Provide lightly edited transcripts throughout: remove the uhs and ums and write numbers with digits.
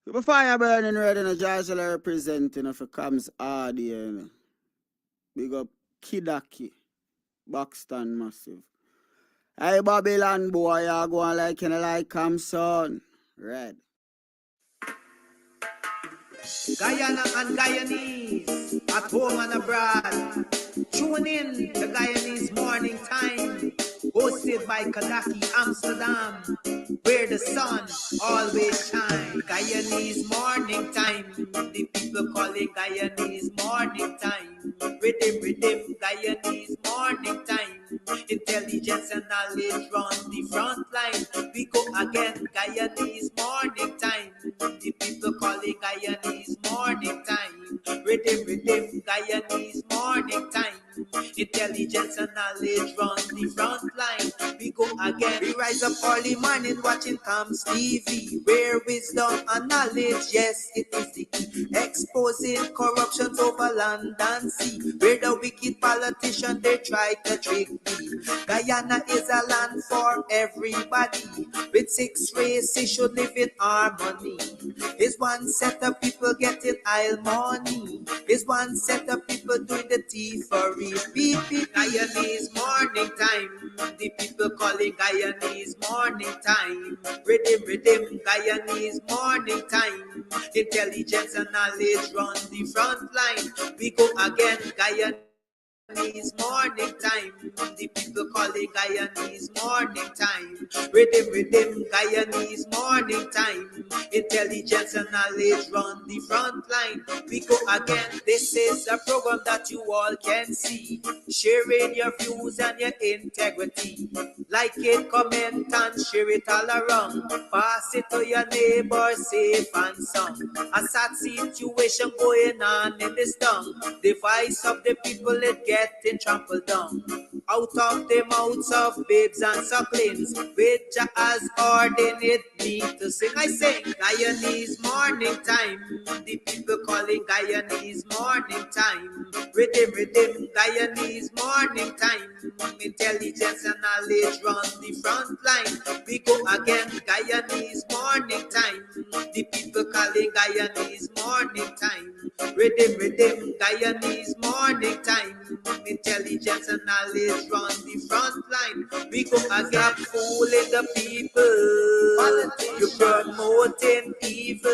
The fire burning red in a Joshua representing of a comes hard here. You know. Big up Kidaki, Buxton massive. Hey Babylon boy, you go on like son. Red. Guyana and Guyanese, at home and abroad. Tune in to Guyanese Morning Time, hosted by Kadaki Amsterdam, where the sun always shines. Guyanese Morning Time, the people call it Guyanese Morning Time. Rhythm, Guyanese Morning Time. Intelligence and knowledge run the front line. We go again, Guyanese Morning Time. The people call it Guyanese Morning Time. Rhythm, Guyanese Morning Time. Intelligence and knowledge run the front line. We go again. We rise up early morning watching Tom's TV, where wisdom and knowledge, yes, it is the key. Exposing corruption over land and sea, where the wicked politician they try to trick me. Guyana is a land for everybody. With 6 races should live in harmony. Is one set of people getting oil money. Is one set of people doing the thievery. Guyanese Morning Time. The people calling Guyanese Morning Time. Rhythm, Guyanese Morning Time. Intelligence and knowledge run the front line. We go again, Guyanese Morning Time. The people calling Guyanese Morning Time. Rhythm, Guyanese Morning Time. Intelligence and knowledge run the front line. We go again. This is a program that you all can see. Sharing your views and your integrity. Like it, comment and share it all around. Pass it to your neighbor, safe and sound. A sad situation going on in this town. The voice of the people is getting trampled down. Out of the mouths of babes and sucklings, which has ordained me to sing. I sing Guyanese Morning Time. The people calling Guyanese Morning Time. Rhythm, Guyanese Morning Time. Intelligence and knowledge run the front line. We go again, Guyanese Morning Time. The people calling Guyanese Morning Time. Rhythm, Guyanese Morning Time. Intelligence and knowledge run the front line. We go again, fooling the people. You're promoting evil.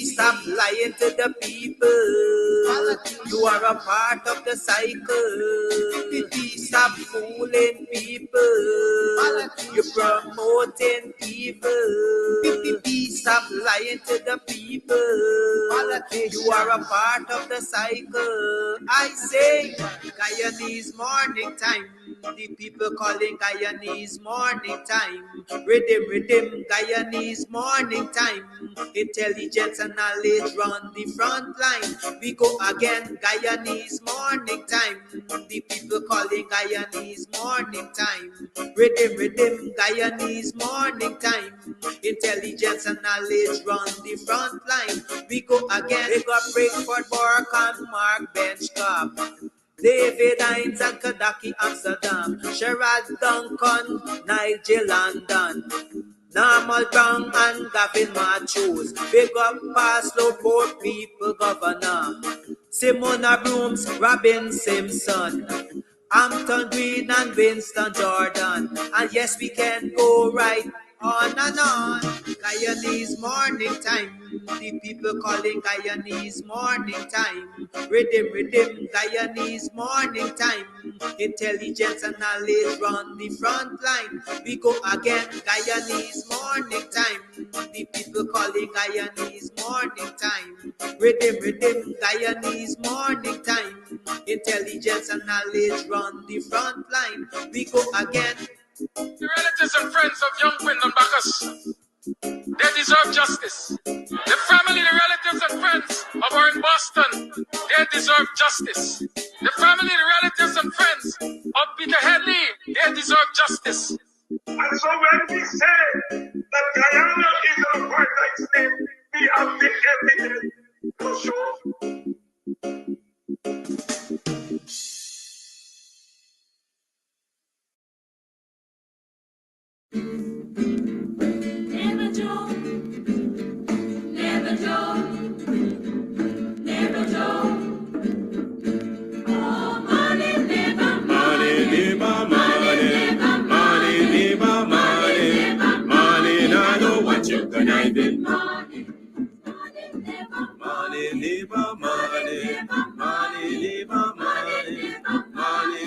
Stop lying to the people. You are a part of the cycle. Stop fooling people. You're promoting evil. Stop lying to the people. You are a part of the cycle. I say, Guyanese Morning Time. The people calling Guyanese Morning Time. Rhythm, Guyanese Morning Time. Intelligence and knowledge run the front line. We go again, Guyanese Morning Time. The people calling Guyanese Morning Time. Rhythm, Guyanese Morning Time. Intelligence and knowledge run the front line. We go again, we got Breakford, Bork and Mark Benchcop. David Hines and Kadaki Amsterdam. Sherrod Duncan, Nigel London. Normal Brown and Gavin Matthews. Big up Paslow Port People Governor. Simona Brooms, Robin Simpson. Hampton Green and Winston Jordan. And yes, we can go right on and on. Guyanese Morning Time. The people calling Guyanese Morning Time. Rhythm, Guyanese Morning Time. Intelligence and knowledge run the front line. We go again, Guyanese Morning Time. The people calling Guyanese Morning Time. Rhythm, Guyanese Morning Time. Intelligence and knowledge run the front line. We go again. The relatives and friends of young Quinton Bacchus, they deserve justice. The family, the relatives and friends of our in Boston, they deserve justice. The family, the relatives and friends of Peter Headley, they deserve justice. And so when we say that Guyana is an apartheid state, we have the evidence to show.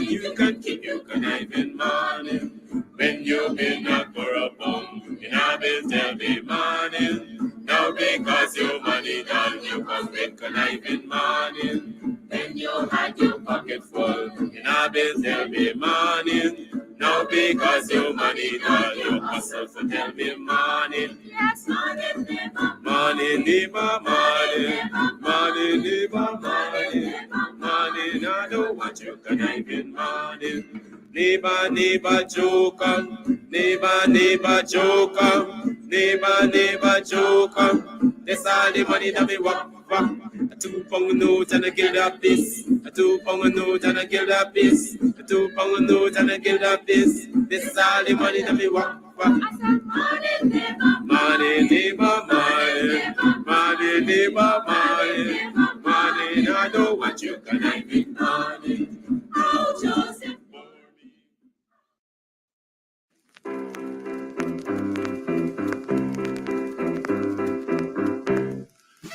You can keep your conniving money. When you've been up for a bum, in a bill tell me money. Now because your money done, you come with conniving money. When you had your pocket full, in a bill tell me money. Now because your money done, you hustle to tell me money. Yes, money, neighbor. Money, neighbor, money. Money, neighbor, money. Money, now don't want you conniving money. Neighbor, neighbor, joker. Neighbor, neighbor, joker. Neighbor, neighbor, joker. That's all the money that me walk. A 2 pound note and a guild of this. A 2 pound note and a guild of this. A 2 pound note and a guild of this. This is all the money that me walk. Money, neighbor, money. Money, neighbor, money. Money, I know what you can I make money. Oh, Joseph.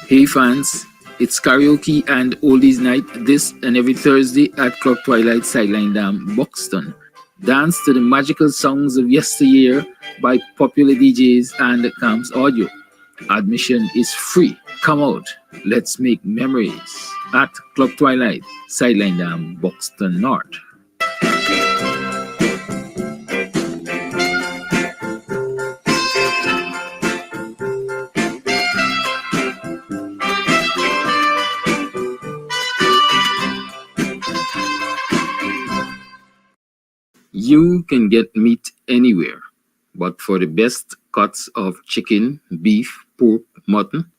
Hey fans, it's karaoke and oldies night this and every Thursday at Club Twilight Sideline Dam, Buxton. Dance to the magical songs of yesteryear by popular DJs and Camps Audio. Admission is free. Come out, let's make memories at Club Twilight Sideline Dam, Buxton North. You can get meat anywhere, but for the best cuts of chicken, beef, pork, mutton,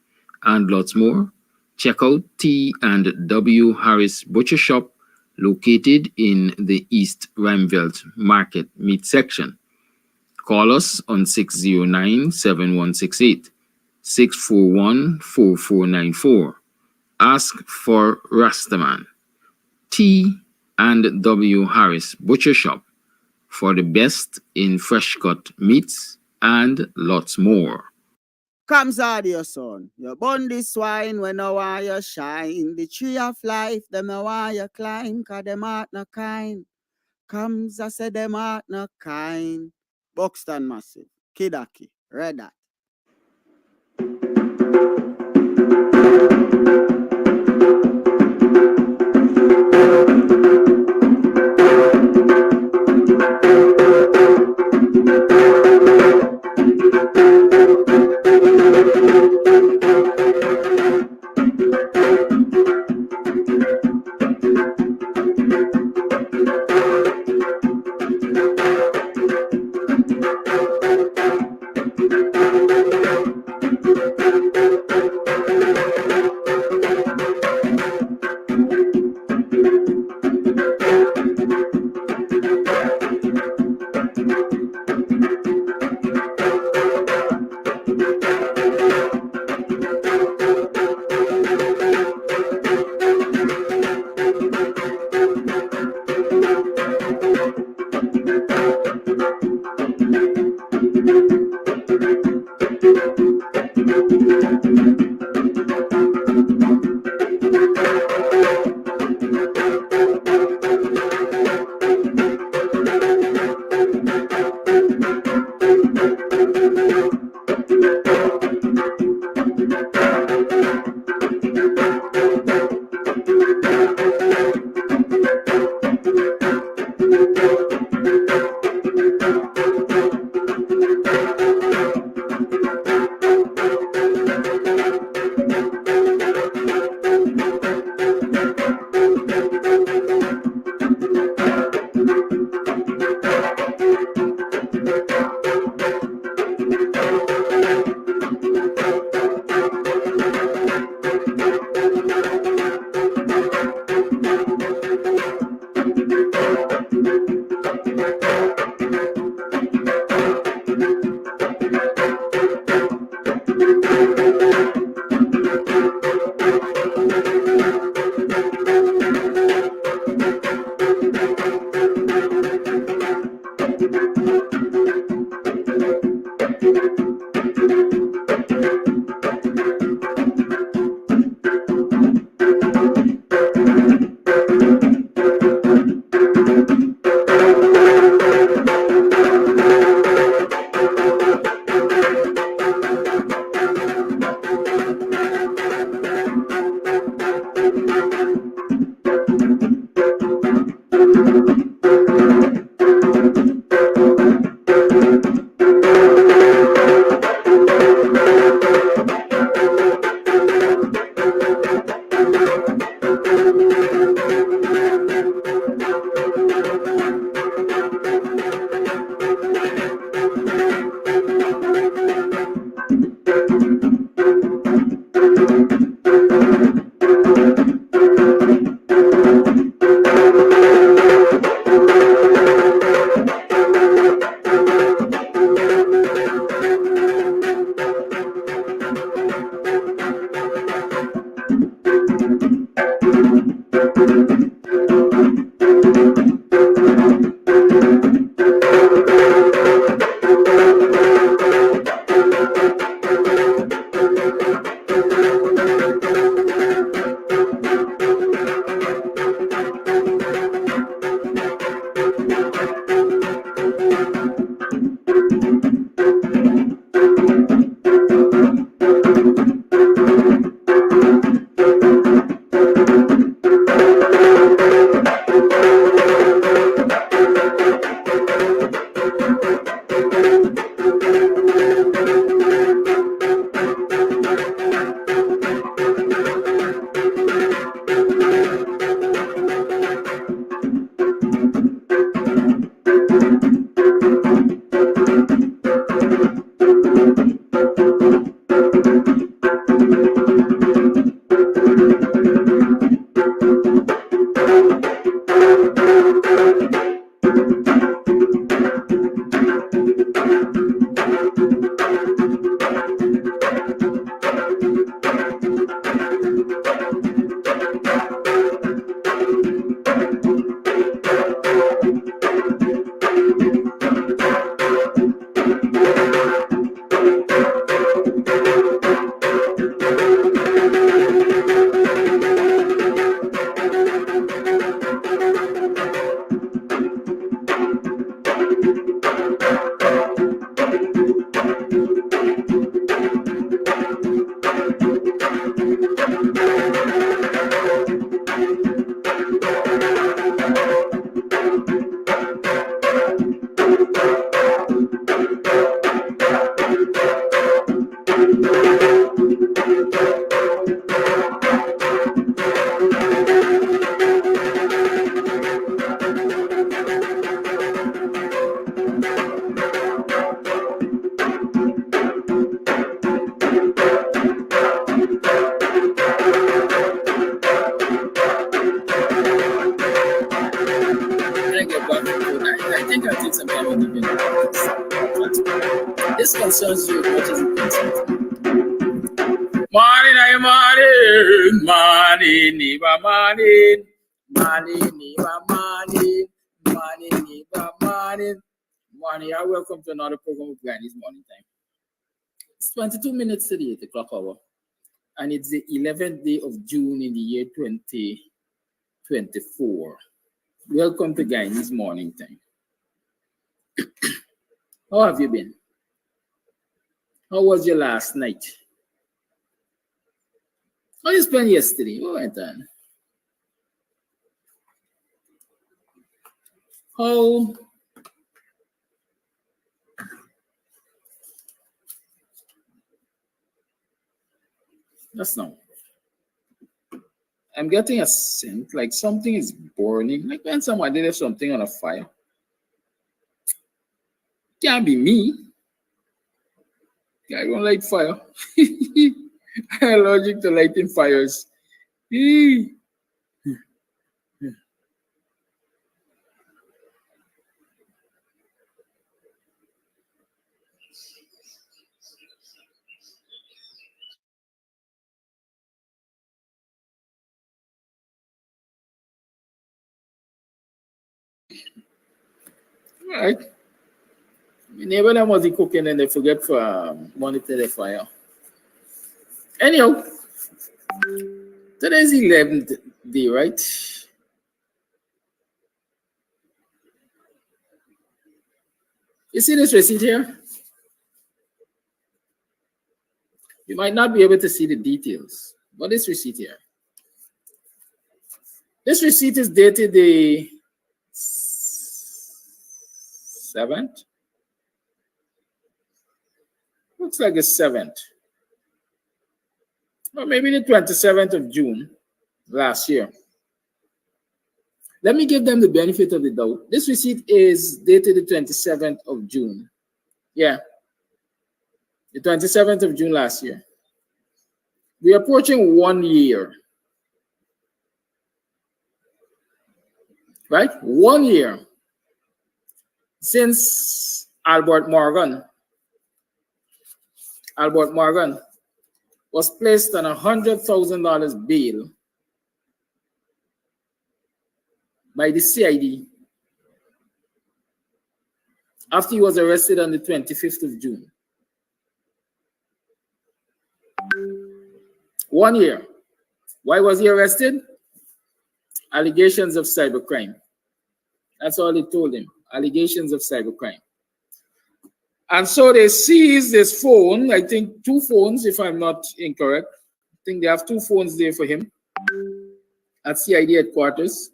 and lots more, check out T&W Harris Butcher Shop located in the East Rheinveld Market Meat section. Call us on 609-7168, 641-4494. Ask for Rastaman. T&W Harris Butcher Shop for the best in fresh cut meats and lots more. Comes out your son. You burn this wine when I want you shine. The tree of life, them I want you climb, cause them heart no kind. Comes, I say them heart no kind. Buxton Massive, Kidaki, Red Hat. This concerns you. What is it concerns? Morning, I morning, morning, neighbor, morning, morning, neighbor, morning, morning, neighbor, morning, morning. I welcome to another program of Guyanese Morning Time. It's 22 minutes to the 8 o'clock hour, and it's the 11th day of June in the year 2024. Welcome to Guyanese Morning Time. How have you been? How was your last night? How you spent yesterday? What went on? How that's now. I'm getting a scent like something is burning, like when someone did have something on a fire. Can't be me. I don't like fire. I'm allergic to lighting fires. Right. My neighbor them was cooking and they forget for monitor the fire. Anyhow, today's 11th day, right? You see this receipt here? You might not be able to see the details, but this receipt here. This receipt is dated the 7th. Looks like the 7th. Or maybe the 27th of June last year. Let me give them the benefit of the doubt. This receipt is dated the 27th of June. Yeah. The 27th of June last year. We're approaching 1 year. Right? 1 year since Albert Morgan was placed on a $100,000 bail by the CID after he was arrested on the 25th of June. 1 year. Why was he arrested? Allegations of cybercrime. That's all they told him. Allegations of cybercrime. And so they seized his phone, I think 2 phones, if I'm not incorrect. I think they have 2 phones there for him at CID headquarters.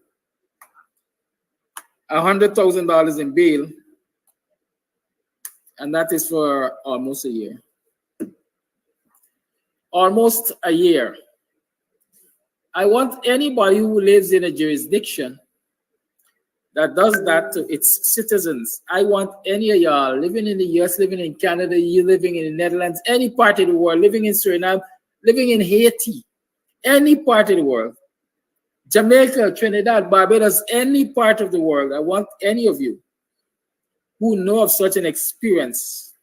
$100,000 in bail. And that is for almost a year. Almost a year. I want anybody who lives in a jurisdiction that does that to its citizens. I want any of y'all living in the US, living in Canada, you living in the Netherlands, any part of the world, living in Suriname, living in Haiti, any part of the world, Jamaica, Trinidad, Barbados, any part of the world. I want any of you who know of such an experience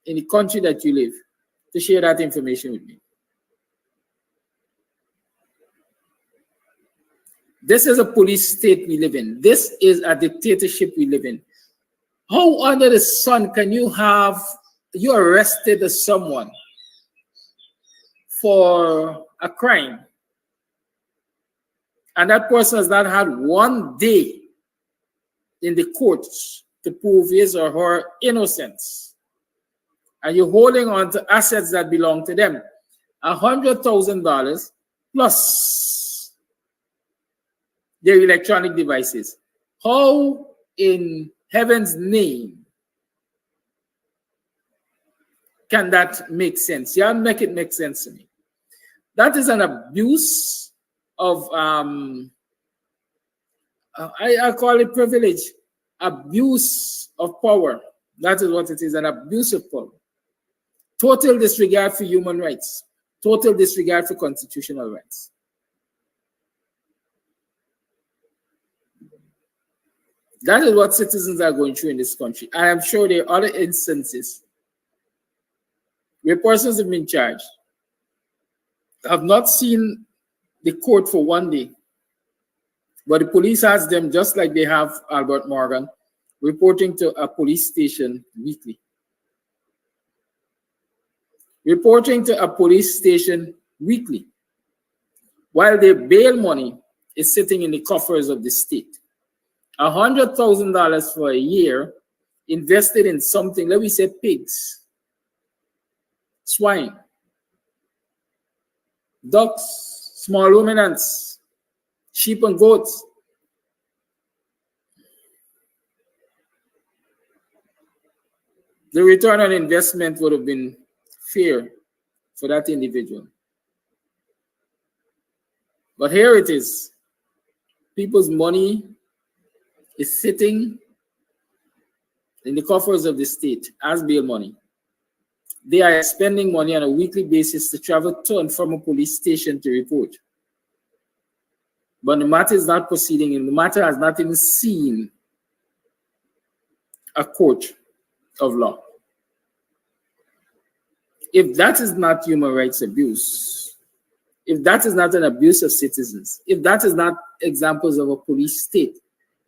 in the country that you live to share that information with me. This is a police state we live in. This is a dictatorship we live in. How under the sun can you arrested someone for a crime and that person has not had 1 day in the courts to prove his or her innocence, and you're holding on to assets that belong to them, $100,000 plus their electronic devices? How in heaven's name can that make sense? Yeah, make it make sense to me. That is an abuse of I call it privilege, abuse of power. That is what it is, an abuse of power. Total disregard for human rights, total disregard for constitutional rights. That is what citizens are going through in this country. I am sure there are other instances where persons have been charged, have not seen the court for 1 day, but the police has them, just like they have Albert Morgan, reporting to a police station weekly. Reporting to a police station weekly, while their bail money is sitting in the coffers of the state. $100,000 for a year invested in something, let me say pigs, swine, ducks, small ruminants, sheep and goats. The return on investment would have been fair for that individual. But here it is. People's money is sitting in the coffers of the state as bail money. They are spending money on a weekly basis to travel to and from a police station to report. But the matter is not proceeding, and the matter has not even seen a court of law. If that is not human rights abuse, if that is not an abuse of citizens, if that is not examples of a police state,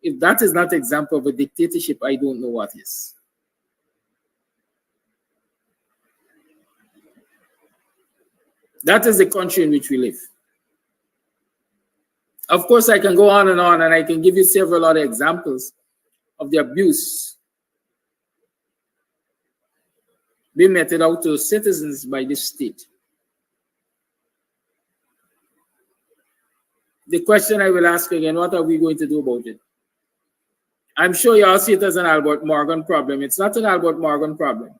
if that is not an example of a dictatorship, I don't know what is. That is the country in which we live. Of course, I can go on, and I can give you several other examples of the abuse being meted out to citizens by this state. The question I will ask again, what are we going to do about it? I'm sure you all see it as an Albert Morgan problem. It's not an Albert Morgan problem.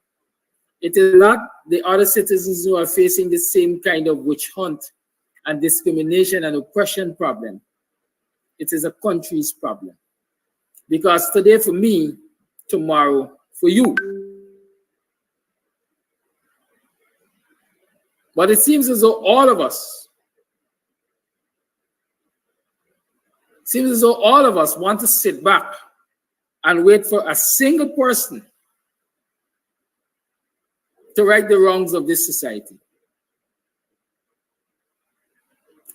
It is not the other citizens who are facing the same kind of witch hunt and discrimination and oppression problem. It is a country's problem. Because today for me, tomorrow for you. But it seems as though all of us want to sit back and wait for a single person to right the wrongs of this society.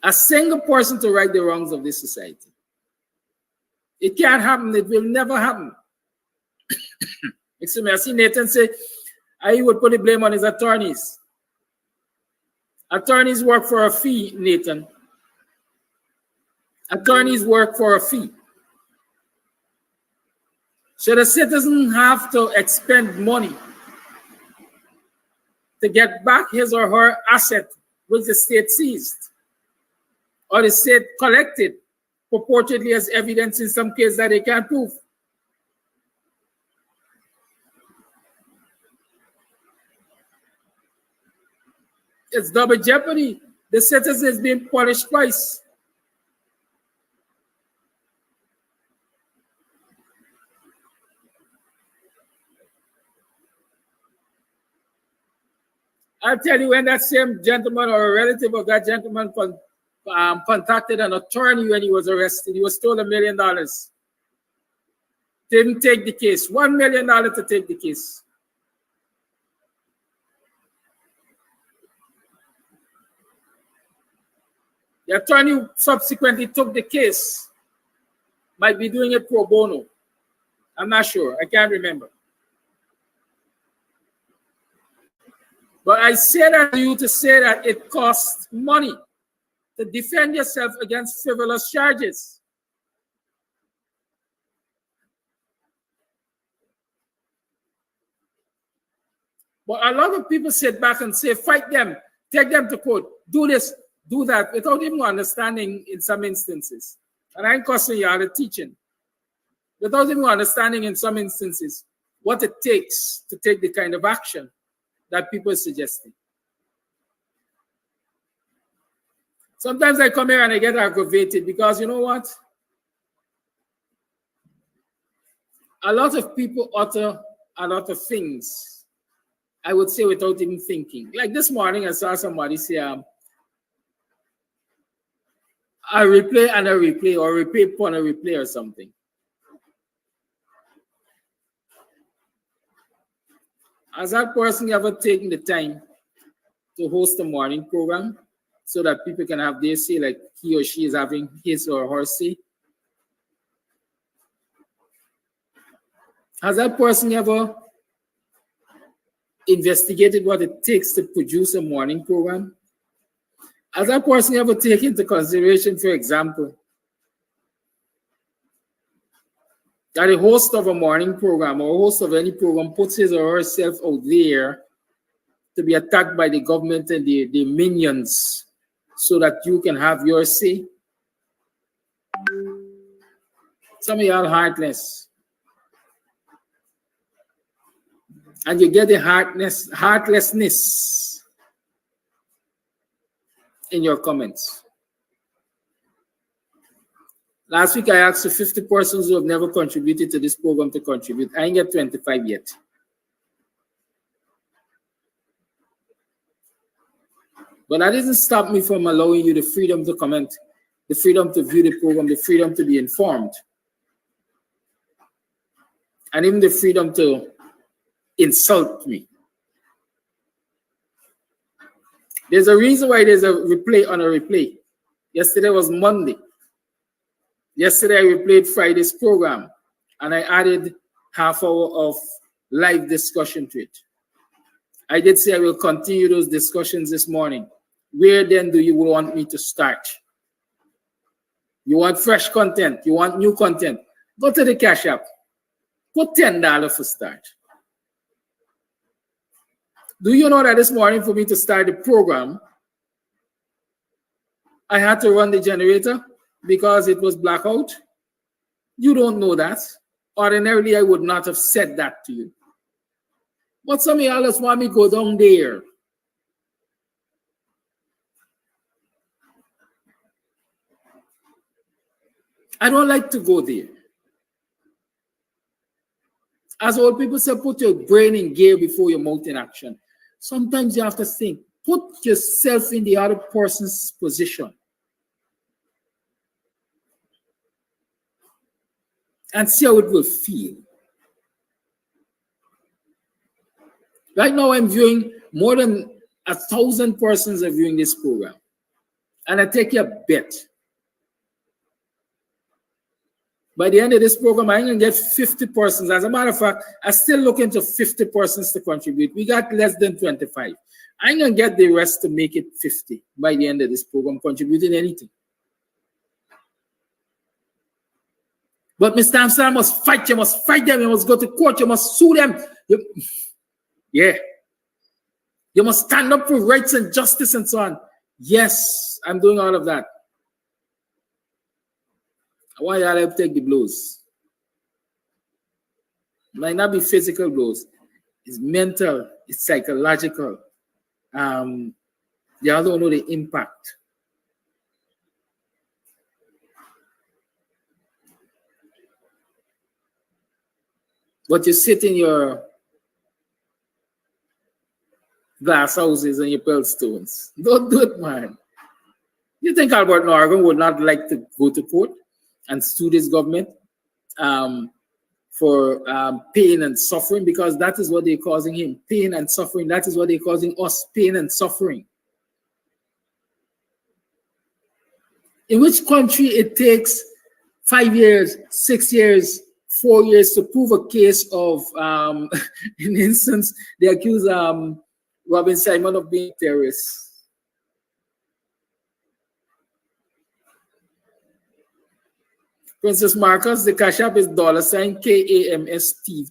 A single person to right the wrongs of this society. It can't happen. It will never happen. Excuse me, I see Nathan say he would put the blame on his attorneys. Attorneys work for a fee, Nathan. Attorneys work for a fee. So the citizen have to expend money to get back his or her asset which the state seized or the state collected purportedly as evidence in some case that they can't prove. It's double jeopardy. The citizen is being punished twice. I'll tell you, when that same gentleman or a relative of that gentleman contacted an attorney when he was arrested, he was told $1 million. Didn't take the case. $1 million to take the case. The attorney subsequently took the case, might be doing it pro bono. I'm not sure. I can't remember. But I say that to you to say that it costs money to defend yourself against frivolous charges. But a lot of people sit back and say, fight them, take them to court, do this, do that, without even understanding in some instances. And I ain't cussing you out of teaching. Without even understanding in some instances what it takes to take the kind of action that people are suggesting. Sometimes I come here and I get aggravated because you know what? A lot of people utter a lot of things, I would say, without even thinking. Like this morning, I saw somebody say, a replay and a replay, or replay upon a replay or something. Has that person ever taken the time to host a morning program so that people can have their say, like he or she is having his or her say? Has that person ever investigated what it takes to produce a morning program? Has that person ever taken into consideration, for example, that a host of a morning program or a host of any program puts his or herself out there to be attacked by the government and the minions so that you can have your say? Some of y'all heartless. And you get the heartlessness in your comments. Last week, I asked 50 persons who have never contributed to this program to contribute. I ain't get 25 yet. But that doesn't stop me from allowing you the freedom to comment, the freedom to view the program, the freedom to be informed, and even the freedom to insult me. There's a reason why there's a replay on a replay. Yesterday was Monday. Yesterday, I replayed Friday's program, and I added half hour of live discussion to it. I did say I will continue those discussions this morning. Where then do you want me to start? You want fresh content? You want new content? Go to the Cash App. Put $10 for start. Do you know that this morning for me to start the program, I had to run the generator because it was blackout? You don't know that. Ordinarily, I would not have said that to you. But some of y'all just want me to go down there. I don't like to go there. As old people say, put your brain in gear before your mouth in action. Sometimes you have to think, put yourself in the other person's position. And see how it will feel. Right now, I'm viewing more than 1,000 persons are viewing this program. And I take a bet. By the end of this program, I'm going to get 50 persons. As a matter of fact, I'm still looking to 50 persons to contribute. We got less than 25. I'm going to get the rest to make it 50 by the end of this program, contributing anything. But Mr. Amsterdam must fight. You must fight them. You must go to court. You must sue them. Yeah. You must stand up for rights and justice and so on. Yes, I'm doing all of that. I want y'all to take the blows. It might not be physical blows. It's mental. It's psychological. Y'all don't know the impact. But you sit in your glass houses and your pearl stones. Don't do it, man. You think Albert Norgan would not like to go to court and sue this government for pain and suffering? Because that is what they're causing him. Pain and suffering. That is what they're causing us. Pain and suffering. In which country it takes 5 years, 6 years, 4 years to prove a case of, in instance, they accuse Robin Simon of being a terrorist. Princess Marcus, the cash app is $KAMSTV.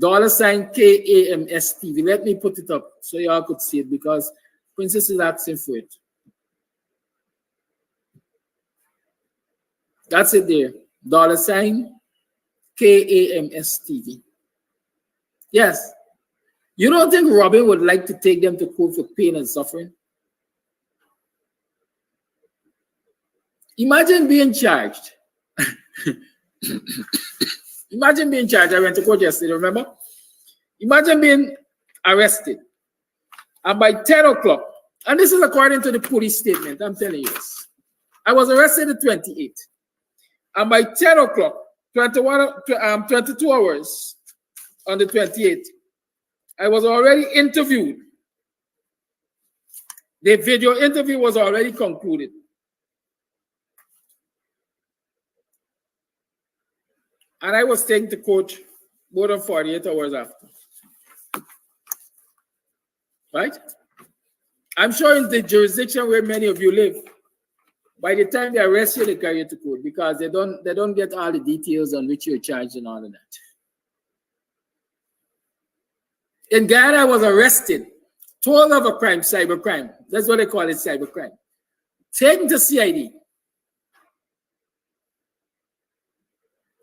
$KAMSTV. Let me put it up so y'all could see it because Princess is asking for it. That's it there. $KAMSTV. Yes. You don't think Robin would like to take them to court for pain and suffering? Imagine being charged. Imagine being charged. I went to court yesterday, remember? Imagine being arrested. And by 10 o'clock, and this is according to the police statement, I'm telling you this. I was arrested at 28. And by 10 o'clock, 22 hours on the 28th, I was already interviewed. The video interview was already concluded. And I was taken to court more than 48 hours after. Right? I'm sure in the jurisdiction where many of you live, by the time they arrest you, they carry you to court because they don't get all the details on which you're charged and all of that. In Guyana, I was arrested, told of a crime, cybercrime. That's what they call it, cybercrime. Taken to CID.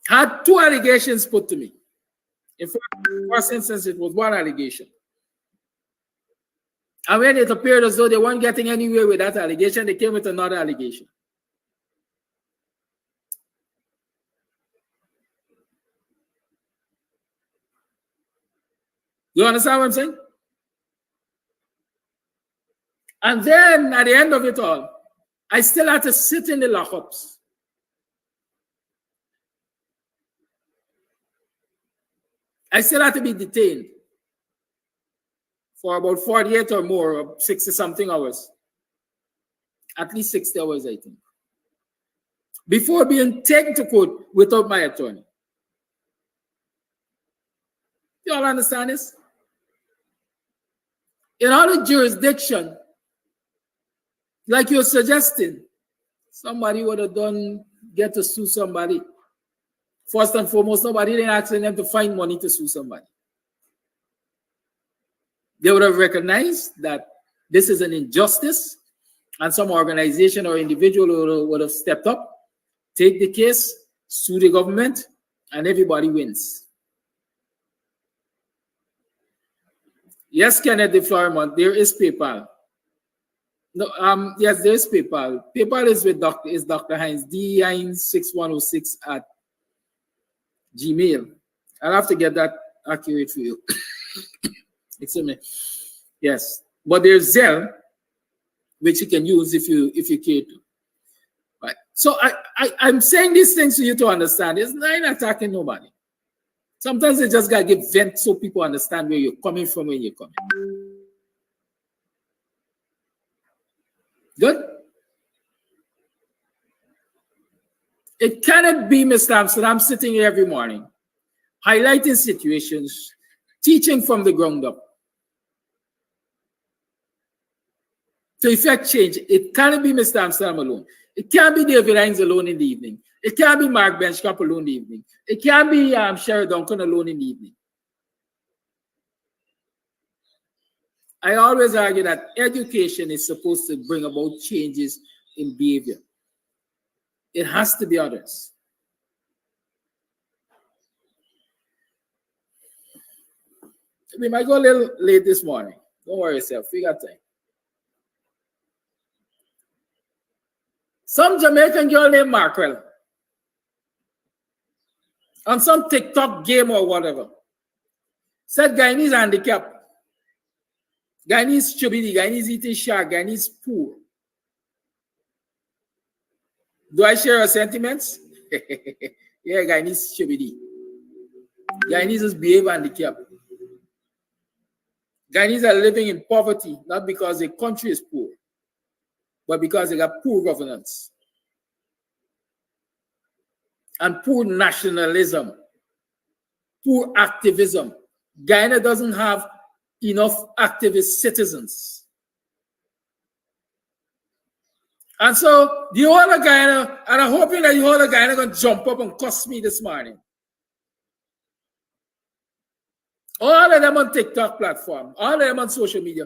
Had 2 allegations put to me. In fact, in the first instance, it was 1 allegation. And when it appeared as though they weren't getting anywhere with that allegation, they came with another allegation. You understand what I'm saying? And then at the end of it all, I still had to sit in the lockups. I still had to be detained for about 48 or more, or 60-something hours. At least 60 hours, I think. Before being taken to court without my attorney. You all understand this? In other jurisdiction, like you're suggesting, somebody would have get to sue somebody. First and foremost, nobody didn't ask them to find money to sue somebody. They would have recognized that this is an injustice, and some organization or individual would have stepped up, take the case, sue the government, and everybody wins. Yes, Kenneth de Florimont, there is PayPal. No, yes, there is PayPal. PayPal is with Dr. Hines, DHines6106 at Gmail. I'll have to get that accurate for you. Excuse me. Yes, but there's Zelle, which you can use if you care to. Right. So I'm saying these things to you to understand. It's not attacking nobody. Sometimes you just gotta give vent so people understand where you're coming from when you're coming. Good. It cannot be Mr. Amsterdam sitting here every morning, highlighting situations, teaching from the ground up. to effect change, it can't be Mr. Amsterdam alone. It can't be David Hines alone in the evening. It can't be Mark Benchcap alone in the evening. It can't be Sherry Duncan alone in the evening. I always argue that education is supposed to bring about changes in behavior. It has to be others. We might go a little late this morning. Don't worry yourself. We got time. Some Jamaican girl named Markrell on some TikTok game or whatever said Guyanese handicapped, Guyanese chubby, Guyanese eating shark, Guyanese poor. Do I share your sentiments? Yeah, Guyanese chubby. Guyanese is behave handicapped. Guyanese are living in poverty, not because the country is poor, but because they got poor governance and poor nationalism, poor activism. Guyana doesn't have enough activist citizens. And so the whole of Guyana, and I'm hoping that the whole of Guyana going to jump up and cuss me this morning. All of them on TikTok platform, all of them on social media,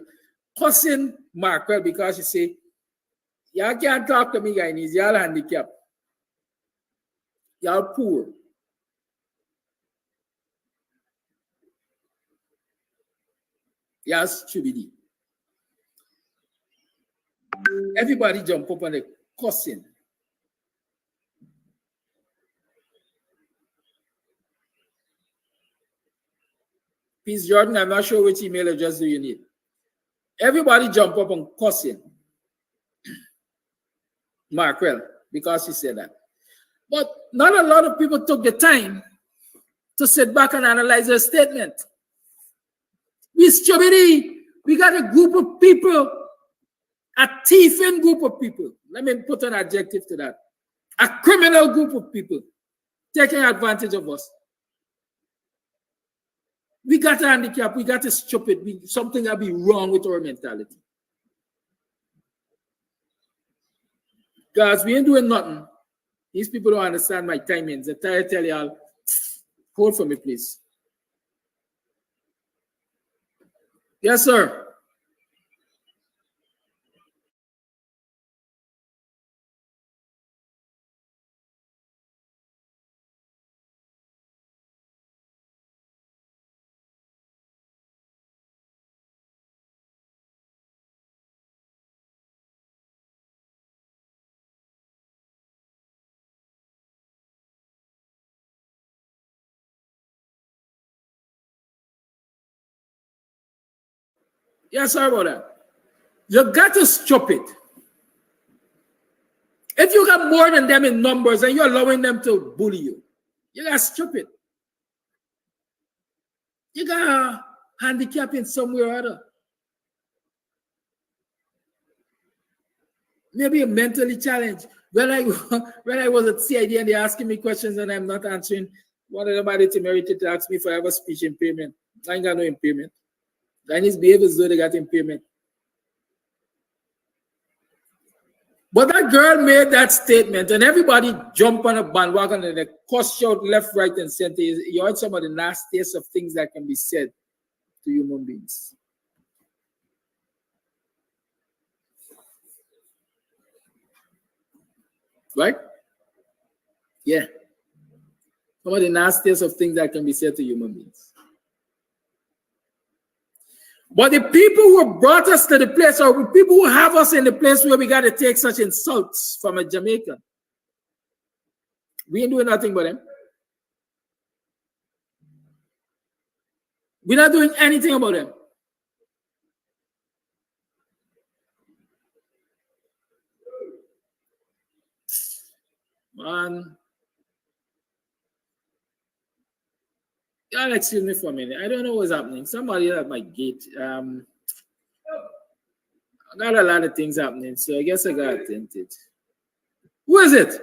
cussing Markwell because she say, y'all can't talk to me, Guyanese, y'all handicapped. Y'all poor. Y'all stupid. Everybody jump up on the cussing. Peace Jordan, I'm not sure which email address do you need. Everybody jump up on cussing Markwell because she said that. But not a lot of people took the time to sit back and analyze her statement. We stupid. We got a group of people, a thieving group of people. Let me put an adjective to that. A criminal group of people taking advantage of us. We got a handicap. We got a stupid. Something that be wrong with our mentality. Guys, we ain't doing nothing. These people don't understand my timings. I tell y'all, hold for me, please. Yes, sir. Yeah, sorry about that. You got to stop it. If you got more than them in numbers and you're allowing them to bully you, you got to stop it. You got a handicap in some way or other. Maybe a mentally challenged. When I was at CID and they're asking me questions and I'm not answering, one of them had it merited to ask me if I have a speech impairment. I ain't got no impairment. Guyanese behave as though they got impairment. But that girl made that statement and everybody jumped on a bandwagon and they cussed out left, right, and center. You heard some of the nastiest of things that can be said to human beings. Right? Yeah. Some of the nastiest of things that can be said to human beings. But the people who brought us to the place, or the people who have us in the place where we got to take such insults from a Jamaican, we ain't doing nothing but them. We're not doing anything about them. Man, y'all excuse me for a minute. I don't know what's happening. Somebody at my gate. I got a lot of things happening, so I guess I got to attend it. Who is it?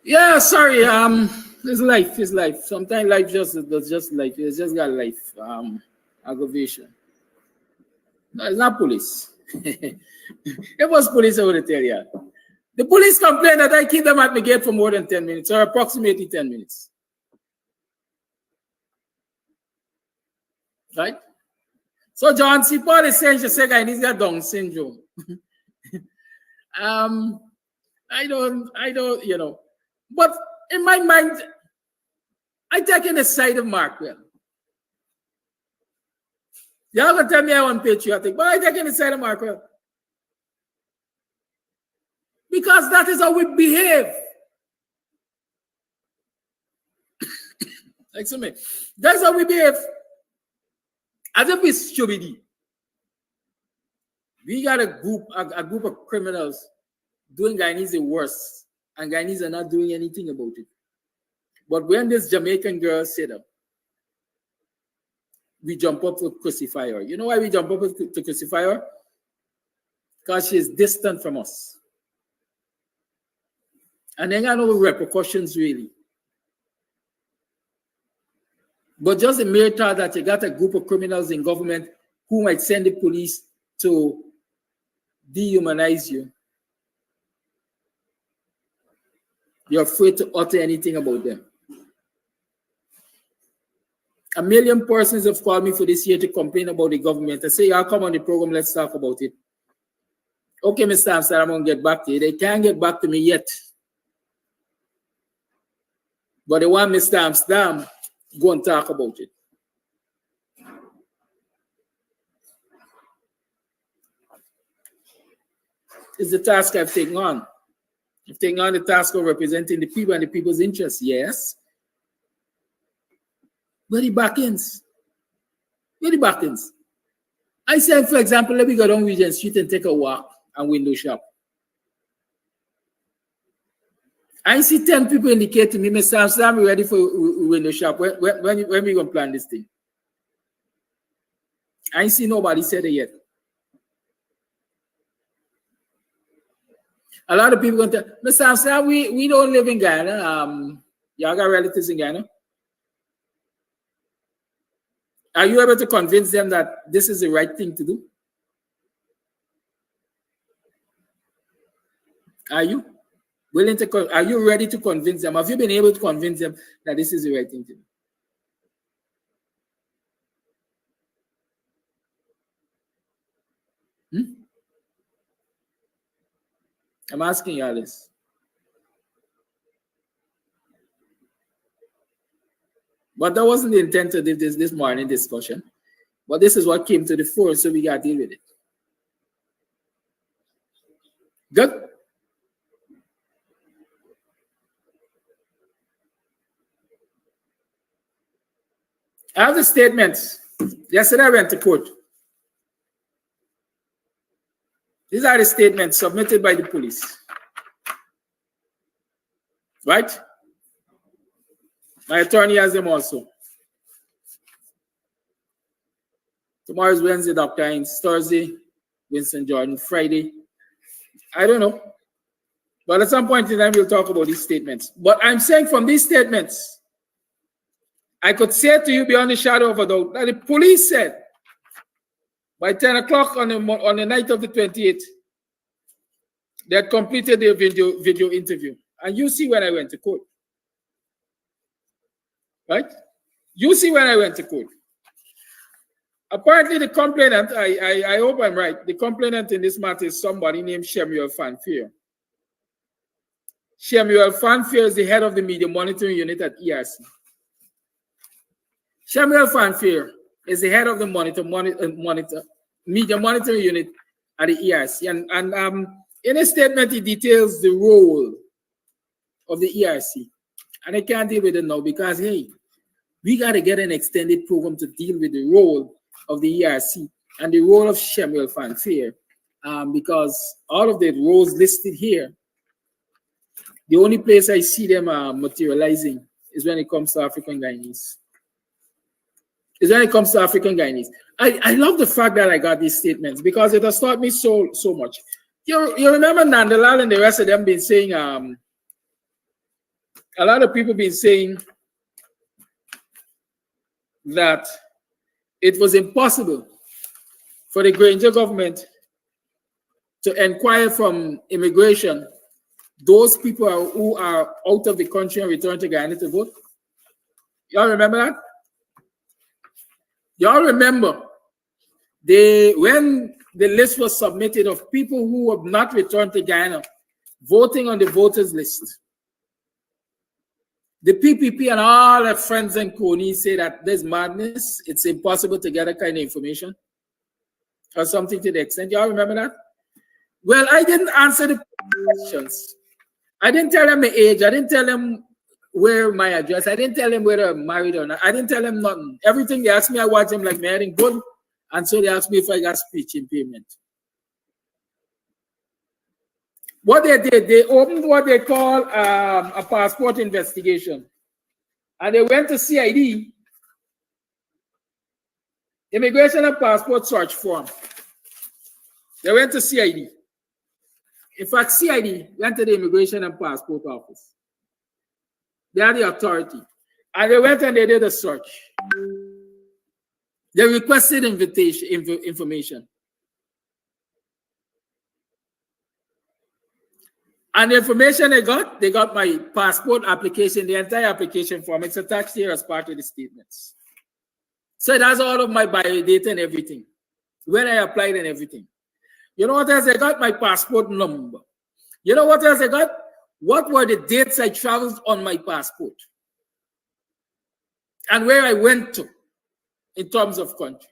Yeah, sorry. It's life. It's life. Sometimes life just life. It's just got life. Aggravation. No, it's not police. If it was police, I would tell you. The police complained that I keep them at the gate for more than 10 minutes, or approximately 10 minutes. Right? So John C. Paul is saying she said Guyanese got Down syndrome. I don't, you know. But in my mind, I take in the side of Markwell. Y'all gonna tell me I want patriotic, but I take in the side of Markwell. Because that is how we behave. Excuse me. That's how we behave. As if it's stupidity. We got a group of criminals doing Guyanese the worst, and Guyanese are not doing anything about it. But when this Jamaican girl said up, we jump up to crucify her. You know why we jump up to crucify her? Because she's distant from us. And they got no repercussions really. But just the mere thought that you got a group of criminals in government who might send the police to dehumanize you, you're afraid to utter anything about them. 1 million persons have called me for this year to complain about the government. I say, y'all come on the program, let's talk about it. Okay, Mr. Amsterdam, I'm going to get back to you. They can't get back to me yet. But they want Mr. Amsterdam go and talk about it. It's the task I've taken on. I've taken on the task of representing the people and the people's interests, yes. Where the back ends? Where the back ends? I said, for example, let me go down Regent Street and take a walk and window shop. I see 10 people indicate to me, Mr. Amsterdam, we're ready for window shop. When we going to plan this thing? I ain't see nobody said it yet. A lot of people going to tell, Mr. Amsterdam, we don't live in Guyana. Y'all got relatives in Guyana? Are you able to convince them that this is the right thing to do? Are you willing to? Are you ready to convince them? Have you been able to convince them that this is the right thing to do? I'm asking you all this. But that wasn't the intent of this morning discussion. But this is what came to the fore, so we got to deal with it. Good? I have the statements. Yesterday I went to court. These are the statements submitted by the police. Right? My attorney has them also. Tomorrow is Wednesday, Dr. Hines. Thursday, Winston Jordan. Friday, I don't know. But at some point in time, we'll talk about these statements. But I'm saying from these statements, I could say to you beyond the shadow of a doubt that the police said by 10 o'clock on the night of the 28th, they had completed their video interview. And you see when I went to court. Right? You see when I went to court. Apparently the complainant, I hope I'm right, the complainant in this matter is somebody named Shemuel Fanfare. Shemuel Fanfare is the head of the media monitoring unit at ERC. Shemuel Fanfare is the head of the media monitoring unit at the ERC. And in a statement, he details the role of the ERC. And I can't deal with it now because, hey, we got to get an extended program to deal with the role of the ERC and the role of Shemuel Fanfare, because all of the roles listed here, the only place I see them materializing is when it comes to African Guyanese. Is when it comes to African Guyanese. I love the fact that I got these statements because it has taught me so much. You remember Nandalal and the rest of them been saying a lot of people been saying that it was impossible for the Granger government to inquire from immigration those people who are out of the country and return to Guyana to vote. Y'all remember that? Y'all remember when the list was submitted of people who have not returned to Guyana voting on the voters list, the PPP and all their friends and cronies say that there's madness. It's impossible to get that kind of information or something to the extent. Y'all remember that? Well, I didn't answer the questions. I didn't tell them the age. I didn't tell them where my address. I didn't tell them whether I'm married or not. I didn't tell them nothing. Everything they asked me, I watched them like me heading good. And so they asked me if I got speech impairment. What they did, they opened what they call a passport investigation. And they went to CID, Immigration and Passport Search Form. They went to CID. In fact, CID went to the Immigration and Passport Office. They are the authority. And they went and they did a search. They requested information. And the information they got my passport application, the entire application form. It's attached here as part of the statements. So it has all of my biodata and everything, when I applied and everything. You know what else I got? My passport number. You know what else I got? What were the dates I traveled on my passport? And where I went to in terms of country.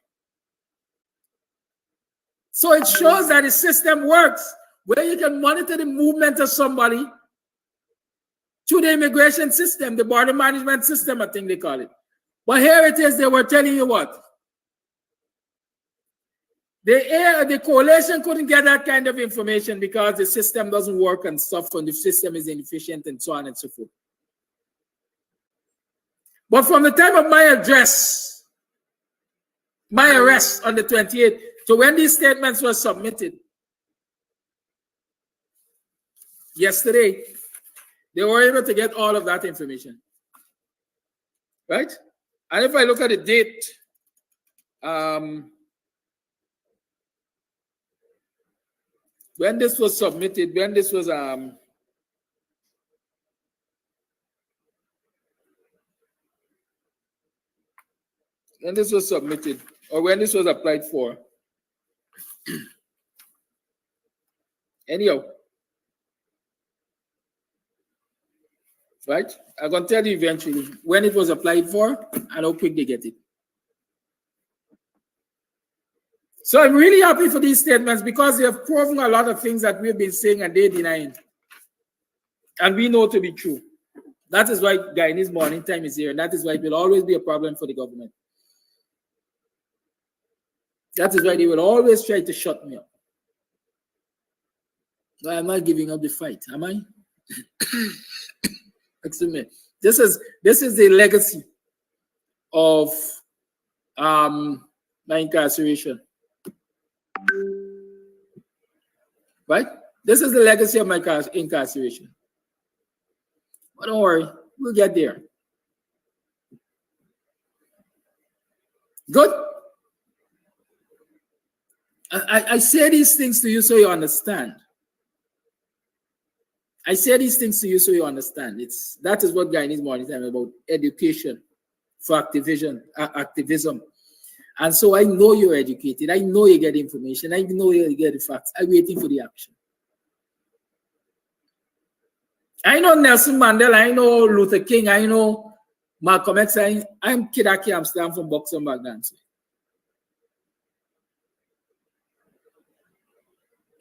So it shows that the system works, where you can monitor the movement of somebody through the immigration system, the border management system, I think they call it. But here it is, they were telling you what? The coalition couldn't get that kind of information because the system doesn't work and stuff, and the system is inefficient and so on and so forth. But from the time of my arrest on the 28th, to when these statements were submitted, yesterday, they were able to get all of that information. Right? And if I look at the date, when this was submitted, when this was submitted, or when this was applied for. Anyhow, right? I'm going to tell you eventually when it was applied for and how quick they get it. So I'm really happy for these statements because they have proven a lot of things that we've been saying and they're denying. And we know to be true. That is why Guyanese morning time is here. And that is why it will always be a problem for the government. That is why they will always try to shut me up. But I'm not giving up the fight, am I? Excuse me. This is the legacy of my incarceration. Right? This is the legacy of my incarceration. But don't worry, we'll get there. Good. I say these things to you so you understand. I say these things to you so you understand. That is what Guyanese morning time is about: education for activism. And so I know you're educated. I know you get information. I know you get the facts. I'm waiting for the action. I know Nelson Mandela. I know Luther King. I know Malcolm X. I'm Kidaki Amsterdam from Boxon back then.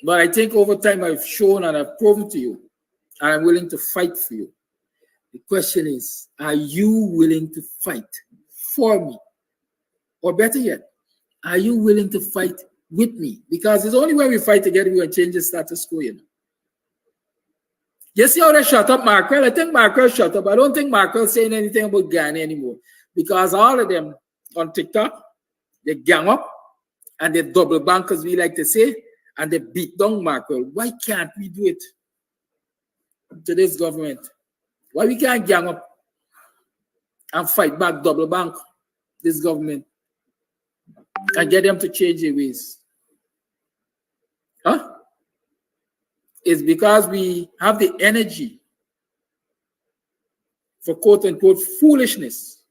But I think over time I've shown and I've proven to you, and I'm willing to fight for you. The question is, are you willing to fight for me? Or better yet, are you willing to fight with me? Because it's only when we fight together we will change the status quo, you know. You see how they shut up Markel? I think Markel shut up. I don't think Markel's saying anything about Guyana anymore. Because all of them on TikTok, they gang up and they double bank, as we like to say, and they beat down Markel. Why can't we do it to this government? Why we can't gang up and fight back double bank this government and get them to change their ways? Huh? It's because we have the energy for quote unquote foolishness,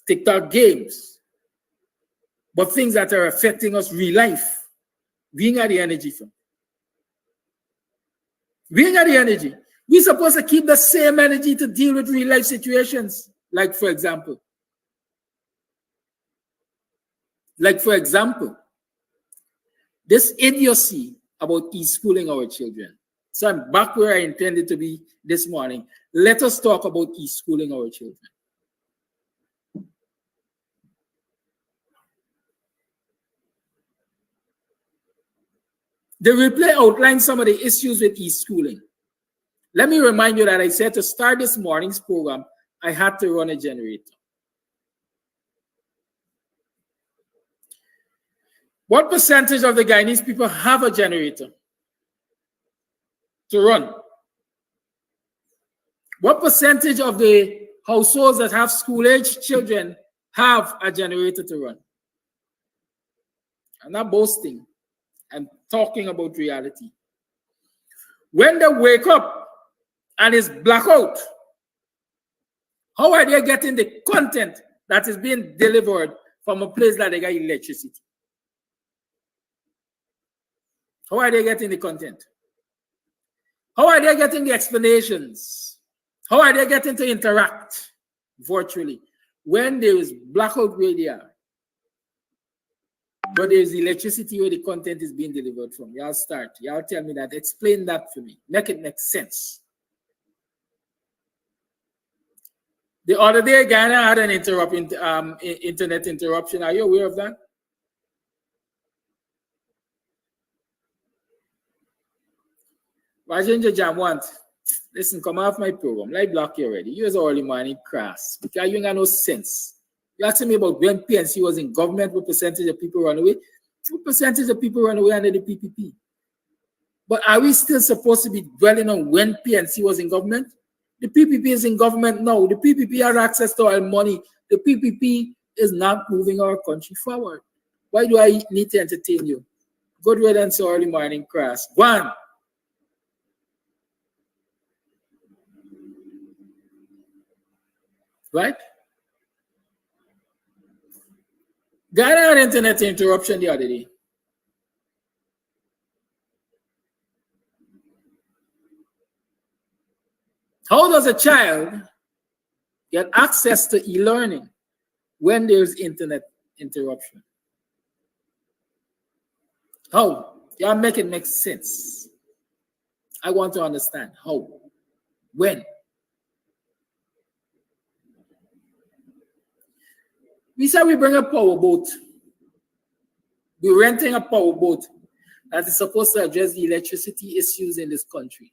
TikTok games, but things that are affecting us real life. We ain't got the energy for. We ain't got the energy. We're supposed to keep the same energy to deal with real life situations. Like for example, this idiocy about e-schooling our children. So I'm back where I intended to be this morning. Let us talk about e-schooling our children. The replay outlines some of the issues with e-schooling. Let me remind you that I said to start this morning's program, I had to run a generator. What percentage of the Guyanese people have a generator to run? What percentage of the households that have school-age children have a generator to run? I'm not boasting. I'm talking about reality. When they wake up and it's blackout, how are they getting the content that is being delivered from a place that they got electricity? How are they getting the content? How are they getting the explanations? How are they getting to interact virtually when there is blackout where they are? But there's electricity where the content is being delivered from. Y'all start. Y'all tell me that. Explain that for me. Make it make sense. The other day, Ghana had an internet interruption. Are you aware of that? Rajenja Jamwant, listen, come off my program. Like block you already. You was early morning crass because you ain't got no sense. You asking me about when PNC was in government, what percentage of people run away? What percentage of people run away under the PPP? But are we still supposed to be dwelling on when PNC was in government? The PPP is in government now. The PPP has access to our money. The PPP is not moving our country forward. Why do I need to entertain you? Good riddance to early morning crass. One. Right? Ghana had internet interruption the other day. How does a child get access to e-learning when there's internet interruption? How? Y'all make it make sense. I want to understand how. When? We said we bring a power boat. We're renting a power boat that is supposed to address the electricity issues in this country.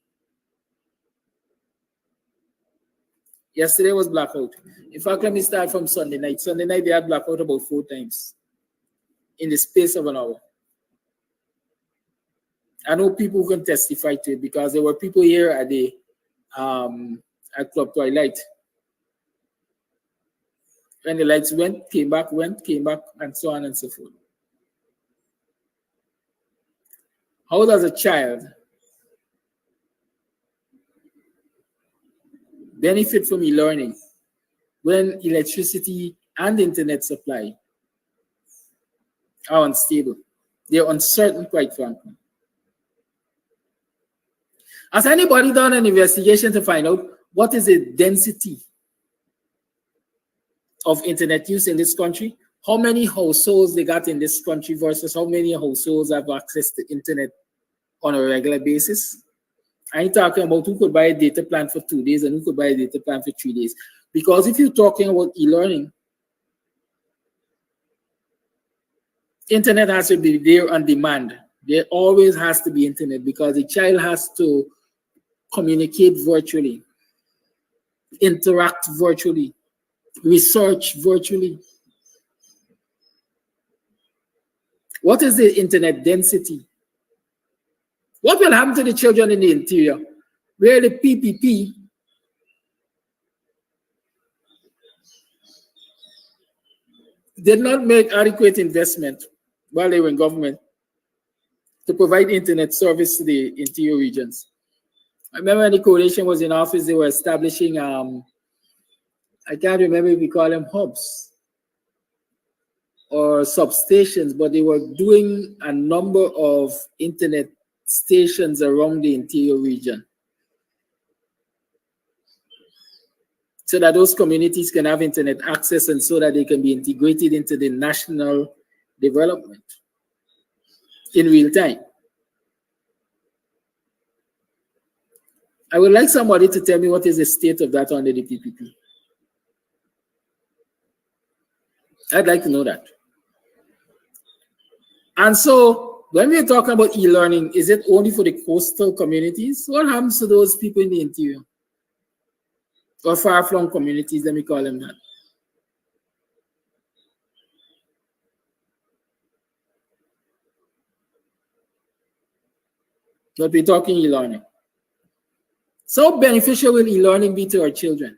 Yesterday was blackout. In fact, let me start from Sunday night. Sunday night, they had blackout about 4 times in the space of an hour. I know people who can testify to it because there were people here at the at Club Twilight. When the lights went, came back, and so on and so forth. How does a child benefit from e-learning when electricity and internet supply are unstable? They're uncertain, quite frankly. Has anybody done an investigation to find out what is the density of internet use in this country? How many households they got in this country versus how many households have access to internet on a regular basis? I ain't talking about who could buy a data plan for 2 days and who could buy a data plan for 3 days. Because if you're talking about e-learning, internet has to be there on demand. There always has to be internet because the child has to communicate virtually, interact virtually, research virtually. What is the internet density? What will happen to the children in the interior where the PPP did not make adequate investment while they were in government to provide internet service to the interior regions. I remember when the coalition was in office, they were establishing, I can't remember if we call them hubs or substations, but they were doing a number of internet stations around the interior region so that those communities can have internet access and so that they can be integrated into the national development in real time. I would like somebody to tell me what is the state of that under the PPP. I'd like to know that. And so when we're talking about e-learning, is it only for the coastal communities? What happens to those people in the interior? Or far-flung communities, let me call them that. But we're talking e-learning. So beneficial will e-learning be to our children?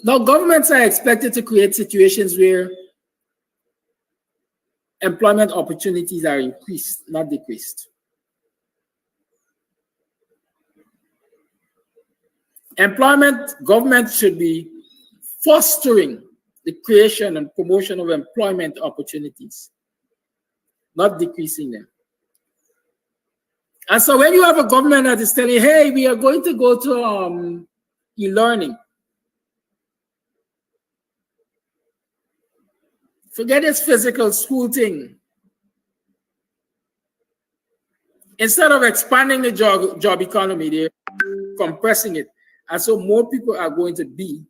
Now, governments are expected to create situations where employment opportunities are increased, not decreased. Government should be fostering the creation and promotion of employment opportunities, not decreasing them. And so when you have a government that is telling, hey, we are going to go to e-learning, forget this physical school thing. Instead of expanding the job economy, they're compressing it. And so more people are going to be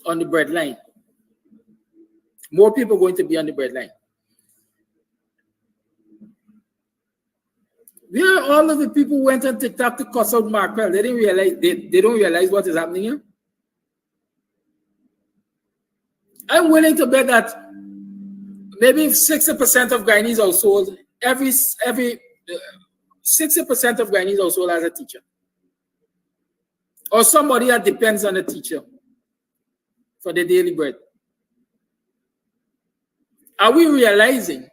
on the breadline. More people are going to be on the breadline. Where all of the people went on TikTok to cuss out Markwell, they didn't realize they don't realize what is happening here. I'm willing to bet that maybe 60% of Guyanese households, every 60% of Guyanese households has a teacher. Or somebody that depends on a teacher for the daily bread. Are we realizing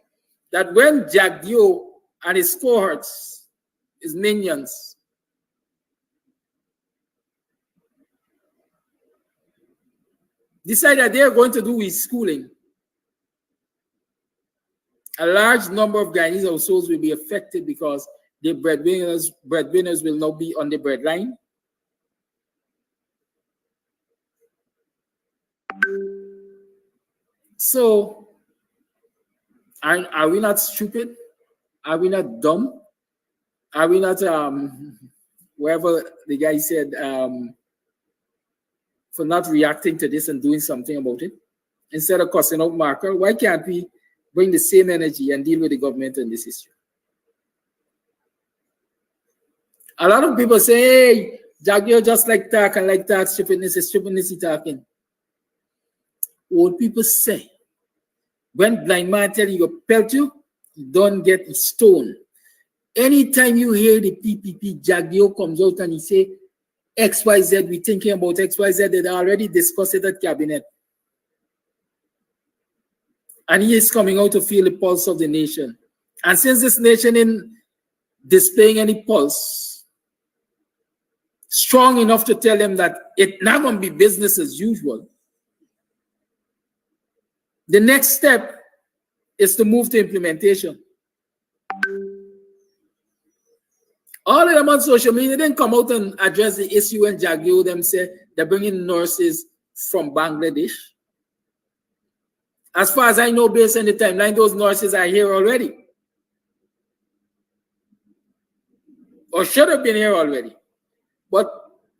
that when Jack Dio and his cohorts, his minions, decide that they are going to do his schooling, a large number of Guyanese households will be affected because the breadwinners will not be on the breadline? So, are we not stupid? Are we not dumb? Are we not, wherever the guy said, for not reacting to this and doing something about it? Instead of cussing out Marker, why can't we bring the same energy and deal with the government on this issue? A lot of people say, hey, Jagio just like talk and like talk, stupidness is talking. Old people say, when blind man tell you to pelt you, you don't get a stone. Anytime you hear the PPP, Jagio comes out and he say, XYZ, we're thinking about XYZ, they already discussed it at cabinet. And he is coming out to feel the pulse of the nation. And since this nation isn't displaying any pulse, strong enough to tell them that it's not going to be business as usual, the next step is to move to implementation. All of them on social media didn't come out and address the issue when Jagio them say they're bringing nurses from Bangladesh. As far as I know, based on the timeline, those nurses are here already. Or should have been here already. But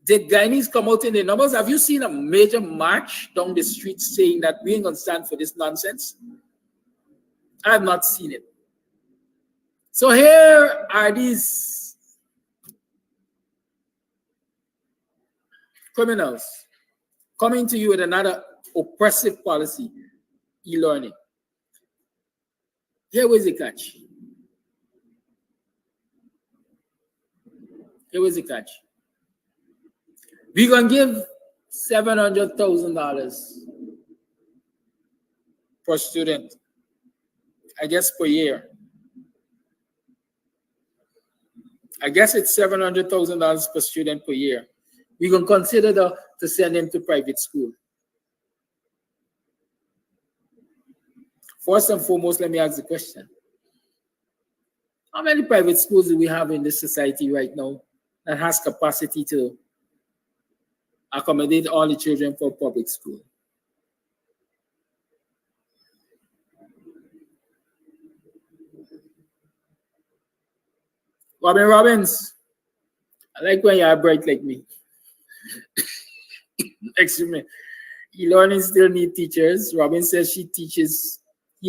did Guyanese come out in the numbers? Have you seen a major march down the street saying that we ain't gonna stand for this nonsense? I have not seen it. So here are these criminals coming to you with another oppressive policy, e-learning. Here was the catch. Here was the catch. We're going to give $700,000 per student, I guess per year. I guess it's $700,000 per student per year. We can consider to send them to private school. First and foremost, let me ask the question. How many private schools do we have in this society right now that has capacity to accommodate all the children for public school? Robin Robbins, I like when you are bright like me. Excuse me. E-learning still need teachers. Robin says he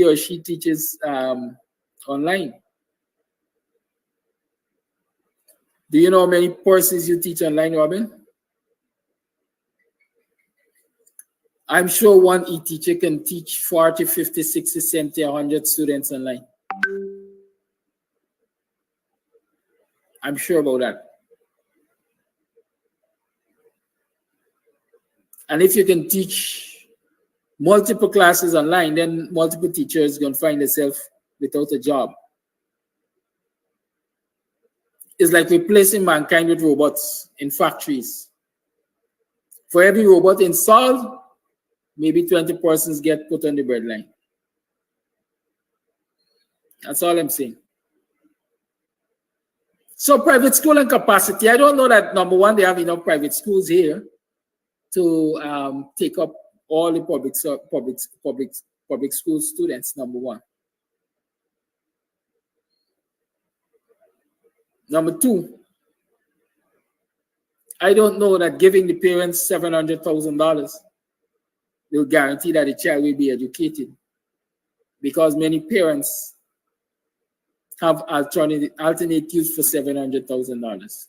or she teaches online. Do you know how many courses you teach online, Robin? I'm sure one e-teacher can teach 40, 50, 60, 70, 100 students online. I'm sure about that. And if you can teach multiple classes online, then multiple teachers can find themselves without a job. It's like replacing mankind with robots in factories. For every robot installed, maybe 20 persons get put on the breadline. That's all I'm saying. So private school and capacity, I don't know that, number one, they have enough private schools here to take up all the public school students, number one. Number two, I don't know that giving the parents $700,000 will guarantee that the child will be educated, because many parents have alternate use for $700,000.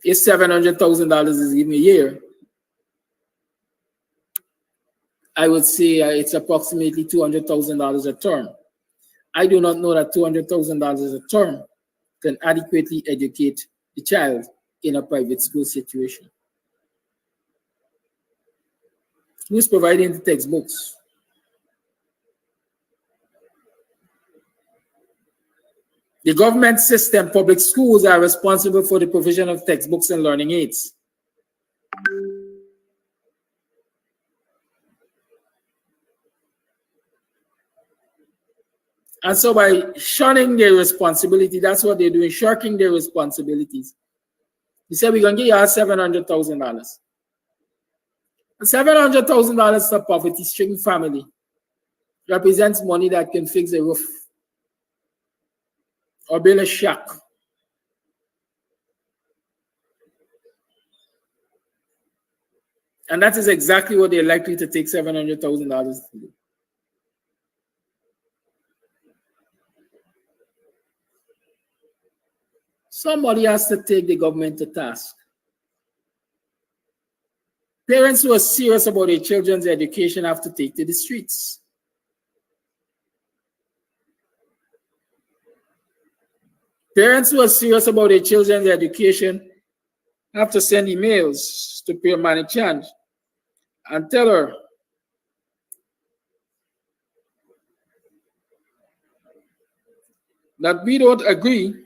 If $700,000 is given a year, I would say it's approximately $200,000 a term. I do not know that $200,000 a term can adequately educate the child in a private school situation. Who's providing the textbooks? The government system, public schools are responsible for the provision of textbooks and learning aids. And so by shunning their responsibility, that's what they're doing, shirking their responsibilities. He said, we're going to give you $700,000. $700,000 for poverty-stricken family represents money that can fix a roof or build a shack. And that is exactly what they're likely to take $700,000 to do. Somebody has to take the government to task. Parents who are serious about their children's education have to take to the streets. Parents who are serious about their children's education have to send emails to Pierre Manichan and tell her that we don't agree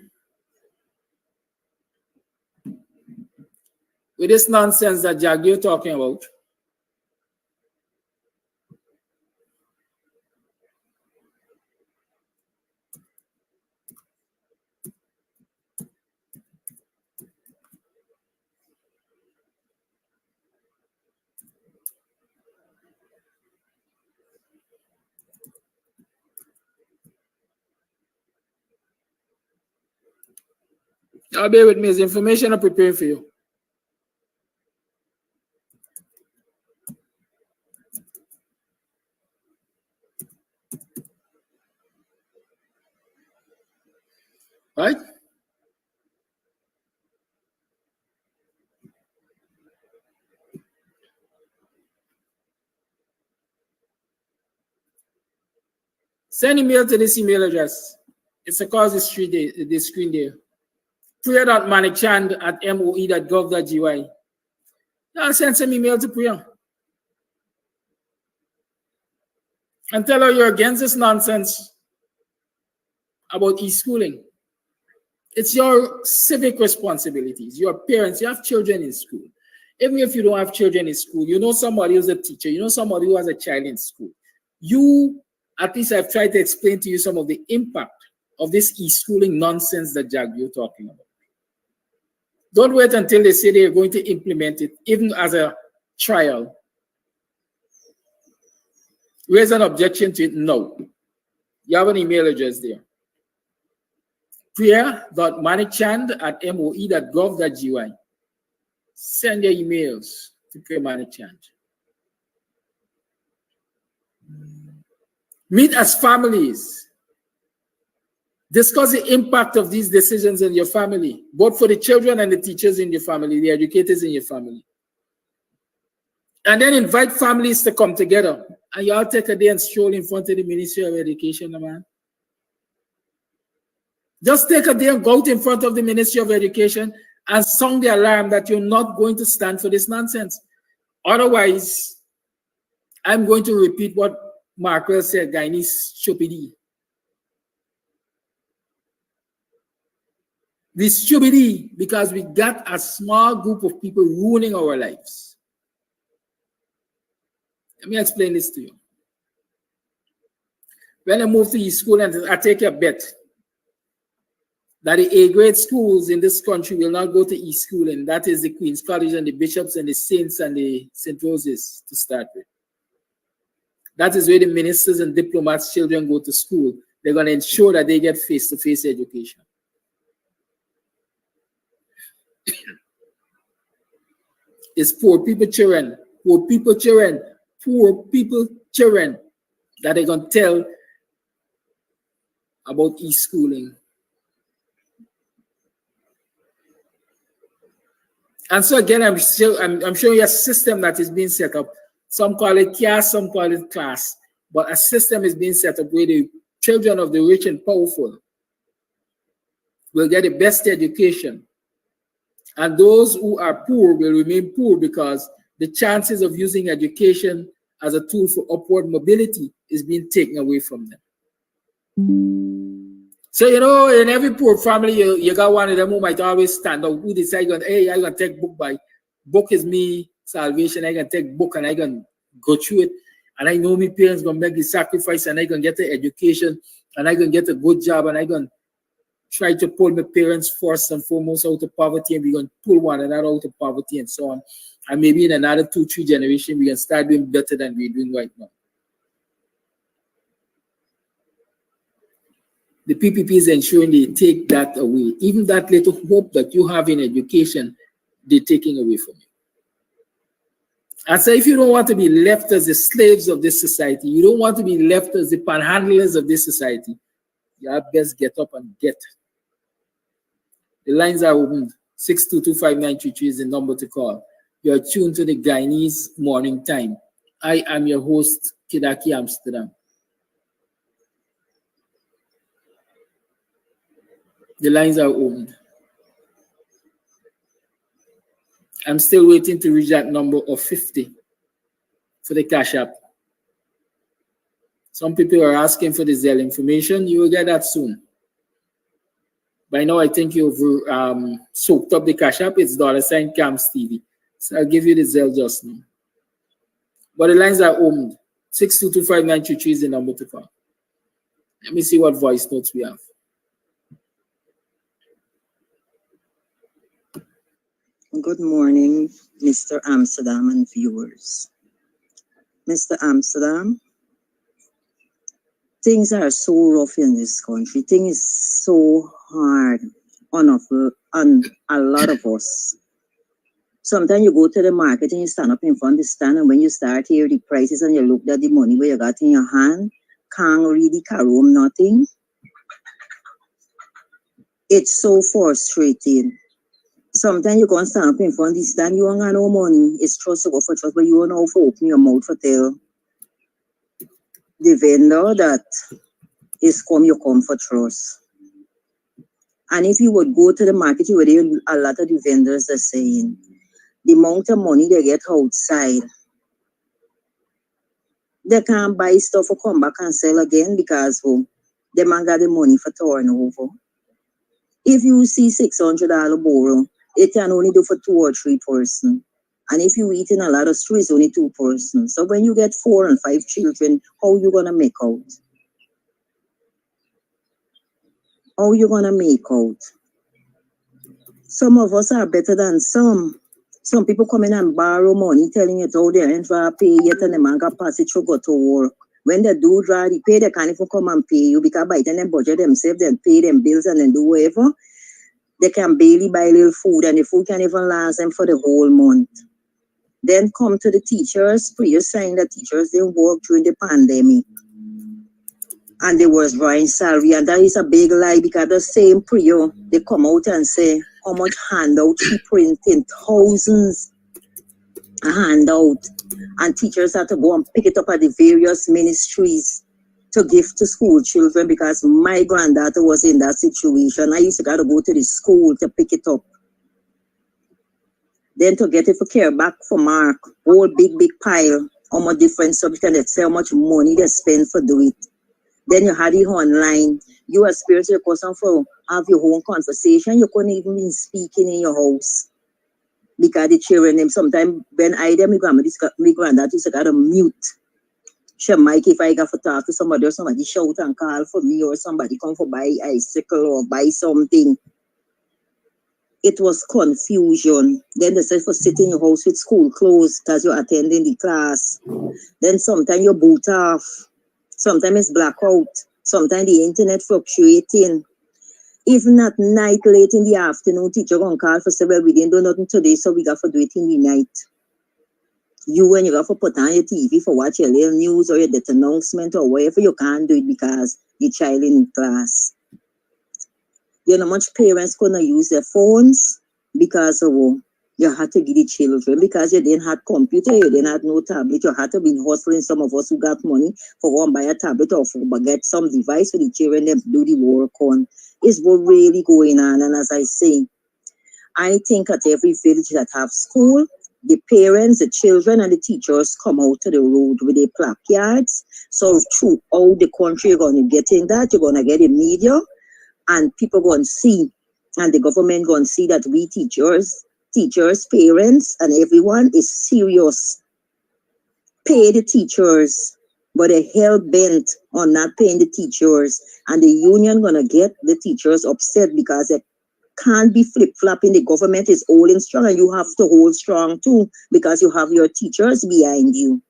with this nonsense that Jack, you're talking about. Now bear with me, it's information I'm preparing for you. Right? Send email to this email address. It's across the street there, the screen there. Priya.manikchand@moe.gov.gy. I'll send some email to Priya. And tell her you're against this nonsense about e-schooling. It's your civic responsibilities. Your parents, you have children in school. Even if you don't have children in school, you know somebody who's a teacher, you know somebody who has a child in school. You, at least I've tried to explain to you some of the impact of this e-schooling nonsense that Jack, you're talking about. Don't wait until they say they're going to implement it, even as a trial. Raise an objection to it? No. You have an email address there. Priya.manikchand@moe.gov.gy. Send your emails to Priya Manikchand. Meet as families. Discuss the impact of these decisions in your family, both for the children and the teachers in your family, the educators in your family. And then invite families to come together. And y'all take a day and stroll in front of the Ministry of Education, man. Just take a day and go out in front of the Ministry of Education and sound the alarm that you're not going to stand for this nonsense. Otherwise, I'm going to repeat what Markwell said, Guyanese stupidity. We stupidity because we got a small group of people ruining our lives. Let me explain this to you. When I moved to e-school, and I take a bet that the A-grade schools in this country will not go to e-school, and that is the Queen's College and the Bishops and the Saints and the St. Roses to start with. That is where the ministers and diplomats' children go to school. They're going to ensure that they get face-to-face education. It's poor people children that they're going to tell about e-schooling. And so again, I'm showing you a system that is being set up. Some call it caste, some call it class, but a system is being set up where the children of the rich and powerful will get the best education. And those who are poor will remain poor because the chances of using education as a tool for upward mobility is being taken away from them. So, you know, in every poor family, you got one of them who might always stand up, who decide, hey, I'm going to take book by book is me salvation. I can take book and I can go through it. And I know my parents going to make the sacrifice and I can get the education and I can get a good job and I can try to pull my parents first and foremost out of poverty, and we're going to pull one another out of poverty and so on. And maybe in another 2-3 generations, we can start doing better than we're doing right now. The PPP is ensuring they take that away. Even that little hope that you have in education, they're taking away from you. And so if you don't want to be left as the slaves of this society, you don't want to be left as the panhandlers of this society, you have best get up and get. The lines are open. 6225933 is the number to call. You are tuned to the Guyanese Morning Time. I am your host, Kidaki Amsterdam. The lines are open. I'm still waiting to reach that number of 50 for the Cash App. Some people are asking for the Zelle information. You will get that soon. By now, I think you've soaked up the Cash App. It's $CAMS-TV. So I'll give you the Zelle just now. But the lines are opened. 6225933 is the number to call. Let me see what voice notes we have. Good morning, Mr. Amsterdam and viewers. Mr. Amsterdam, things are so rough in this country. Things is so hard on a lot of us. Sometimes you go to the market and you stand up in front of the stand, and when you start hear the prices and you look at the money where you got in your hand, can't really carry home nothing. It's so frustrating. Sometimes you can stand up in front of the stand, you don't have no money. It's trust to go for trust, but you don't know how to open your mouth to tell the vendor that is come, you come for trust. And if you would go to the market, you would hear a lot of the vendors are saying the amount of money they get outside, they can't buy stuff or come back and sell again because they man got the money for turnover. If you see $600 borrow, it can only do for 2 or 3 persons. And if you eat in a lot of streets, only 2 persons. So when you get 4 and 5 children, how you gonna make out? How you gonna make out? Some of us are better than some. Some people come in and borrow money, telling you how they ain't trying to pay yet, and the man can pass it through go to work. When they do try to pay, they can't even come and pay you because by the time they budget themselves, they pay them bills and then do whatever. They can barely buy little food, and the food can't even last them for the whole month. Then come to the teachers. Please saying that teachers didn't work during the pandemic. And they was drawing salary. And that is a big lie because the same prayer, they come out and say how much handout she printing, thousands of handout. And teachers have to go and pick it up at the various ministries to give to school children because my granddaughter was in that situation. I used to gotta go to the school to pick it up. Then to get it for care back for Mark, whole big pile, how much different subject and they say how much money they spend for do it. Then you had it online. You experience your cousin for have your own conversation. You couldn't even be speaking in your house. Because the children, them sometimes when I them, my granddad used to gotta mute. She mic if I got to talk to somebody or somebody shout and call for me or somebody come for buy icicle or buy something. It was confusion. Then they said for sit in your house with school closed because you're attending the class. Then sometimes you boot off. Sometimes it's blackout. Sometimes the internet fluctuating. Even at night, late in the afternoon, teacher gonna call for say, well, we didn't do nothing today, so we got to do it in the night. You and you got to put on your TV for watch your little news or your death announcement or whatever, you can't do it because the child in class. You know, much parents couldn't use their phones because you had to give the children because you didn't have computer, you didn't have no tablet, you had to be hustling some of us who got money for go and buy a tablet or for get some device for the children to do the work on. Is what really going on. And as I say, I think at every village that have school, the parents, the children, and the teachers come out to the road with their placards. So throughout the country, you're going to get in that. You're going to get in media, and people going to see, and the government going to see that we teachers, parents, and everyone is serious. Pay the teachers, but they're hell-bent on not paying the teachers. And the union going to get the teachers upset because they can't be flip-flopping. The government is holding strong and you have to hold strong too because you have your teachers behind you.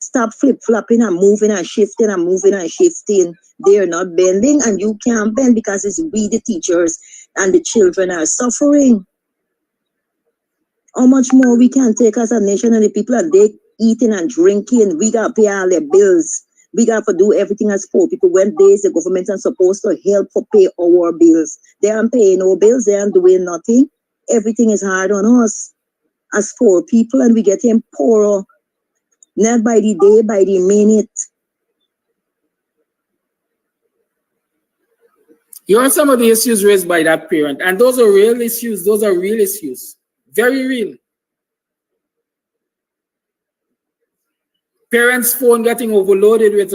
Stop flip-flopping and moving and shifting and moving and shifting. They're not bending and you can't bend because it's we the teachers and the children are suffering. How much more we can take as a nation and the people are they eating and drinking. We got to pay all their bills. We got to do everything as poor people. When the government are supposed to help for pay our bills. They aren't paying no bills. They aren't doing nothing. Everything is hard on us as poor people and we getting poorer. Not by the day, by the minute. You want some of the issues raised by that parent, and those are real issues. Those are real issues. Very real. Parents' phone getting overloaded with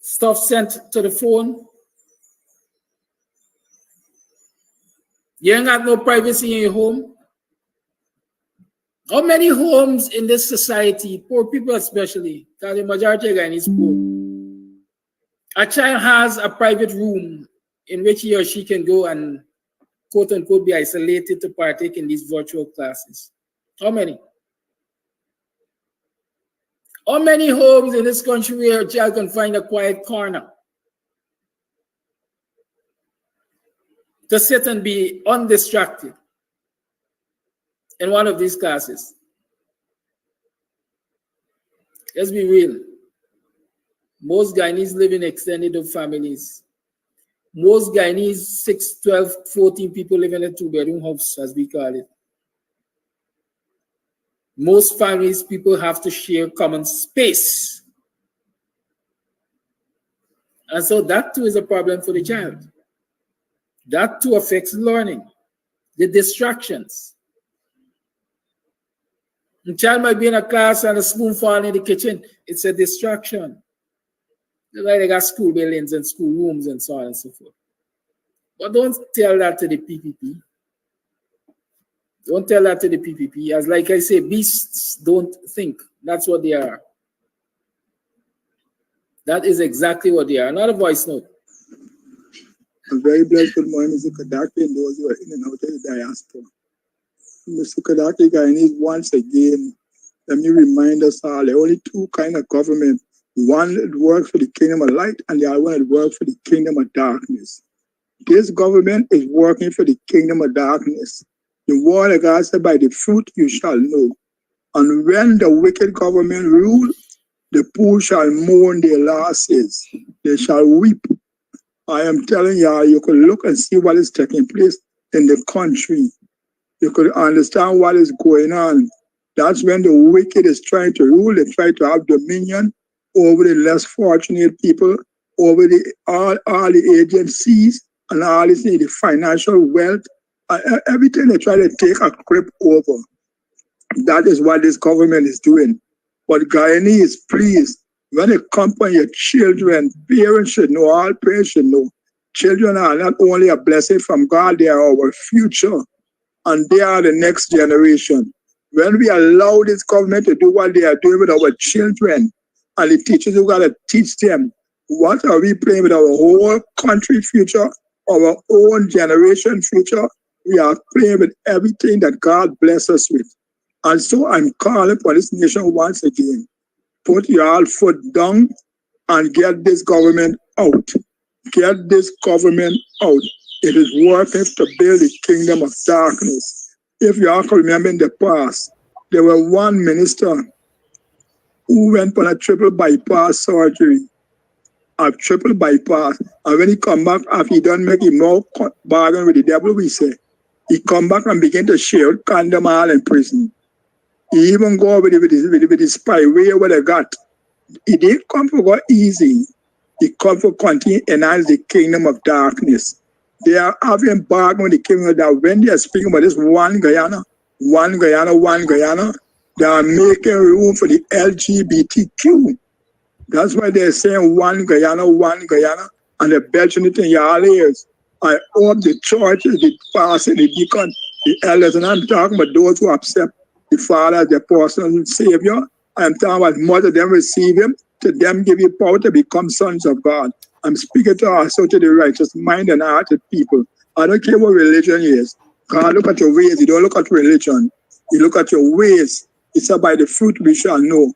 stuff sent to the phone. You ain't got no privacy in your home. How many homes in this society, poor people especially, because the majority of Guyanese is poor, a child has a private room in which he or she can go and quote unquote be isolated to partake in these virtual classes? How many? How many homes in this country where a child can find a quiet corner to sit and be undistracted in one of these classes? Let's be real. Most Guyanese live in extended families. Most Guyanese 6, 12, 14 people live in a 2-bedroom house, as we call it. Most families, people have to share common space. And so that too is a problem for the child. That too affects learning. The distractions. The child might be in a class and a spoon falling in the kitchen. It's a distraction. That's why they got school buildings and school rooms and so on and so forth. But don't tell that to the PPP. Don't tell that to the PPP. As like I say, beasts don't think. That's what they are. That is exactly what they are. Not a voice note. A very blessed good morning, Mr. Kadaki, and those who are in and out of the diaspora. Mr. Kadaki, Guyanese, once again, let me remind us all, there are only two kinds of government. One that works for the kingdom of light, and the other one that works for the kingdom of darkness. This government is working for the kingdom of darkness. The word of God said, by the fruit you shall know. And when the wicked government rule, the poor shall mourn their losses. They shall weep. I am telling you, you could look and see what is taking place in the country. You could understand what is going on. That's when the wicked is trying to rule. They try to have dominion over the less fortunate people, over all the agencies and all this, the financial wealth, everything they try to take a grip over. That is what this government is doing. But Guyanese, please, when it comes to your children, parents should know, all parents should know, children are not only a blessing from God, they are our future, and they are the next generation. When we allow this government to do what they are doing with our children, and the teachers who got to teach them, what are we playing with our whole country future, our own generation future? We are playing with everything that God bless us with. And so I'm calling for this nation once again. Put your foot down and get this government out. Get this government out. It is working to build the kingdom of darkness. If you all can remember in the past, there was one minister who went on a triple bypass surgery. A triple bypass. And when he come back, after he done make him more bargain with the devil, we say, he come back and begin to share condom all in prison. He even go with the spyware what they got. He didn't come for go easy. He come for continue enhance the kingdom of darkness. They are having bargain with the kingdom of darkness. When they are speaking about this one Guyana, they are making room for the LGBTQ. That's why they're saying one Guyana, and they're belching it in your ears. I hope the churches, the pastors, the deacons, the elders, and I'm talking about those who accept the Father as their personal Savior. I'm talking about mother, them receive Him, to them give you power to become sons of God. I'm speaking to us, so to the righteous mind and hearted people. I don't care what religion is. God, look at your ways. You don't look at religion. You look at your ways. It's about the fruit we shall know.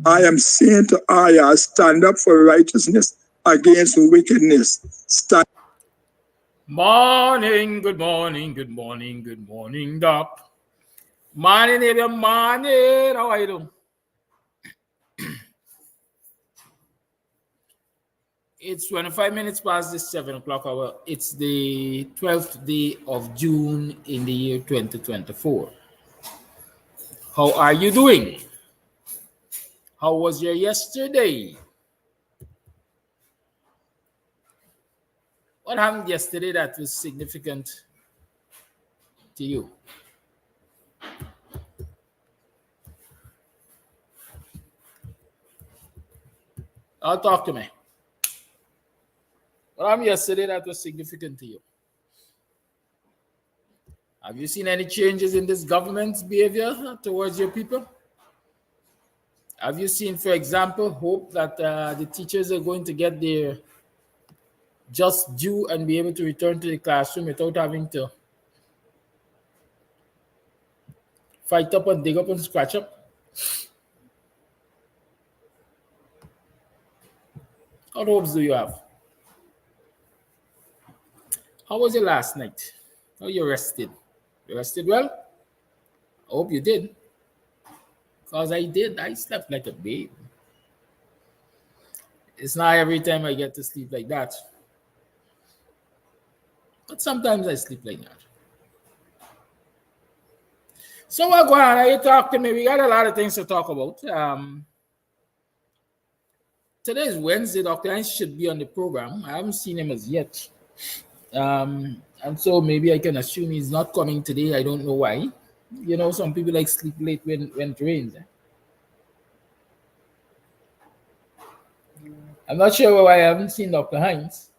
I am saying to Aya, stand up for righteousness against wickedness. Stand. Morning, good morning, Doc. Morning, neighbor, morning. How are you doing? It's 25 minutes past the 7 o'clock hour. It's the 12th day of June in the year 2024. How are you doing? How was your yesterday? What happened yesterday that was significant to you? Talk to me. What happened yesterday that was significant to you? Have you seen any changes in this government's behavior towards your people? Have you seen, for example, hope that the teachers are going to get their just due and be able to return to the classroom without having to fight up and dig up and scratch up? What hopes do you have? How was your last night? How you rested? You rested well? I hope you did. Because I did. I slept like a babe. It's not every time I get to sleep like that. But sometimes I sleep like that. So what going on? You talk to me. We got a lot of things to talk about. Today is Wednesday. Dr. Hines should be on the program. I haven't seen him as yet. And so maybe I can assume he's not coming today. I don't know why. You know, some people like sleep late when it rains. I'm not sure why I haven't seen Dr. Hines.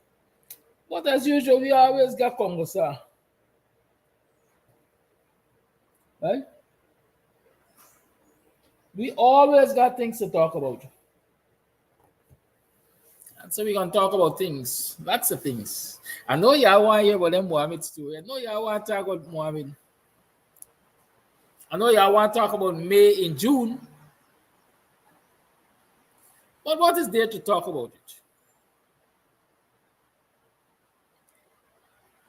But as usual, we always got Congo, sir. Right? We always got things to talk about. And so we're going to talk about things, lots of things. I know y'all want to hear about them Mohammed story. I know y'all want to talk about Mohammed. I know y'all want to talk about May in June. But what is there to talk about it?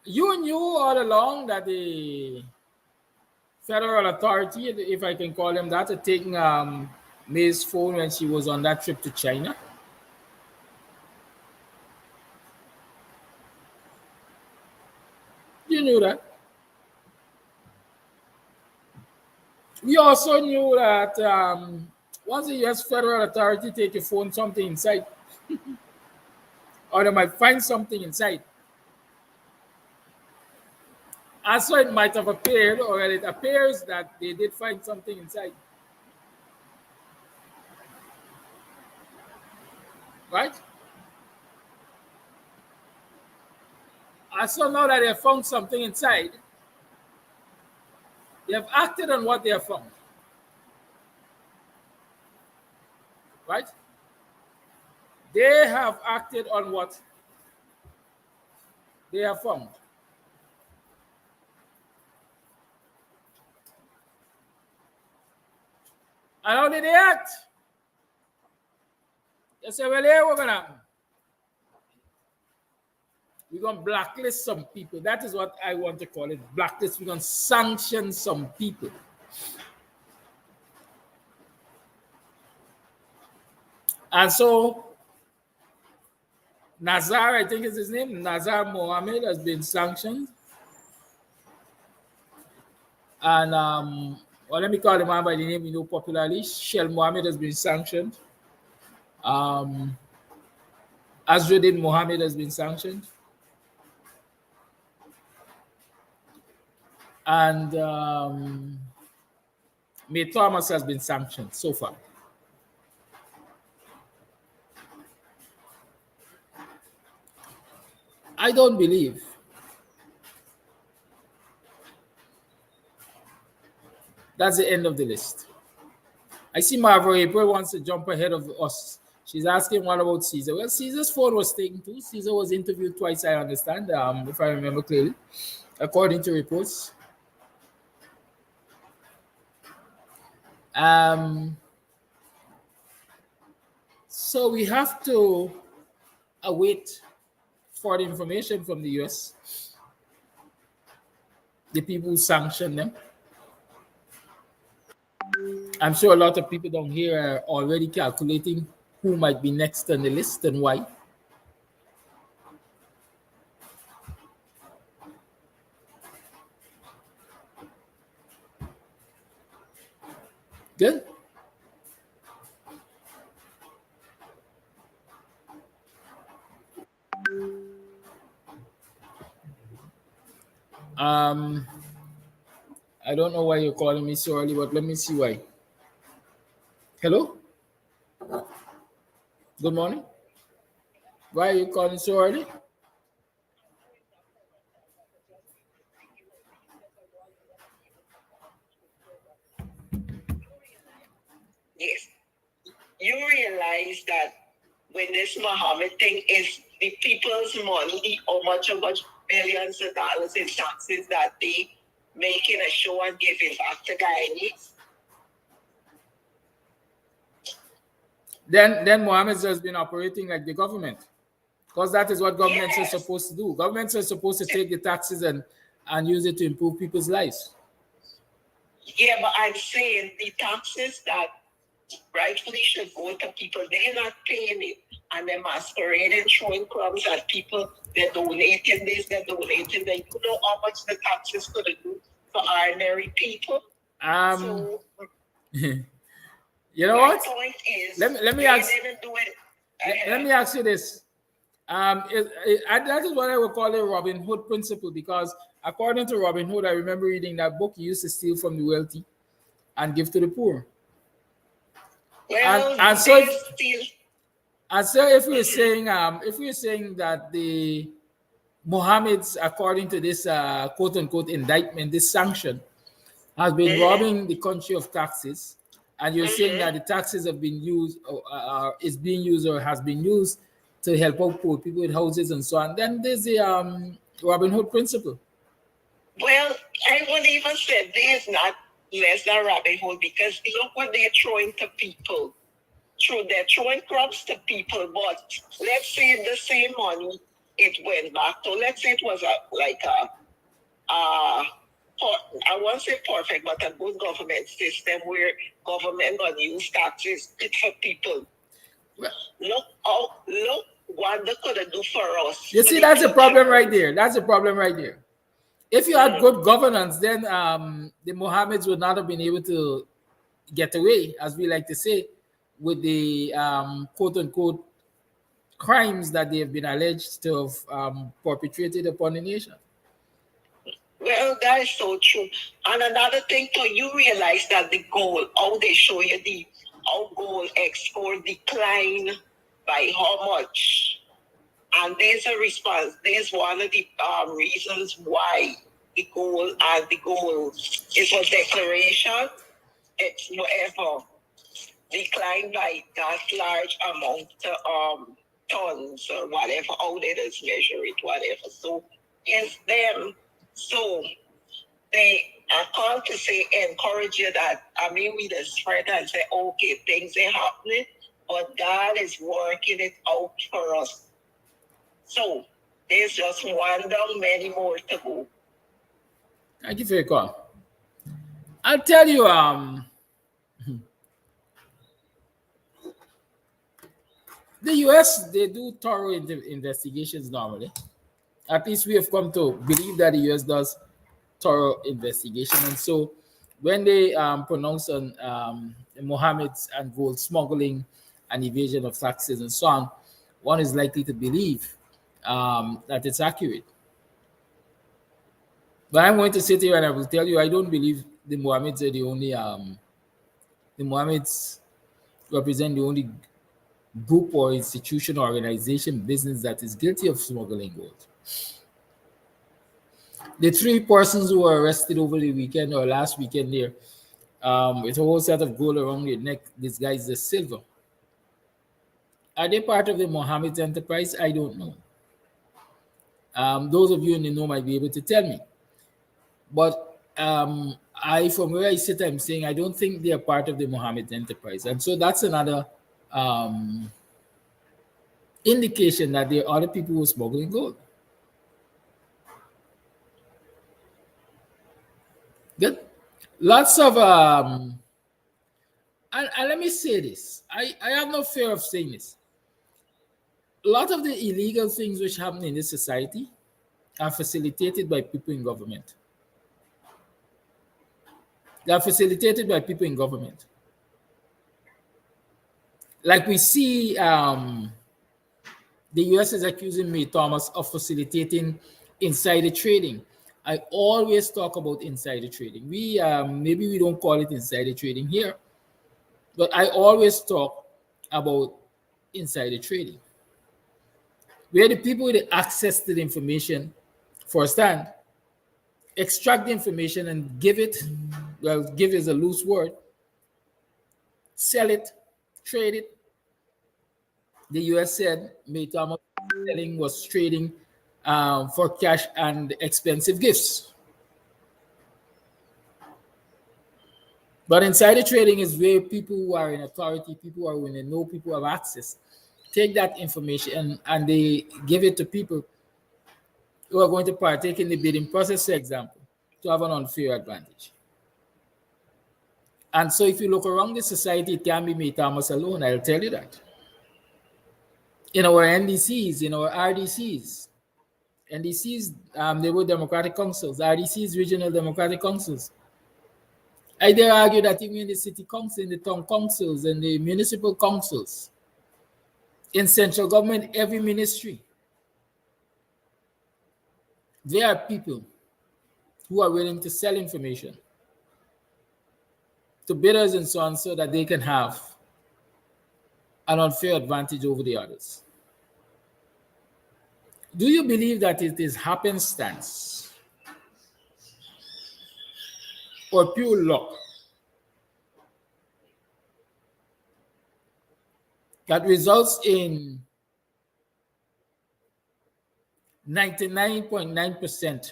You knew all along that the federal authority, if I can call them that, are taking May's phone when she was on that trip to China. You knew that. We also knew that once the U.S. federal authority take your phone, something inside, or they might find something inside. And so it might have appeared, or it appears that they did find something inside. Right? And so now that they have found something inside, they have acted on what they have found. Right? They have acted on what they have found. And how did they act? They say, well, here we're going to blacklist some people. That is what I want to call it, blacklist. We're going to sanction some people. And so, Nazar, I think is his name, Nazar Mohammed has been sanctioned. And, well, let me call him out by the name you know popularly. Shell Mohammed has been sanctioned. Azruddin Mohammed has been sanctioned. And May Thomas has been sanctioned so far. I don't believe that's the end of the list. I see Marva April wants to jump ahead of us. She's asking what about Caesar? Well, Caesar's phone was taken too. Caesar was interviewed twice, I understand, if I remember clearly, according to reports. So we have to await for the information from the US, the people who sanction them. I'm sure a lot of people down here are already calculating who might be next on the list and why. Good. I don't know why you're calling me so early, but let me see why. Hello? Good morning. Why are you calling so early? Yes. You realize that when this Muhammad thing is the people's money, how much billions of dollars in taxes that they making a show and giving back to Guyanese? Then Mohammed has been operating like the government, because that is what governments are supposed to do. Governments are supposed to take the taxes and use it to improve people's lives. Yeah, but I'm saying the taxes that rightfully should go to people, they're not paying it, and they're masquerading, showing crumbs at people. They're donating this, they're donating that. You know how much the taxes could do for ordinary people? You know what? My point is, let me ask. They didn't do it Let me ask you this. That is what I would call a Robin Hood principle, because according to Robin Hood, I remember reading that book, he used to steal from the wealthy and give to the poor. Well, and so if, still. and so if we're saying that the Mohammed's, according to this quote unquote indictment, this sanction has been robbing the country of taxes, and you're saying that the taxes have been used, is being used or has been used to help out poor people with houses and so on, then there's the Robin Hood principle. Well, I would even say this not less than Robin Hood, because look what they're throwing to people. True, they're throwing crops to people, but let's say the same money it went back to. Let's say it was I won't say perfect, but a good government system where government gonna use taxes for people. Look what they could do for us. You see, that's a problem right there. That's a problem right there. If you had good governance, then the Mohammeds would not have been able to get away, as we like to say, with the quote unquote crimes that they have been alleged to have perpetrated upon the nation. Well, that is so true. And another thing too, you realize that the gold, how they show you how gold export decline by how much. And there's a response. There's one of the reasons why the gold is a declaration. It's whatever declined by that large amount of tons or whatever, how they just measure it, whatever. So it's them. So they are called to say, encourage you that, we just spread and say, okay, things are happening, but God is working it out for us. So there's just one down, many more to go. Thank you for your call. I'll tell you, the US, they do thorough investigations normally. At least we have come to believe that the US does thorough investigation. And so when they pronounce on Mohammed's and gold smuggling and evasion of taxes and so on, one is likely to believe that it's accurate. But I'm going to sit here and I will tell you, I don't believe the Mohammeds are the only, the Mohammeds represent the only group or institution or organization, business that is guilty of smuggling gold. The 3 persons who were arrested over the weekend or last weekend there, with a whole set of gold around their neck, disguised as silver. Are they part of the Mohammed's enterprise? I don't know. Those of you in the know might be able to tell me. But from where I sit, I'm saying I don't think they are part of the Mohammed's enterprise. And so that's another indication that there are other people who are smuggling gold. Good. Lots of and let me say this. I have no fear of saying this. A lot of the illegal things which happen in this society are facilitated by people in government. They are facilitated by people in government. Like we see the US is accusing May Thomas of facilitating insider trading. I always talk about insider trading. We maybe we don't call it insider trading here, but I always talk about insider trading, where the people with the access to the information firsthand extract the information and give it, well, give is a loose word, sell it, trade it. The US said May Thomas was trading for cash and expensive gifts. But insider trading is where people who are in authority, people who are in the know, people who have access, take that information and they give it to people who are going to partake in the bidding process, for example, to have an unfair advantage. And so if you look around the society, it can't be May Thomas alone, I'll tell you that. In our NDCs, in our RDCs, NDCs, they were democratic councils, RDCs, regional democratic councils. I dare argue that even in the city council, in the town councils, and the municipal councils, In central government, every ministry, there are people who are willing to sell information to bidders and so on so that they can have an unfair advantage over the others. Do you believe that it is happenstance or pure luck that results in 99.9%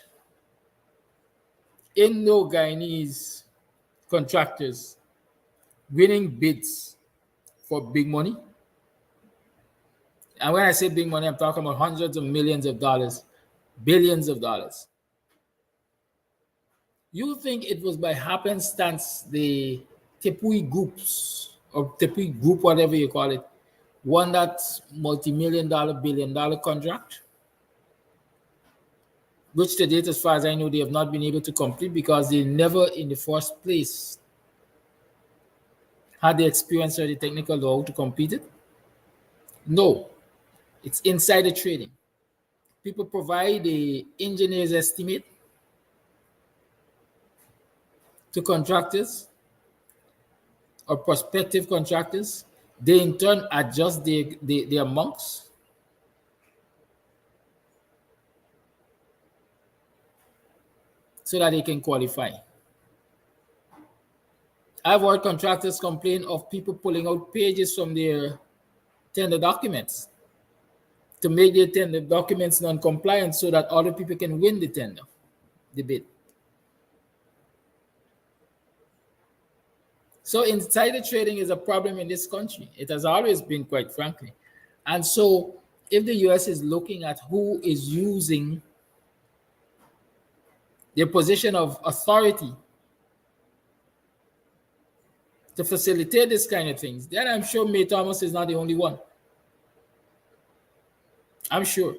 Indo-Guyanese contractors winning bids for big money? And when I say big money, I'm talking about hundreds of millions of dollars, billions of dollars. You think it was by happenstance the Tepui groups, or Tepui group, whatever you call it, won that multi-million dollar, billion-dollar contract? Which to date, as far as I know, they have not been able to complete because they never in the first place had the experience or the technical know to complete it? No, it's insider trading. People provide the engineer's estimate to contractors or prospective contractors. They in turn adjust the amounts so that they can qualify. I've heard contractors complain of people pulling out pages from their tender documents to make their tender documents non-compliant so that other people can win the tender, the bid. So insider trading is a problem in this country. It has always been, quite frankly. And so if the US is looking at who is using their position of authority to facilitate this kind of things, then I'm sure May Thomas is not the only one. I'm sure.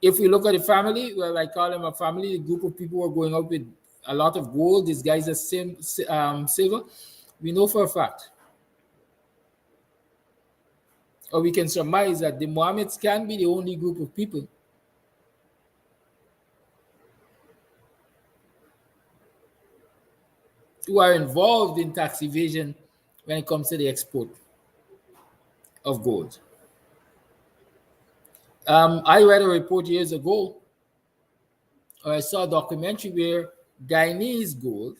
If we look at the family, well, I call them a family, a group of people who are going out with a lot of gold, these guys are silver, we know for a fact, or we can surmise that the Mohammeds can be the only group of people who are involved in tax evasion when it comes to the export of gold. I read a report years ago, or I saw a documentary where Guyanese gold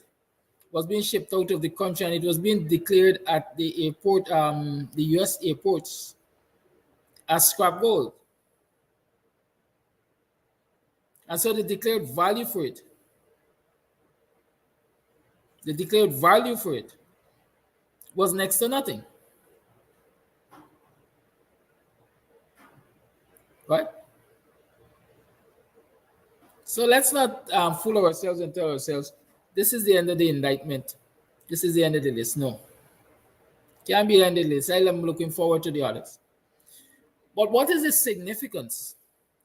was being shipped out of the country and it was being declared at the airport, the US airports, as scrap gold. And so the declared value for it, was next to nothing. Right? So let's not fool ourselves and tell ourselves, this is the end of the indictment. This is the end of the list. No. Can't be the end of the list. I'm looking forward to the others. But what is the significance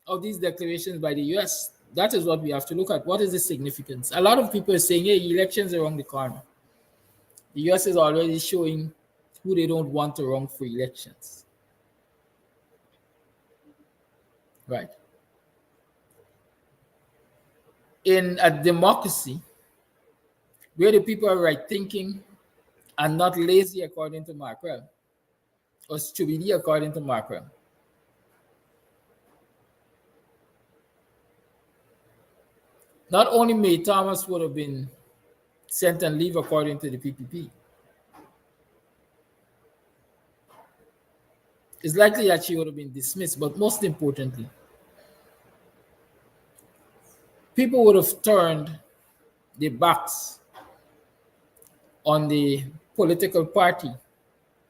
of these declarations by the US? That is what we have to look at. What is the significance? A lot of people are saying, hey, elections are around the corner. The US is already showing who they don't want to run for elections. Right. In a democracy where the people are right thinking and not lazy, according to Markwell, or stupidity, according to Markwell, not only May Thomas would have been sent and leave according to the PPP, it's likely that she would have been dismissed, but most importantly, people would have turned their backs on the political party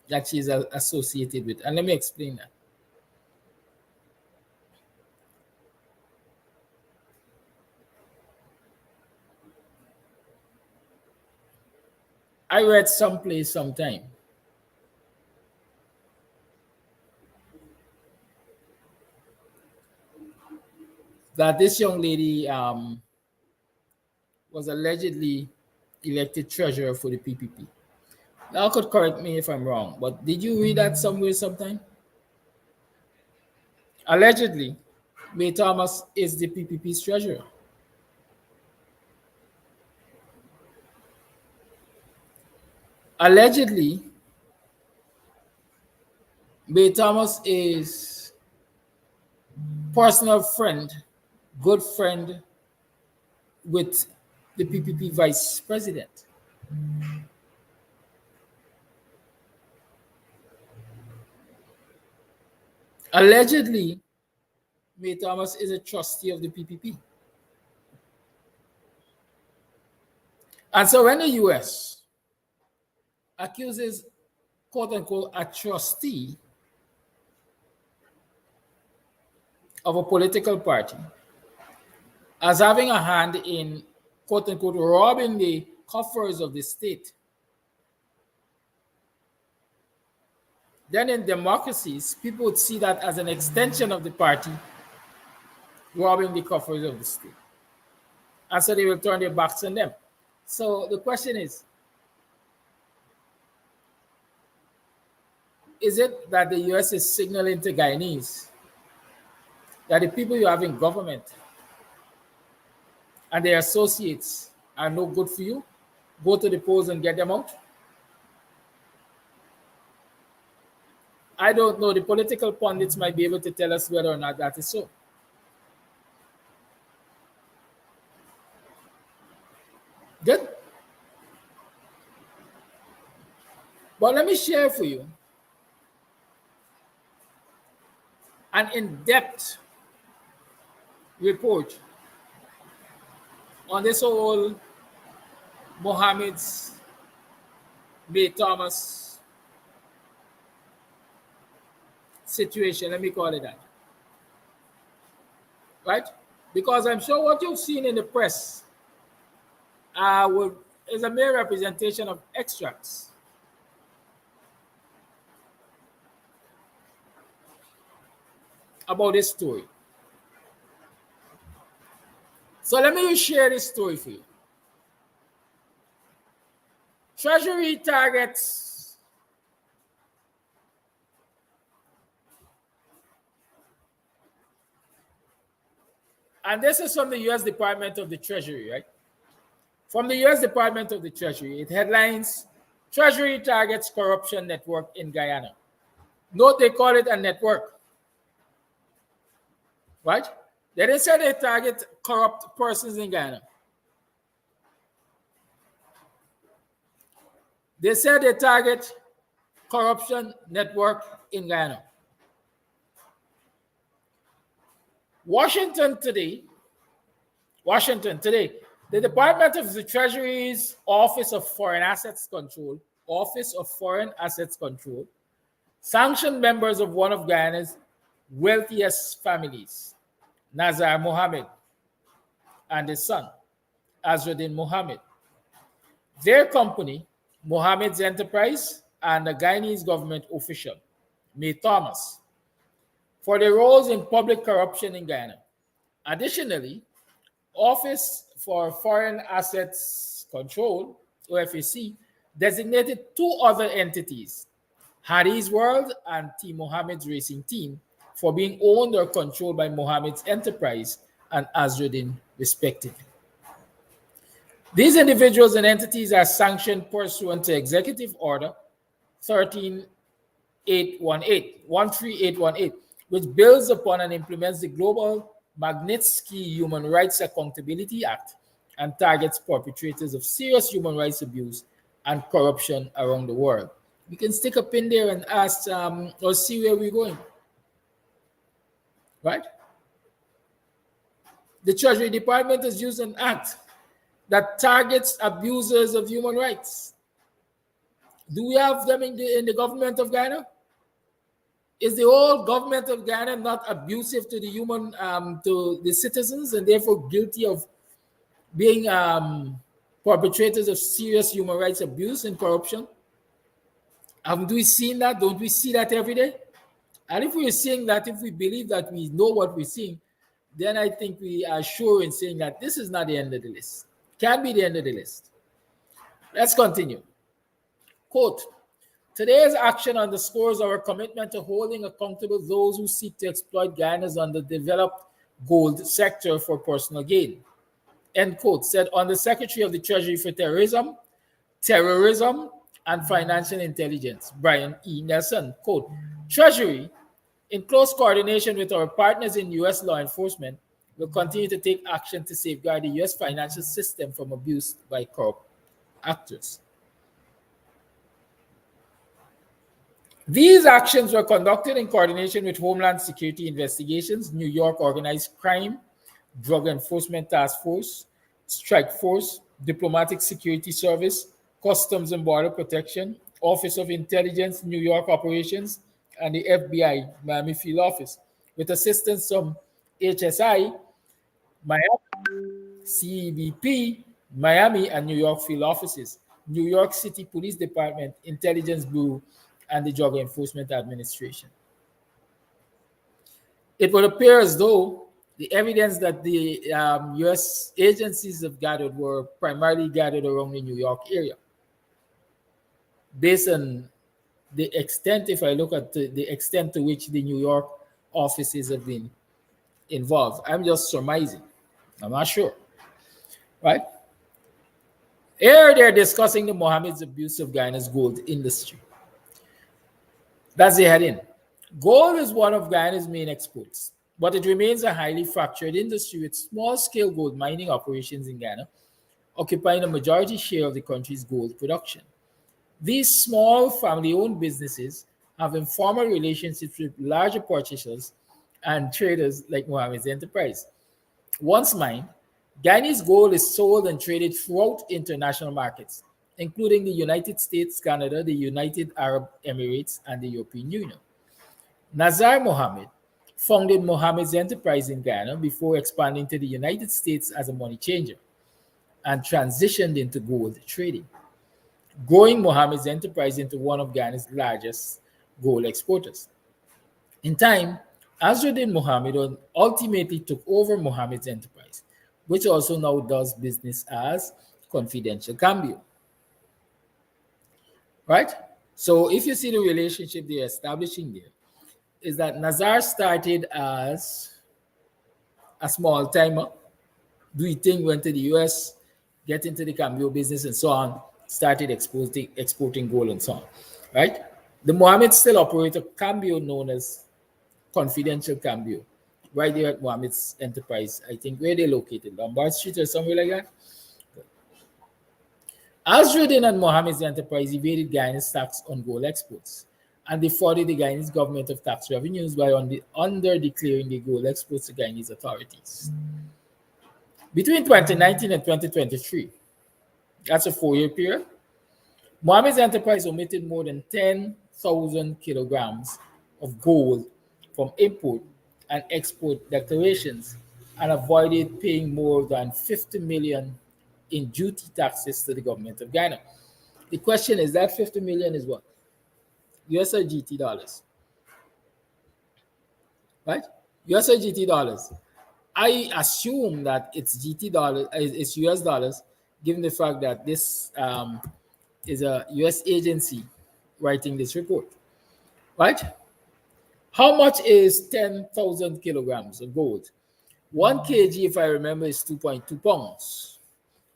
that she's associated with. And let me explain that. I read someplace sometime that this young lady was allegedly elected treasurer for the PPP. Now could correct me if I'm wrong, but did you read that somewhere sometime? Allegedly, May Thomas is the PPP's treasurer. Allegedly, May Thomas is personal friend, good friend with the PPP vice president. Allegedly, May Thomas is a trustee of the PPP. And so when the US accuses, quote unquote, a trustee of a political party as having a hand in, quote unquote, robbing the coffers of the state, then in democracies, people would see that as an extension of the party robbing the coffers of the state. And so they will turn their backs on them. So the question is it that the US is signaling to Guyanese that the people you have in government and their associates are no good for you? Go to the polls and get them out? I don't know. The political pundits might be able to tell us whether or not that is so. Good. But let me share for you an in-depth report on this whole Mohammed's May Thomas situation. Let me call it that. Right? Because I'm sure what you've seen in the press is a mere representation of extracts. About this story. So let me share this story for you. Treasury targets and this is from the US Department of the Treasury, right? From the US Department of the Treasury, it headlines, Treasury targets corruption network in Guyana. Note they call it a network. Right? They didn't say they target corrupt persons in Guyana. They said they target corruption network in Guyana. Washington today, the Department of the Treasury's Office of Foreign Assets Control, sanctioned members of one of Guyana's wealthiest families, Nazar Mohammed, and his son, Azruddin Mohammed. Their company, Mohammed's Enterprise, and a Guyanese government official, May Thomas, for their roles in public corruption in Guyana. Additionally, Office for Foreign Assets Control, OFAC, designated two other entities, Harry's World and Team Mohammed's Racing Team, for being owned or controlled by Mohammed's Enterprise and Azruddin, respectively. These individuals and entities are sanctioned pursuant to Executive Order 13818, which builds upon and implements the Global Magnitsky Human Rights Accountability Act and targets perpetrators of serious human rights abuse and corruption around the world. We can stick a pin there and ask or see where we're going. Right? The Treasury Department has used an act that targets abusers of human rights. Do we have them in the government of Guyana? Is the whole government of Guyana not abusive to the to the citizens and therefore guilty of being perpetrators of serious human rights abuse and corruption? Haven't we seen that? Don't we see that every day? And if we're seeing that, if we believe that we know what we're seeing, then I think we are sure in saying that this is not the end of the list. Can be the end of the list. Let's continue. Quote, today's action underscores our commitment to holding accountable those who seek to exploit Guyana's underdeveloped gold sector for personal gain. End quote, said Under Secretary of the Treasury for Terrorism, and Financial Intelligence, Brian E. Nelson. Quote, Treasury, in close coordination with our partners in U.S. law enforcement, will continue to take action to safeguard the U.S. financial system from abuse by corrupt actors. These actions were conducted in coordination with Homeland Security Investigations, New York Organized Crime, Drug Enforcement Task Force, Strike Force, Diplomatic Security Service, Customs and Border Protection, Office of Intelligence, New York Operations, and the FBI Miami Field Office, with assistance from HSI, Miami, CBP, Miami, and New York Field Offices, New York City Police Department, Intelligence Bureau, and the Drug Enforcement Administration. It would appear as though the evidence that the U.S. agencies have gathered were primarily gathered around the New York area. Based on the extent, if I look at the extent to which the New York offices have been involved, I'm just surmising. I'm not sure, right? Here they're discussing the Mohammed's abuse of Guyana's gold industry. That's the heading. Gold is one of Guyana's main exports, but it remains a highly fractured industry with small-scale gold mining operations in Guyana, occupying a majority share of the country's gold production. These small family-owned businesses have informal relationships with larger purchasers and traders like Mohammed's enterprise. Once mined, Guyanese gold is sold and traded throughout international markets, including the United States, Canada, the United Arab Emirates, and the European Union. Nazar Mohammed founded Mohammed's enterprise in Guyana before expanding to the United States as a money changer and transitioned into gold trading, growing Mohammed's enterprise into one of Guyana's largest gold exporters. In time, Azruddin Mohammed ultimately took over Mohammed's enterprise, which also now does business as Confidential Cambio. Right? So if you see the relationship they're establishing there, is that Nazar started as a small timer, do thing, went to the US, get into the Cambio business and so on, started exporting gold and so on, right? The Mohammed still operate a Cambio known as Confidential Cambio, right there at Mohammed's enterprise. I think where they located, Lombard Street or somewhere like that. Azruddin and Mohammed's enterprise evaded Guyana's tax on gold exports and defrauded the Guyanese government of tax revenues by under-declaring the gold exports to Guyanese authorities. Between 2019 and 2023, that's a 4-year period, Mohammed's enterprise omitted more than 10,000 kilograms of gold from import and export declarations and avoided paying more than 50 million in duty taxes to the government of Guyana. The question is, that 50 million is what? US or GT dollars? Right? US or GT dollars? I assume that it's GT dollars, it's US dollars, given the fact that this is a US agency writing this report. Right? How much is 10,000 kilograms of gold? 1 kg, if I remember, is 2.2 pounds.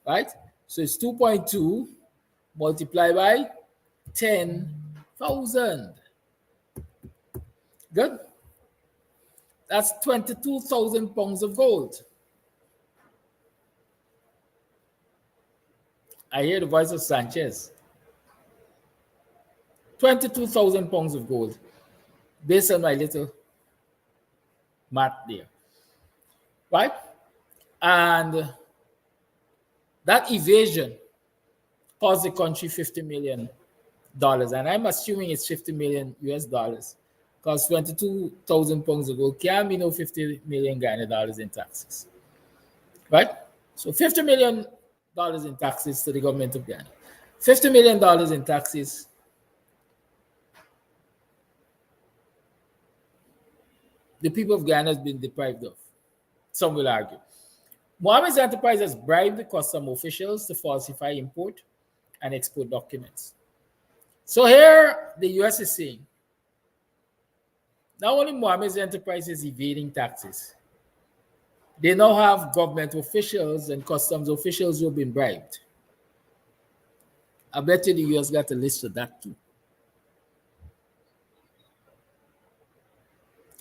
Right? So it's 2.2 multiplied by 10,000. Good? That's 22,000 pounds of gold. I hear the voice of Sanchez. 22,000 pounds of gold, based on my little math there. Right? And that evasion cost the country $50 million. And I'm assuming it's 50 million US dollars, because 22,000 pounds of gold can't be no 50 million Guyana dollars in taxes. Right? So $50 million in taxes to the government of Guyana. $50 million in taxes. The people of Guyana has been deprived of. Some will argue. Mohammed's enterprise has bribed the custom officials to falsify import and export documents. So here the US is saying, not only Mohammed's enterprise is evading taxes, they now have government officials and customs officials who have been bribed. I bet you the US got a list of that too.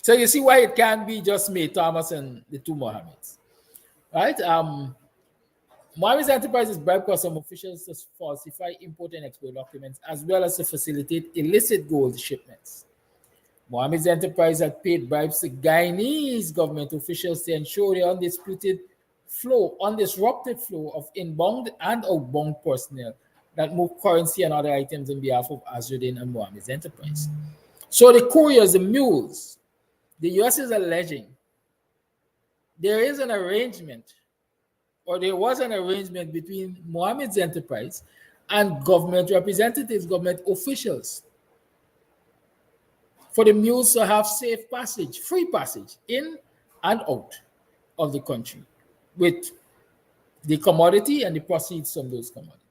So you see why it can't be just me, Thomas, and the two Mohammeds, right? Mohammed's enterprises bribe custom officials to falsify import and export documents as well as to facilitate illicit gold shipments. Mohammed's enterprise had paid bribes to Guyanese government officials to ensure the undisrupted flow of inbound and outbound personnel that move currency and other items on behalf of Azruddin and Mohammed's enterprise. So the couriers, the mules, the US is alleging there is an arrangement, or there was an arrangement between Mohammed's enterprise and government representatives, government officials, for the mules to have safe passage, free passage in and out of the country with the commodity and the proceeds from those commodities.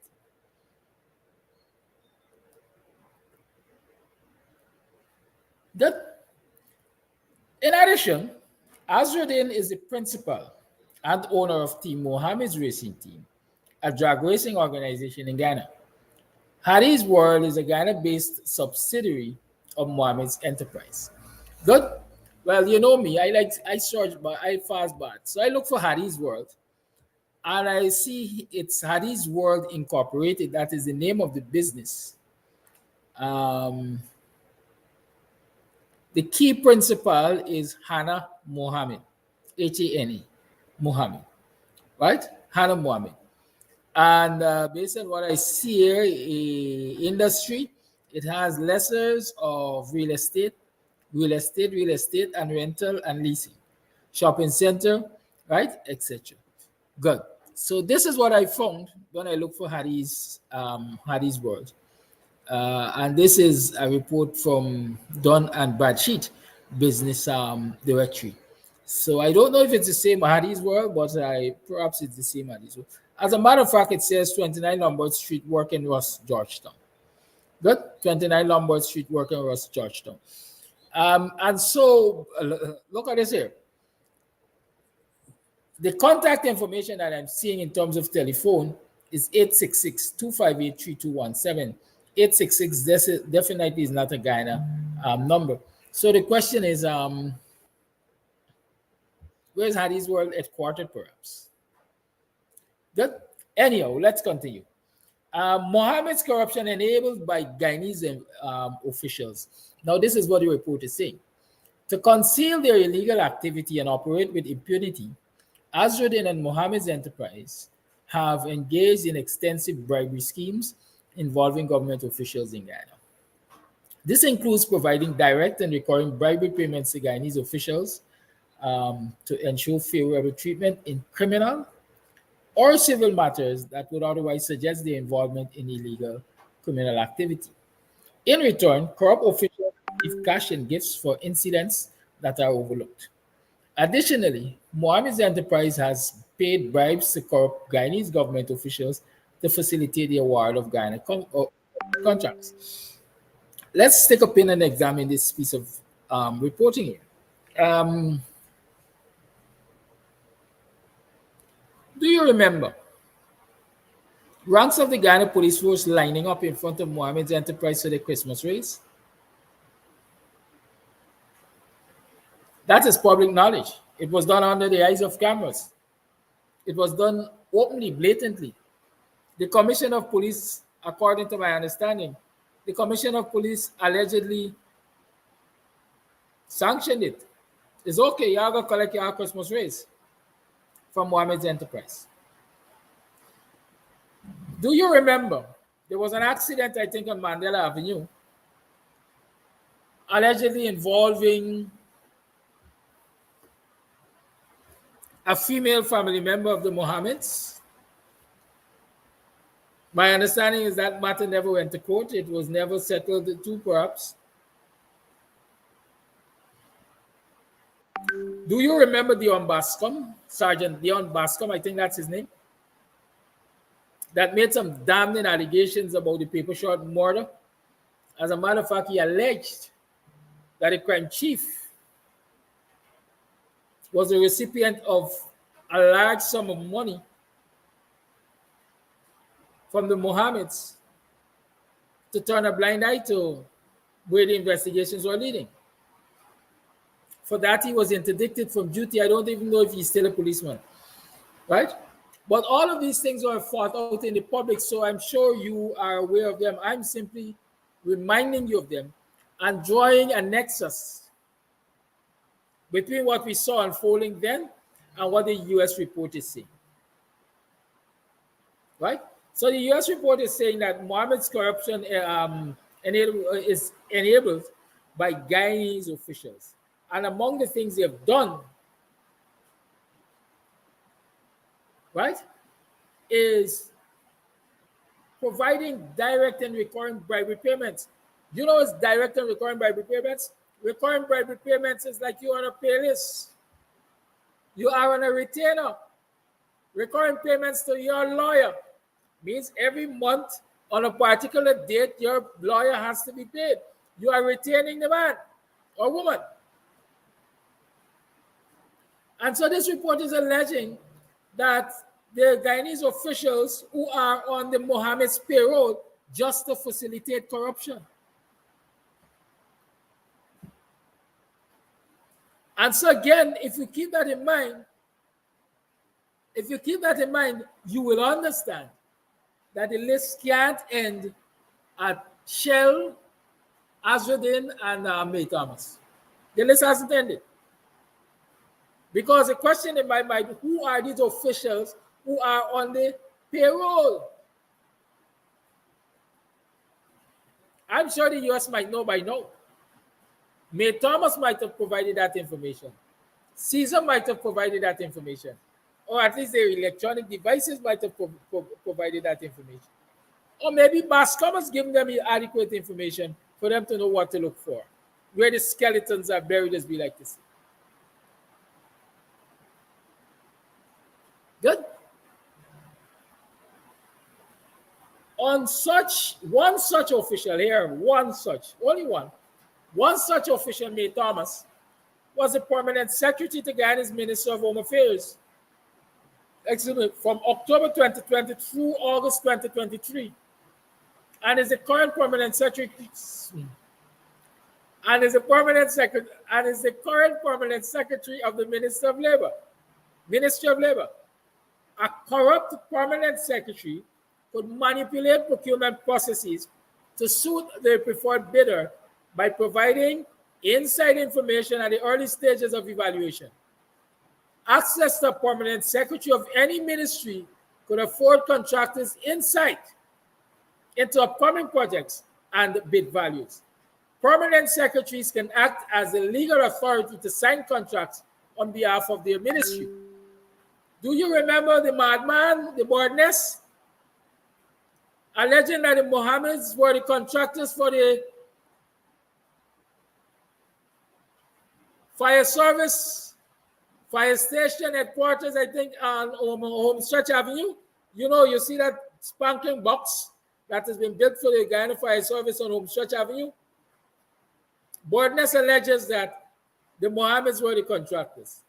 In addition, Azruddin is the principal and owner of Team Mohammed's racing team, a drag racing organization in Ghana. Harry's World is a Ghana-based subsidiary of Mohammed's enterprise. Good. Well, you know me. I search, but I fast back. So I look for Harry's World, and I see it's Harry's World Incorporated. That is the name of the business. The key principal is Hannah Mohammed, Hane Mohammed, right? Hannah Mohammed. And based on what I see here, industry, it has lessors of real estate, and rental and leasing, shopping center, right, etc. Good. So this is what I found when I look for Harry's World. And this is a report from Dun and Bradstreet Business Directory. So I don't know if it's the same Harry's World, but perhaps it's the same Harry's World. As a matter of fact, it says 29 Lombard Street, Working Ross, Georgetown. Good? 29 Lombard Street, Working Ross, Georgetown. And so, look at this here. The contact information that I'm seeing in terms of telephone is 866-258-3217. 866 definitely is not a Ghana number. So the question is, where's Harry's World headquartered, perhaps? Good. Anyhow, let's continue. Mohammed's corruption enabled by Guyanese officials. Now, this is what the report is saying. To conceal their illegal activity and operate with impunity, Azruddin and Mohammed's enterprise have engaged in extensive bribery schemes involving government officials in Ghana. This includes providing direct and recurring bribery payments to Guyanese officials to ensure favorable treatment in criminal or civil matters that would otherwise suggest their involvement in illegal criminal activity. In return, corrupt officials give cash and gifts for incidents that are overlooked. Additionally, Mohammed's enterprise has paid bribes to corrupt Guyanese government officials to facilitate the award of Ghana contracts. Let's take a pin and examine this piece of reporting here. Do you remember ranks of the Ghana police force lining up in front of Mohammed's enterprise for the Christmas race? That is public knowledge. It was done under the eyes of cameras. It was done openly, blatantly. The Commissioner of Police, according to my understanding, the Commissioner of Police allegedly sanctioned it. It's okay, y'all go collect your Christmas race from Mohammed's enterprise. Do you remember there was an accident, I think, on Mandela Avenue, allegedly involving a female family member of the Mohammeds? My understanding is that matter never went to court. It was never settled to, perhaps. Do you remember Dion Bascom, Sergeant Dion Bascom, I think that's his name, that made some damning allegations about the paper shot murder As a matter of fact, he alleged that the crime chief was the recipient of a large sum of money from the Mohammeds to turn a blind eye to where the investigations were leading. For that, he was interdicted from duty. I don't even know if he's still a policeman, right? But all of these things were fought out in the public, so I'm sure you are aware of them. I'm simply reminding you of them and drawing a nexus between what we saw unfolding then and what the U.S. report is saying, right? So the U.S. report is saying that Mohammed's corruption is enabled by Guyanese officials. And among the things they have done, right, is providing direct and recurring bribery payments. You know it's direct and recurring bribery payments? Recurring bribery payments is like you're on a pay list. You are on a retainer. Recurring payments to your lawyer means every month on a particular date, your lawyer has to be paid. You are retaining the man or woman. And so this report is alleging that the Guyanese officials who are on the Mohammed's payroll just to facilitate corruption. And so again, if you keep that in mind, you will understand that the list can't end at Shell, Azradin, and May Thomas. The list hasn't ended. Because the question in my mind, who are these officials who are on the payroll? I'm sure the US might know by now. May Thomas might have provided that information. Caesar might have provided that information. Or at least their electronic devices might have provided that information. Or maybe Bascom has given them adequate information for them to know what to look for, where the skeletons are buried, as we like to say. Good. On one such official here, one such official, May Thomas, was the permanent secretary to Guyana's Minister of Home Affairs. From October 2020 through August 2023, and is the current permanent secretary. And is the current permanent secretary of the Ministry of Labor. A corrupt permanent secretary could manipulate procurement processes to suit their preferred bidder by providing inside information at the early stages of evaluation. Access to a permanent secretary of any ministry could afford contractors insight into upcoming projects and bid values. Permanent secretaries can act as the legal authority to sign contracts on behalf of their ministry. Do you remember the madman, the Bordness, alleging that the Mohammeds were the contractors for the fire service, fire station headquarters, I think, on Home Stretch Avenue? You know, you see that spanking box that has been built for the Guyana Fire Service on Home Stretch Avenue? Bordness alleges that the Mohammeds were the contractors.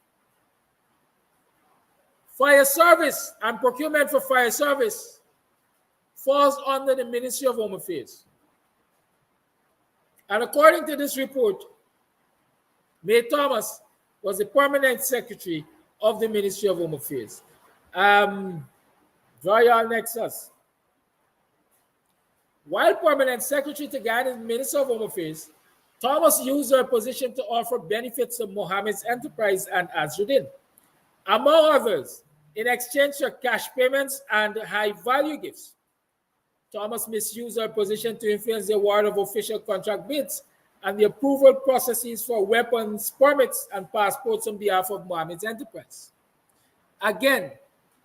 Fire service and procurement for fire service falls under the Ministry of Home Affairs. And according to this report, May Thomas was the permanent secretary of the Ministry of Home Affairs. Draw your nexus. While permanent secretary to Guyana's Minister of Home Affairs, Thomas used her position to offer benefits to Mohammed's enterprise and Azradin. Among others, in exchange for cash payments and high-value gifts. Thomas misused her position to influence the award of official contract bids and the approval processes for weapons, permits, and passports on behalf of Mohammed's enterprise. Again,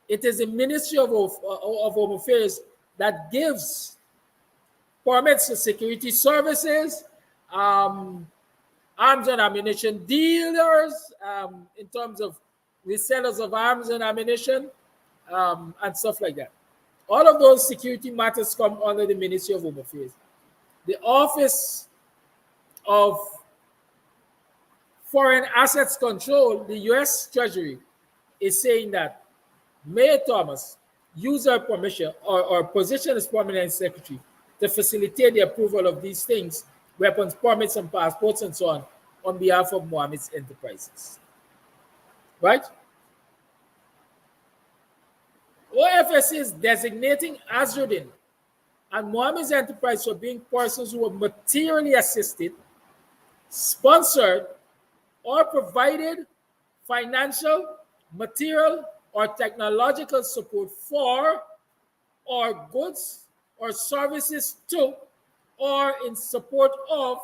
it is the Ministry of Home Affairs that gives permits to security services, arms and ammunition dealers, in terms of resellers of arms and ammunition, and stuff like that. All of those security matters come under the Ministry of Home Affairs. the Office of Foreign Assets Control, the U.S. Treasury, is saying that Mayor Thomas used her permission or position as permanent secretary to facilitate the approval of these things, weapons, permits, and passports, and so on behalf of Mohammed's enterprises. Right? OFSC is designating Azruddin and Mohammed's enterprise for being persons who were materially assisted, sponsored, or provided financial, material, or technological support for, or goods or services to, or in support of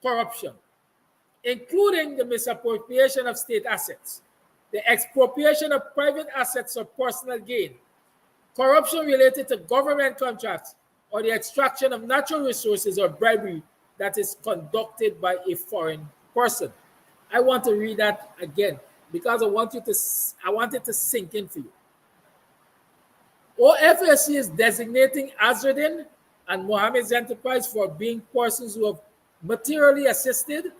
corruption, including the misappropriation of state assets, the expropriation of private assets or personal gain, corruption related to government contracts, or the extraction of natural resources or bribery that is conducted by a foreign person. I want to read that again because I want it to sink in for you. OFSC is designating Azruddin and Mohammed's enterprise for being persons who have materially assisted,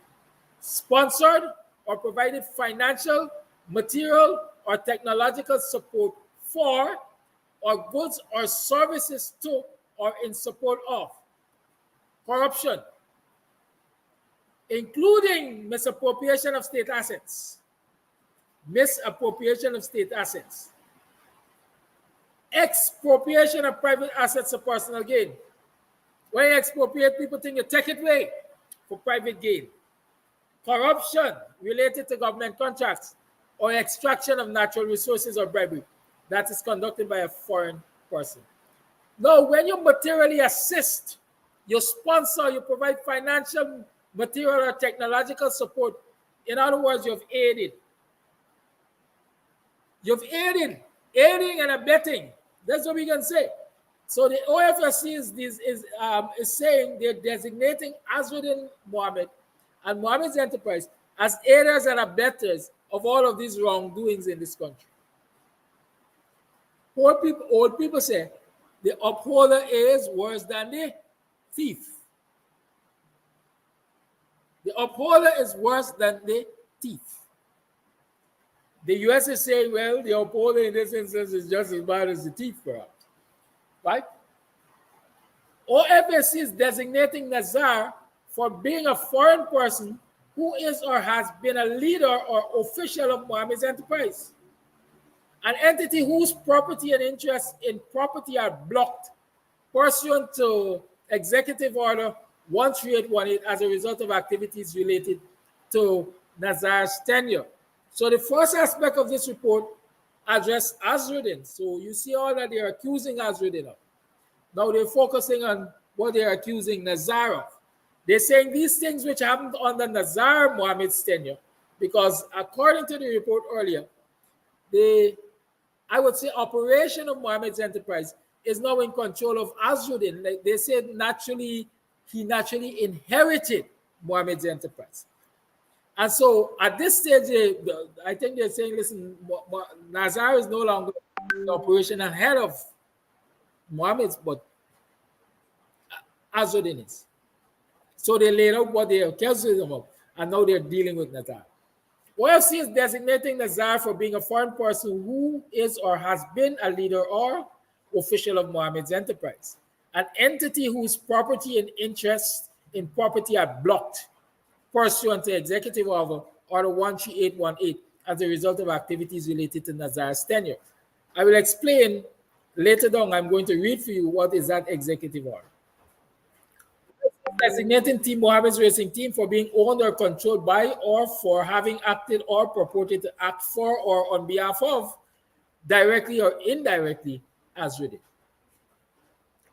sponsored, or provided financial, material, or technological support for, or goods or services to, or in support of corruption, including misappropriation of state assets, expropriation of private assets for personal gain. When you expropriate, people think you take it away for private gain. Corruption related to government contracts or extraction of natural resources or bribery that is conducted by a foreign person. Now, when you materially assist, you sponsor, you provide financial, material, or technological support. In other words, you've aided. You've aided, aiding and abetting. That's what we can say. So the OFSC is saying they're designating Azruddin Mohammed and Mohammed's enterprise as aiders and abettors of all of these wrongdoings in this country. Old people say the upholder is worse than the thief. The upholder is worse than the thief. The US is saying, well, the upholder in this instance is just as bad as the thief, perhaps. Right? OFSC is designating Nazar for being a foreign person who is or has been a leader or official of Mohammed's enterprise. An entity whose property and interests in property are blocked pursuant to Executive Order 13818 as a result of activities related to Nazar's tenure. So the first aspect of this report addressed Azruddin. So you see all that they're accusing Azruddin of. Now they're focusing on what they're accusing Nazar of. They're saying these things which happened under Nazar Mohammed's tenure, because according to the report earlier, I would say operation of Mohammed's enterprise is now in control of Azruddin. Like they said, he naturally inherited Mohammed's enterprise. And so at this stage, I think they're saying, listen, Nazar is no longer the operational head of Mohammed's, but Azruddin is. So they laid out what they accused him of, and now they're dealing with Nazar. OFC is designating Nazar for being a foreign person who is or has been a leader or official of Mohammed's enterprise, an entity whose property and interests in property are blocked pursuant to Executive Order 13818 as a result of activities related to Nazar's tenure. I will explain later on. I'm going to read for you what is that executive order. Designating Team Mohammed's racing team for being owned or controlled by or for having acted or purported to act for or on behalf of, directly or indirectly, Azruddin.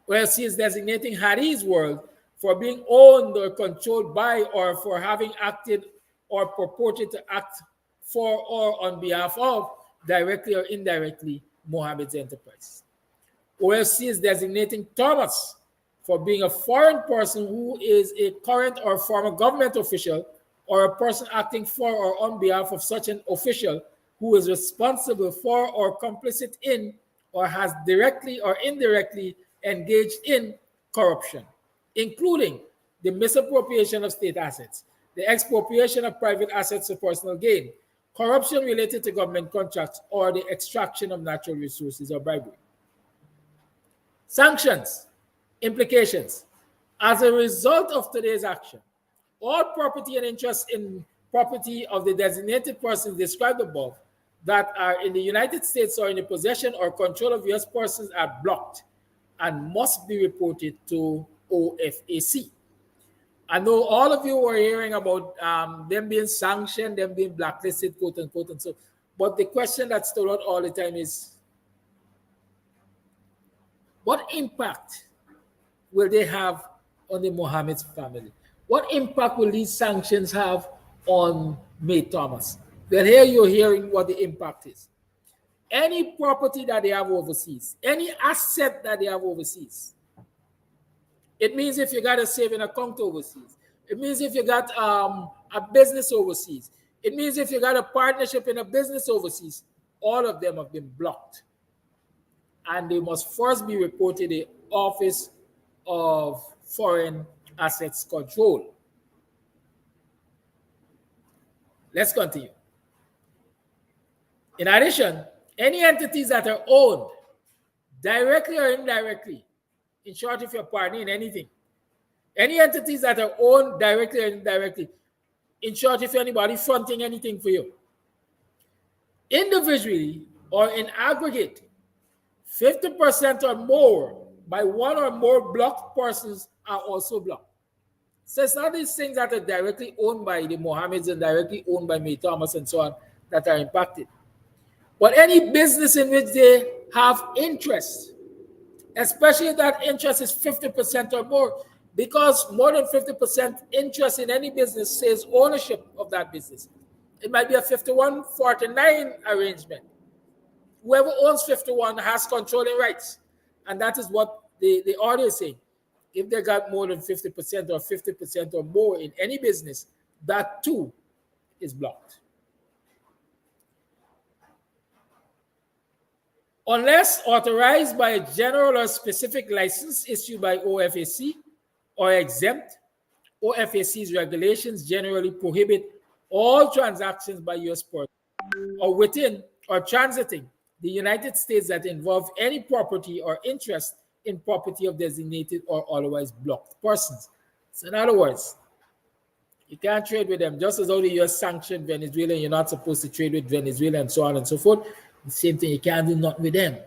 OFC is designating Hari's World for being owned or controlled by or for having acted or purported to act for or on behalf of, directly or indirectly, Mohammed's enterprise. OFC is designating Thomas for being a foreign person who is a current or former government official or a person acting for or on behalf of such an official who is responsible for or complicit in or has directly or indirectly engaged in corruption, including the misappropriation of state assets, the expropriation of private assets for personal gain, corruption related to government contracts, or the extraction of natural resources or bribery. Sanctions, implications. As a result of today's action, all property and interest in property of the designated persons described above that are in the United States or in the possession or control of U.S. persons are blocked and must be reported to OFAC. I know all of you were hearing about them being sanctioned, them being blacklisted, quote unquote, and so. But the question that's stood out all the time is, what impact will they have on the Mohammed's family? What impact will these sanctions have on May Thomas? Well, here you're hearing what the impact is. Any property that they have overseas, any asset that they have overseas, it means if you got a saving account overseas, it means if you got a business overseas, it means if you got a partnership in a business overseas, all of them have been blocked. And they must first be reported to the Office of Foreign Assets Control. Let's continue. In addition, any entities that are owned directly or indirectly, in short, if you're partnering in anything, any entities that are owned directly or indirectly, in short, if anybody fronting anything for you, individually or in aggregate, 50% or more by one or more blocked persons are also blocked. So it's not these things that are directly owned by the Mohammeds and directly owned by May Thomas and so on that are impacted. But any business in which they have interest, especially if that interest is 50% or more, because more than 50% interest in any business says ownership of that business. It might be a 51-49 arrangement. Whoever owns 51 has controlling rights. And that is what the order is saying. If they got more than 50% or 50% or more in any business, that too is blocked. Unless authorized by a general or specific license issued by OFAC or exempt, OFAC's regulations generally prohibit all transactions by U.S. persons or within or transiting the United States that involve any property or interest in property of designated or otherwise blocked persons. So in other words, you can't trade with them. Just as how the U.S. sanctioned Venezuela, you're not supposed to trade with Venezuela and so on and so forth. The same thing, you can't do nothing with them.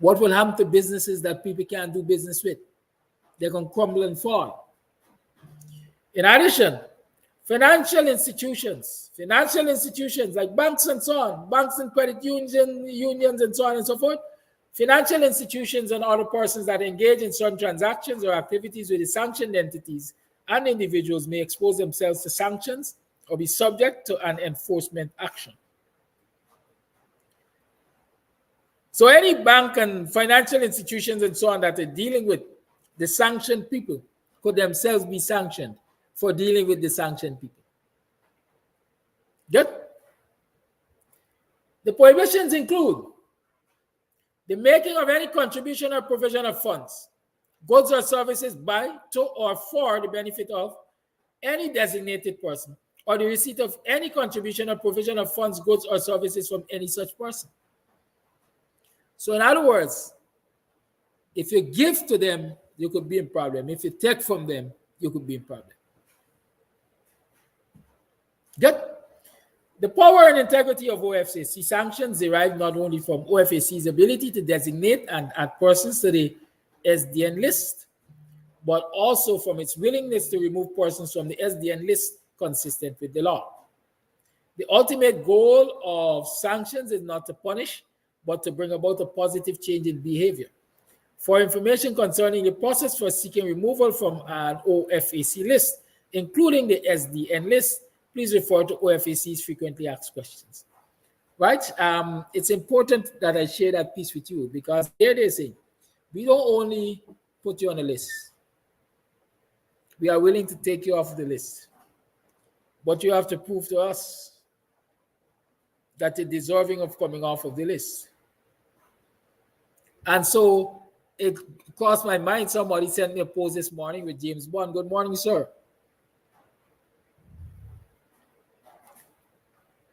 What will happen to businesses that people can't do business with? They're going to crumble and fall. In addition, financial institutions like banks and so on, banks and credit unions and so on and so forth, financial institutions and other persons that engage in certain transactions or activities with the sanctioned entities and individuals may expose themselves to sanctions or be subject to an enforcement action. So any bank and financial institutions and so on that are dealing with the sanctioned people could themselves be sanctioned for dealing with the sanctioned people. Good? The prohibitions include the making of any contribution or provision of funds, goods or services by, to, or for the benefit of any designated person, or the receipt of any contribution or provision of funds, goods, or services from any such person. So in other words, if you give to them, you could be in problem. If you take from them, you could be in problem. Good. The power and integrity of OFAC sanctions derive not only from OFAC's ability to designate and add persons to the SDN list, but also from its willingness to remove persons from the SDN list consistent with the law. The ultimate goal of sanctions is not to punish, but to bring about a positive change in behavior. For information concerning the process for seeking removal from an OFAC list, including the SDN list, please refer to OFAC's frequently asked questions. Right? It's important that I share that piece with you because here they say, we don't only put you on a list. We are willing to take you off the list. But you have to prove to us that you're deserving of coming off of the list. And so it crossed my mind. Somebody sent me a post this morning with James Bond. Good morning, sir.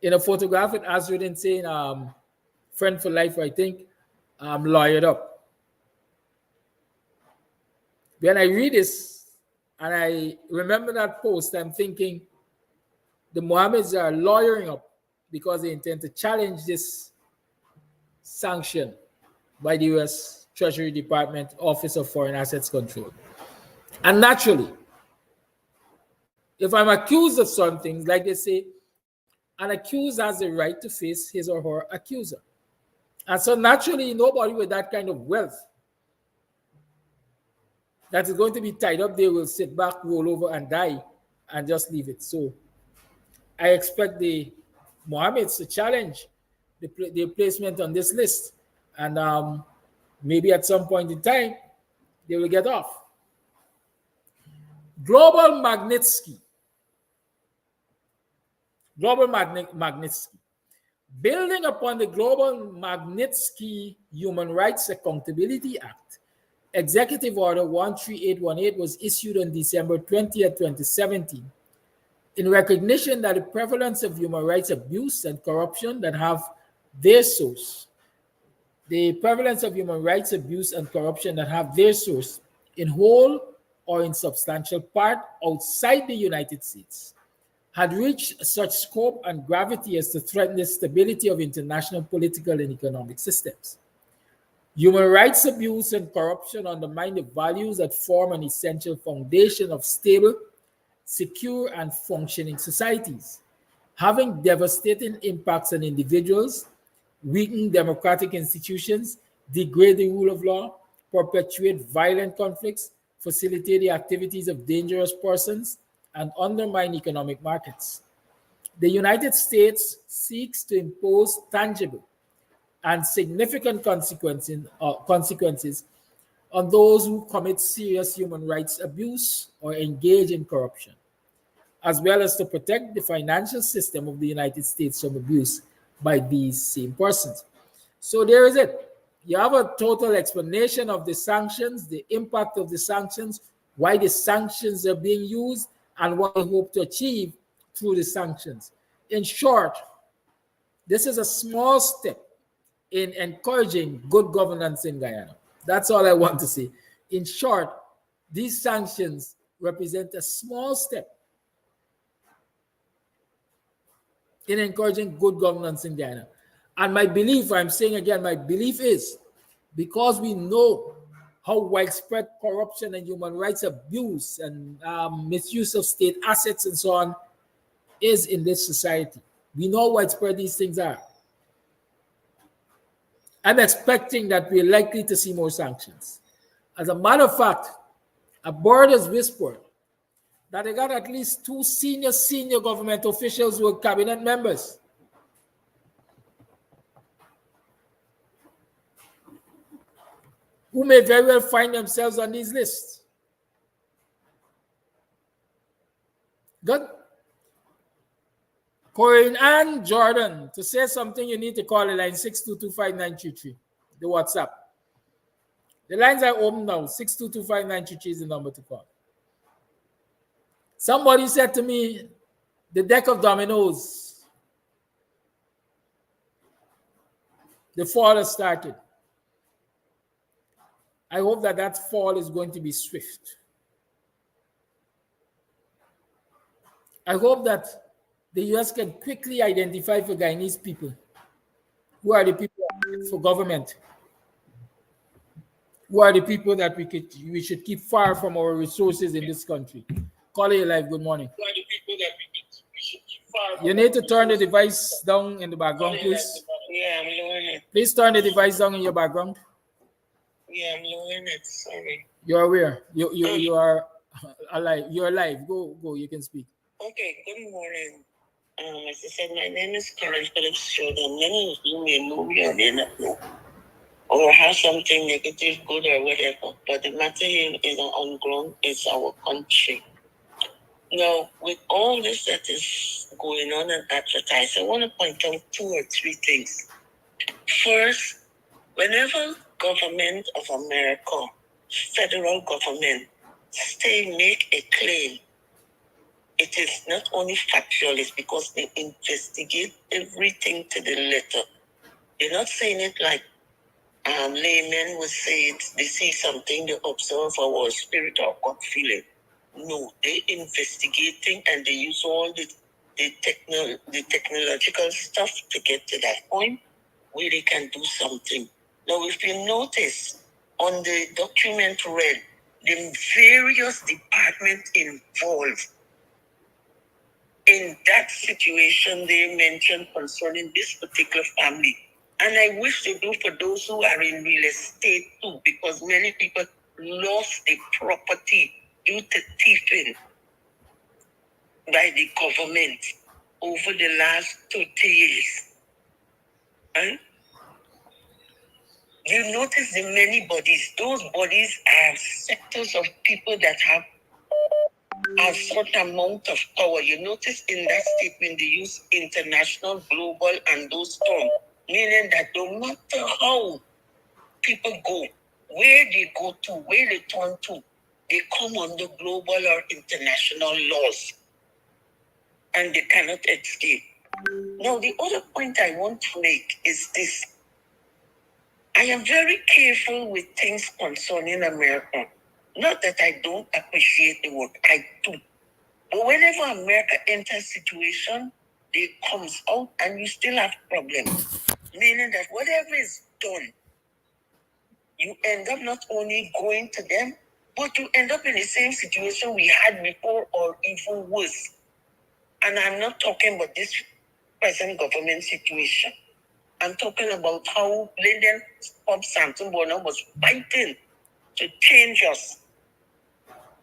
In a photograph, it has written saying, friend for life, I think, lawyered up. When I read this and I remember that post, I'm thinking the Mohammeds are lawyering up because they intend to challenge this sanction by the U.S. Treasury Department Office of Foreign Assets Control. And naturally, if I'm accused of something, like they say, an accused has the right to face his or her accuser. And so naturally, nobody with that kind of wealth that is going to be tied up there will sit back, roll over, and die and just leave it. So I expect the Mohammeds to challenge the placement on this list. And maybe at some point in time, they will get off. Global Magnitsky. Building upon the Global Magnitsky Human Rights Accountability Act, Executive Order 13818 was issued on December 20th, 2017, in recognition that the prevalence of human rights abuse and corruption that have their source, in whole or in substantial part outside the United States, had reached such scope and gravity as to threaten the stability of international political and economic systems. Human rights abuse and corruption undermine the values that form an essential foundation of stable, secure, and functioning societies, having devastating impacts on individuals, weaken democratic institutions, degrade the rule of law, perpetuate violent conflicts, facilitate the activities of dangerous persons, and undermine economic markets. The United States seeks to impose tangible and significant consequences on those who commit serious human rights abuse or engage in corruption, as well as to protect the financial system of the United States from abuse by these same persons. So there is it. You have a total explanation of the sanctions, the impact of the sanctions, why the sanctions are being used, and what we hope to achieve through the sanctions. In short, this is a small step in encouraging good governance in Guyana. That's all I want to say. In short, these sanctions represent a small step in encouraging good governance in Guyana. And my belief, I'm saying again, my belief is because we know how widespread corruption and human rights abuse and misuse of state assets and so on is in this society. We know how widespread these things are. I'm expecting that we're likely to see more sanctions. As a matter of fact, a board has whispered that they got at least two senior government officials who are cabinet members who may very well find themselves on these lists. Good. Corinne Ann Jordan, to say something, you need to call the line 6225933, the WhatsApp. The lines are open now. 6225933 is the number to call. Somebody said to me, the deck of dominoes, the fall has started. I hope that that fall is going to be swift. I hope that the US can quickly identify for Guyanese people who are the people for government, who are the people that we should keep far from our resources in this country. Call it live. Good morning. Who are the people that we should keep far from? You need to turn the device down in the background, please. Yeah, I'm lowering it. Please turn the device down in your background. Yeah, I'm lowering it. Sorry. You're aware. You are alive. You're alive. Go. You can speak. Okay. Good morning. As I said, my name is Karen Phillips Jordan. Many of you may know me or may not know, or have something negative, good or whatever. But the matter here is on ground is our country. Now, with all this that is going on and advertised, I want to point out 2 or 3 things. First, whenever government of America, federal government, still make a claim, it is not only factual, it's because they investigate everything to the letter. They're not saying it like laymen would say it, they see something, they observe our spirit or gut feeling. No, they're investigating and they use all the technological stuff to get to that point where they can do something. Now, if you notice on the document read, the various departments involved in that situation they mentioned concerning this particular family. And I wish they do for those who are in real estate too, because many people lost their property due to thieving by the government over the last 30 years. Right? You notice the many bodies. Those bodies are sectors of people that have a certain amount of power. You notice in that statement they use international, global, and those terms, meaning that no matter how people go, where they go to, where they turn to, they come under global or international laws, and they cannot escape. Now, the other point I want to make is this. I am very careful with things concerning America. Not that I don't appreciate the work, I do. But whenever America enters a situation, they comes out and you still have problems. Meaning that whatever is done, you end up not only going to them, but you end up in the same situation we had before or even worse. And I'm not talking about this present government situation. I'm talking about how Lyndon Bob Sampson Bonner was fighting to change us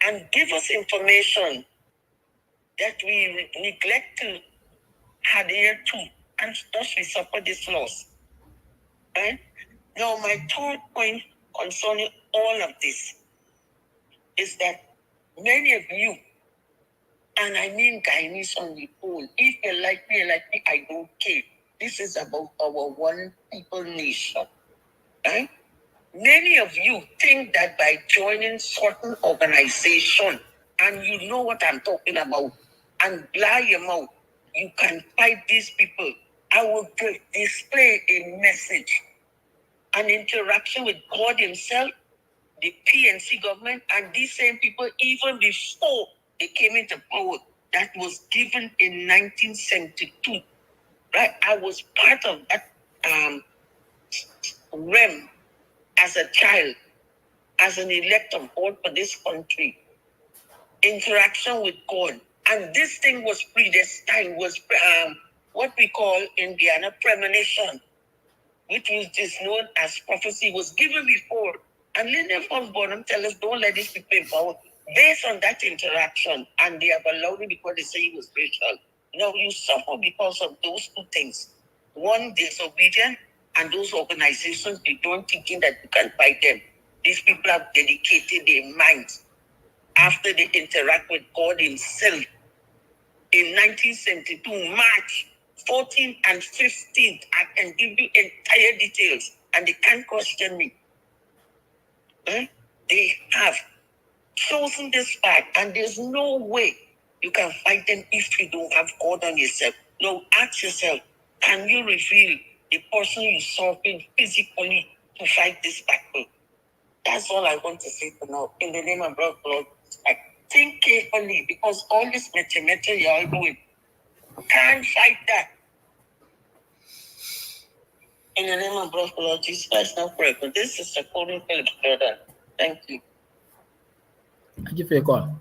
and give us information that we neglect to adhere to, and thus we suffer this loss. Right? Now, my third point concerning all of this is that many of you, and I mean Guyanese on the whole, if you like me, I don't care. This is about our one people nation. Right? Many of you think that by joining certain organization, and you know what I'm talking about, and blah your mouth, you can fight these people. I will display a message, an interaction with God Himself, the PNC government, and these same people, even before they came into power, that was given in 1972. Right? I was part of that realm as a child, as an elect of God for this country. Interaction with God. And this thing was predestined, was what we call in Guyana premonition, which is known as prophecy, was given before. And Lyndon Bonham tell us, don't let these people involved. Based on that interaction, and they have allowed it because they say he was racial. Now you suffer because of those two things. One, disobedient, and those organizations, they don't thinking that you can fight them. These people have dedicated their minds after they interact with God Himself. In 1972, March 14th and 15th, I can give you entire details, and they can't question me. They have chosen this path, and there's no way you can fight them if you don't have God on yourself. Now, ask yourself, can you reveal the person you serving physically to fight this battle? That's all I want to say for now. In the name of God, think carefully, because all this matter you are doing can't fight that. In the name of Lord Jesus Christ, now pray. But this is according to Philip Jordan. Thank you. Thank you for your call.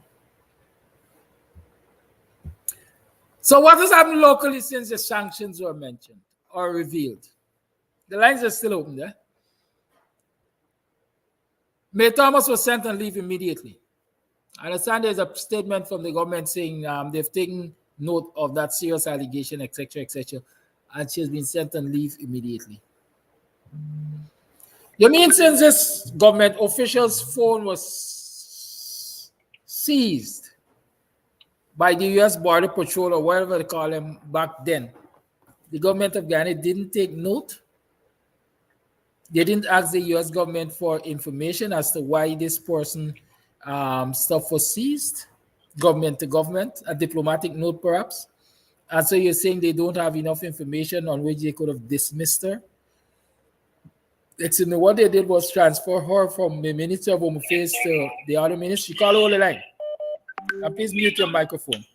So what has happened locally since the sanctions were mentioned or revealed? The lines are still open there. May Thomas was sent on leave immediately. I understand there's a statement from the government saying they've taken note of that serious allegation, etc., and she has been sent on leave immediately. You mean since this government official's phone was seized by the U.S. Border Patrol or whatever they call them back then, the government of Ghana didn't take note? They didn't ask the US government for information as to why this person stuff was seized, government to government, a diplomatic note perhaps. And so you're saying they don't have enough information on which they could have dismissed her? Excuse me, what they did was transfer her from the Minister of Home Affairs to the other ministry. Call all the line. And please mute your microphone.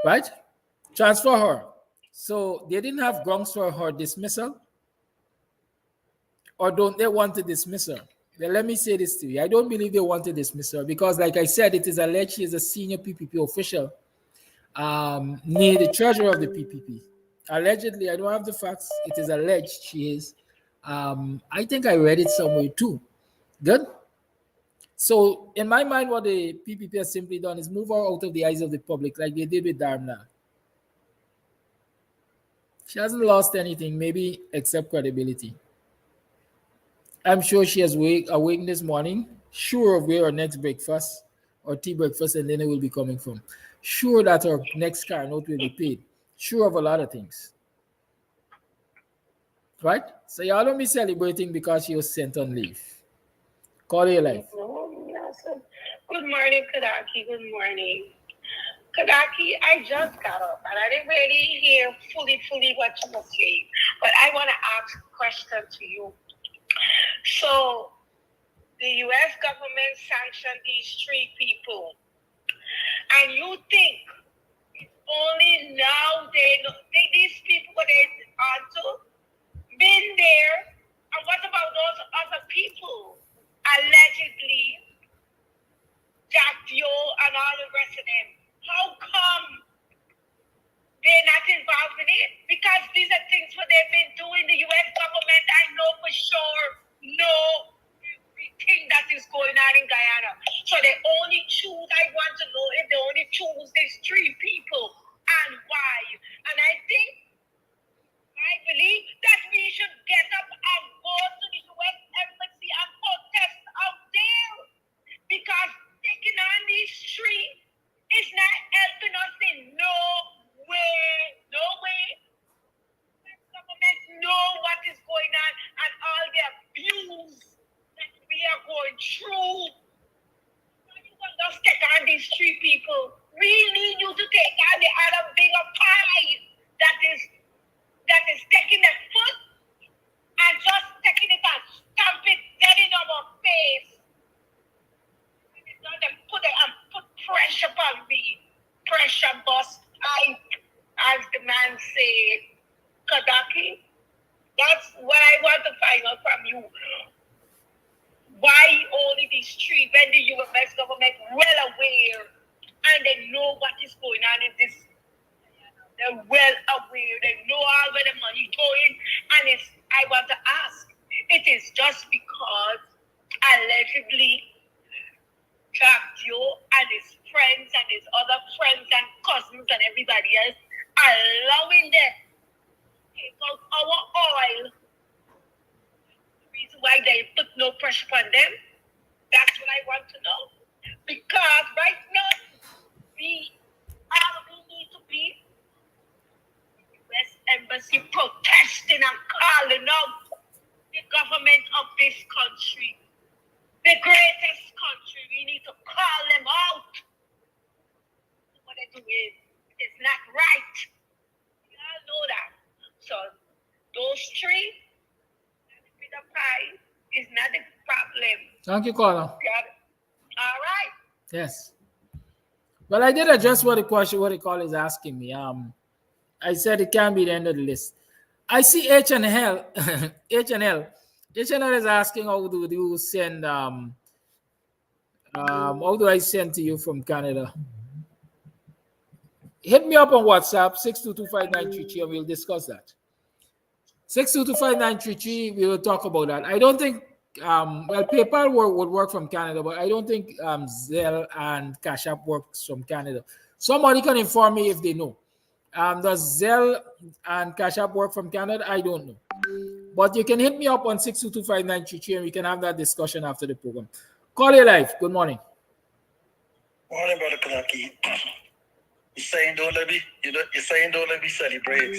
Right? Transfer her. So they didn't have grounds for her dismissal? Or don't they want to dismiss her? Then let me say this to you. I don't believe they want to dismiss her because, like I said, it is alleged she is a senior PPP official near the treasurer of the PPP. Allegedly, I don't have the facts. It is alleged she is. I think I read it somewhere too. Good. So in my mind, what the PPP has simply done is move her out of the eyes of the public like they did with Darna. She hasn't lost anything, maybe except credibility. I'm sure she has awakened this morning, sure of where her next breakfast or tea breakfast and dinner will be coming from. Sure that her next car note will be paid. Sure of a lot of things. Right? So y'all don't be celebrating because she was sent on leave. Call your life. Good morning, Kadaki. Good morning. Kadaki, I just got up and I didn't really hear fully what you were saying. But I want to ask a question to you. So the US government sanctioned these 3 people. And you think only now these people they also been there? And what about those other people allegedly Jackio and all the rest of them? How come they're not involved in it? Because these are things what they've been doing. The U.S. government, I know for sure, know everything that is going on in Guyana. So they only choose, I want to know if they only choose these 3 people and why. And I believe that we should get up and go to the U.S. embassy and protest out there. Because taking on these 3 is not helping us in no way. The government know what is going on and all the abuse that we are going through. You can just take on these 3 people. We need you to take on the other bigger pie that is taking a foot and just taking it and stamp it dead in our face. Put pressure on me. Pressure bust pipe, as the man said. Kadaki, that's what I want to find out from you. Why only these 3 when the US government well aware and they know what is going on in this? They're well aware. They know all where the money going. And I want to ask, it is just because allegedly Jackio and his friends and his other friends and cousins and everybody else allowing them to take out our oil. The reason why they put no pressure on them, that's what I want to know. Because right now, we need to be the U.S. Embassy protesting and calling out the government of this country. The greatest country, we need to call them out. What they're doing is not right. We all know that. So those 3, the bit of pie is not the problem. Thank you, caller. Got it? All right. Yes. Well, I did address what the caller is asking me. I said it can't be the end of the list. I see H&L. H&L is asking how do you send how do I send to you from Canada? Hit me up on WhatsApp 6225933 and we'll discuss that. 6225933, we will talk about that. I don't think PayPal would work from Canada, but I don't think Zelle and Cash App works from Canada. Somebody can inform me if they know. Does Zelle and Cash App work from Canada? I don't know. But you can hit me up on 6225933 and we can have that discussion after the program. Call your life. Good morning. Morning, Brother Kanaki. You're saying don't let me celebrate.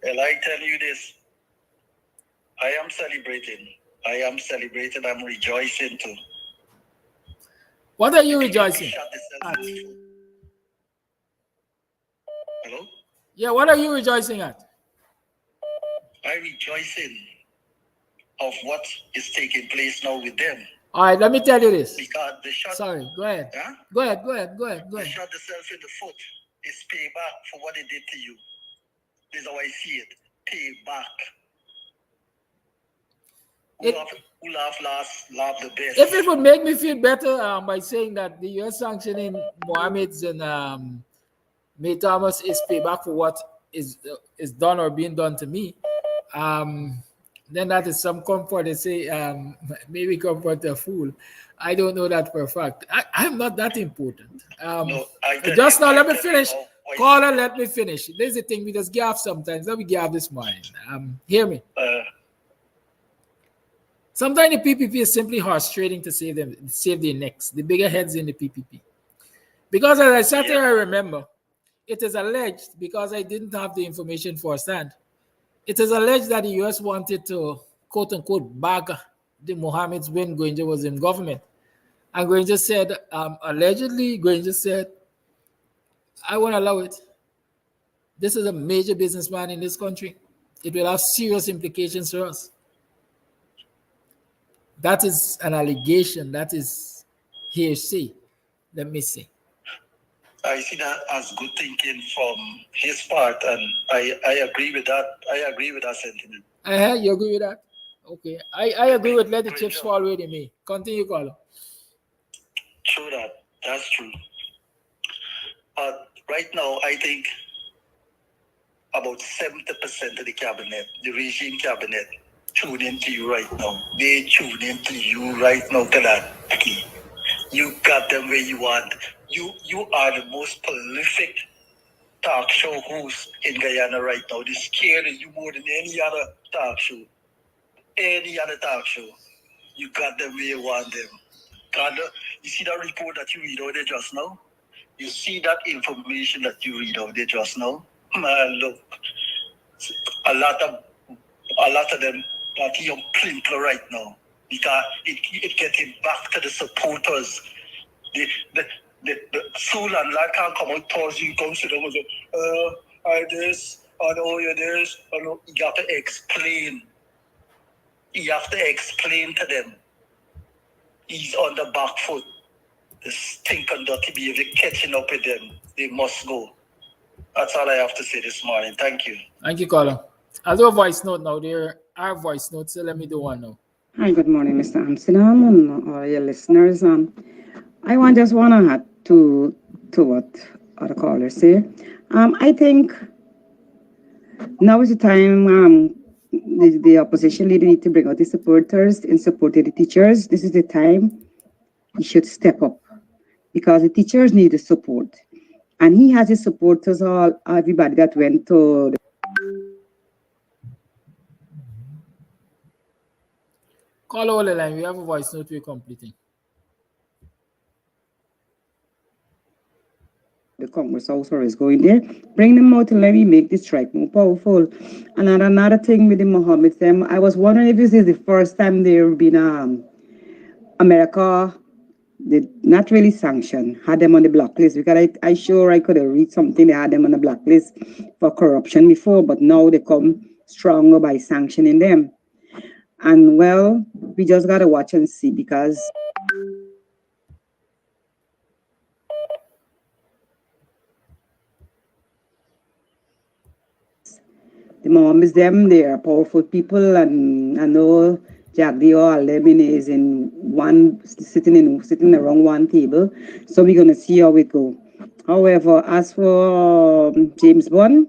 And I tell you this. I am celebrating. I'm rejoicing too. What are you rejoicing at? Hello? Yeah, what are you rejoicing at? I'm rejoicing of what is taking place now with them. All right, let me tell you this. Because they shot. Sorry, go ahead. Huh? Go ahead. They shot themselves in the foot. It's payback for what they did to you. This is how I see it. Payback. Who laugh last, laugh the best. If it would make me feel better by saying that the US sanctioning Mohammed's and May Thomas is payback for what is done or being done to me, then that is some comfort. They say maybe comfort a fool. I don't know that for a fact. I'm not that important. Just now, let me finish. Caller, let me finish. There's the thing, we just gab sometimes. Let me gab this morning. Hear me. Sometimes the PPP is simply horse trading to save their necks, the bigger heads in the PPP. Because as I sat here, I remember, it is alleged, because I didn't have the information firsthand, it is alleged that the US wanted to, quote unquote, bag the Mohammed's when Granger was in government. And Granger said, allegedly, Granger said, I won't allow it. This is a major businessman in this country. It will have serious implications for us. That is an allegation. That is hearsay. Let me see. I see that as good thinking from his part, and I agree with that. I agree with that sentiment. You agree with that? Okay. I agree with let the chips fall where they may. Continue, caller. True that. That's true. But right now, I think about 70% of the cabinet, the regime cabinet, tune into you right now. They tune into you right now, Kadaki. You got them where you want. You are the most prolific talk show host in Guyana right now. They scare you more than any other talk show. Any other talk show. You got them where you want them. You see that report that you read out there just now? You see that information that you read out there just now? Man, look. A lot of them are young plinker right now. Because it getting back to the supporters. The soul and light can't come out towards you, come to them and say, I this, I know you're this, I know. You have to explain. You have to explain to them. He's on the back foot. The stink and dirty behavior catching up with them. They must go. That's all I have to say this morning. Thank you. Thank you, caller. I'll do a voice note now. There are voice notes, so let me do one now. Hi, good morning, Mr. Amsterdam and all your listeners. I just want to add to what other callers say. I think now is the time the opposition leader need to bring out the supporters in support of the teachers. This is the time he should step up because the teachers need the support. And he has his supporters, everybody that went to Call all the line. We have a voice note we're completing. The Congress House or is going there. Bring them out and let me make this strike more powerful. And another thing with the Mohammed, I was wondering if this is the first time they've been America did not really sanction, had them on the blacklist, because I sure I could have read something, they had them on the blacklist for corruption before, but now they come stronger by sanctioning them. And well, we just got to watch and see because the Mohammeds, they are powerful people, and I know Jagdi or Alemin is sitting around one table. So we're gonna see how it go. However, as for James Bond,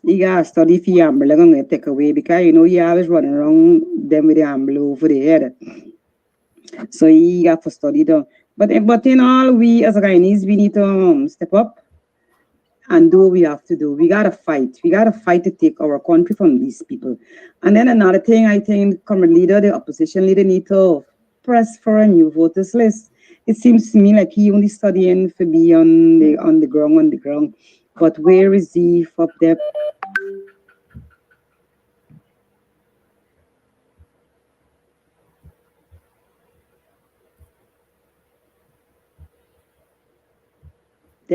he got to study for the umbrella gonna take away because he always running around them with the umbrella over the head. So he got to study though. But in all, we as a Guyanese, we need to step up and do what we have to do. We gotta fight. We gotta fight to take our country from these people. And then another thing, I think the opposition leader, need to press for a new voters list. It seems to me like he only studying for be on the ground. But where is he for the? The Mohammeds, them, they are powerful people, and I know Jagdi or Alemin is in one sitting around one table. So we're gonna see how it go. However, as for James Bond, he got to study for the umbrella gonna take away because he always running around them with the umbrella over the head. So he got to study though. But in all, we as a Guyanese, we need to step up and do what we have to do. We gotta fight. We gotta fight to take our country from these people. And then another thing, I think the leader, the opposition leader, need to press for a new voters list. It seems to me like he only studying for be on the ground. But where is he for the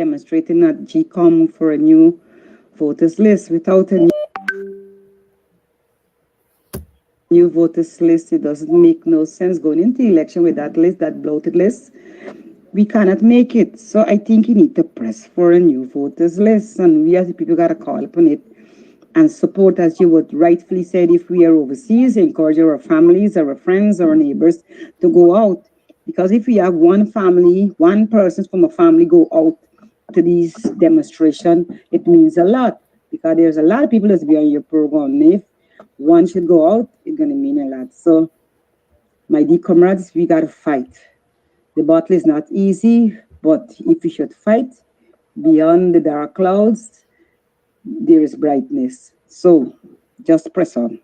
demonstrating at GCOM for a new voters list. Without a new voters list, it doesn't make no sense going into the election with that list, that bloated list. We cannot make it. So I think you need to press for a new voters list, and we as the people got to call upon it and support, as you would rightfully said, if we are overseas, encourage our families, our friends, our neighbors to go out. Because if we have one family, one person from a family go out to these demonstrations, it means a lot. Because there's a lot of people that's behind your program. And if one should go out, it's going to mean a lot. So, my dear comrades, we got to fight. The battle is not easy, but if we should fight, beyond the dark clouds, there is brightness. So just press on.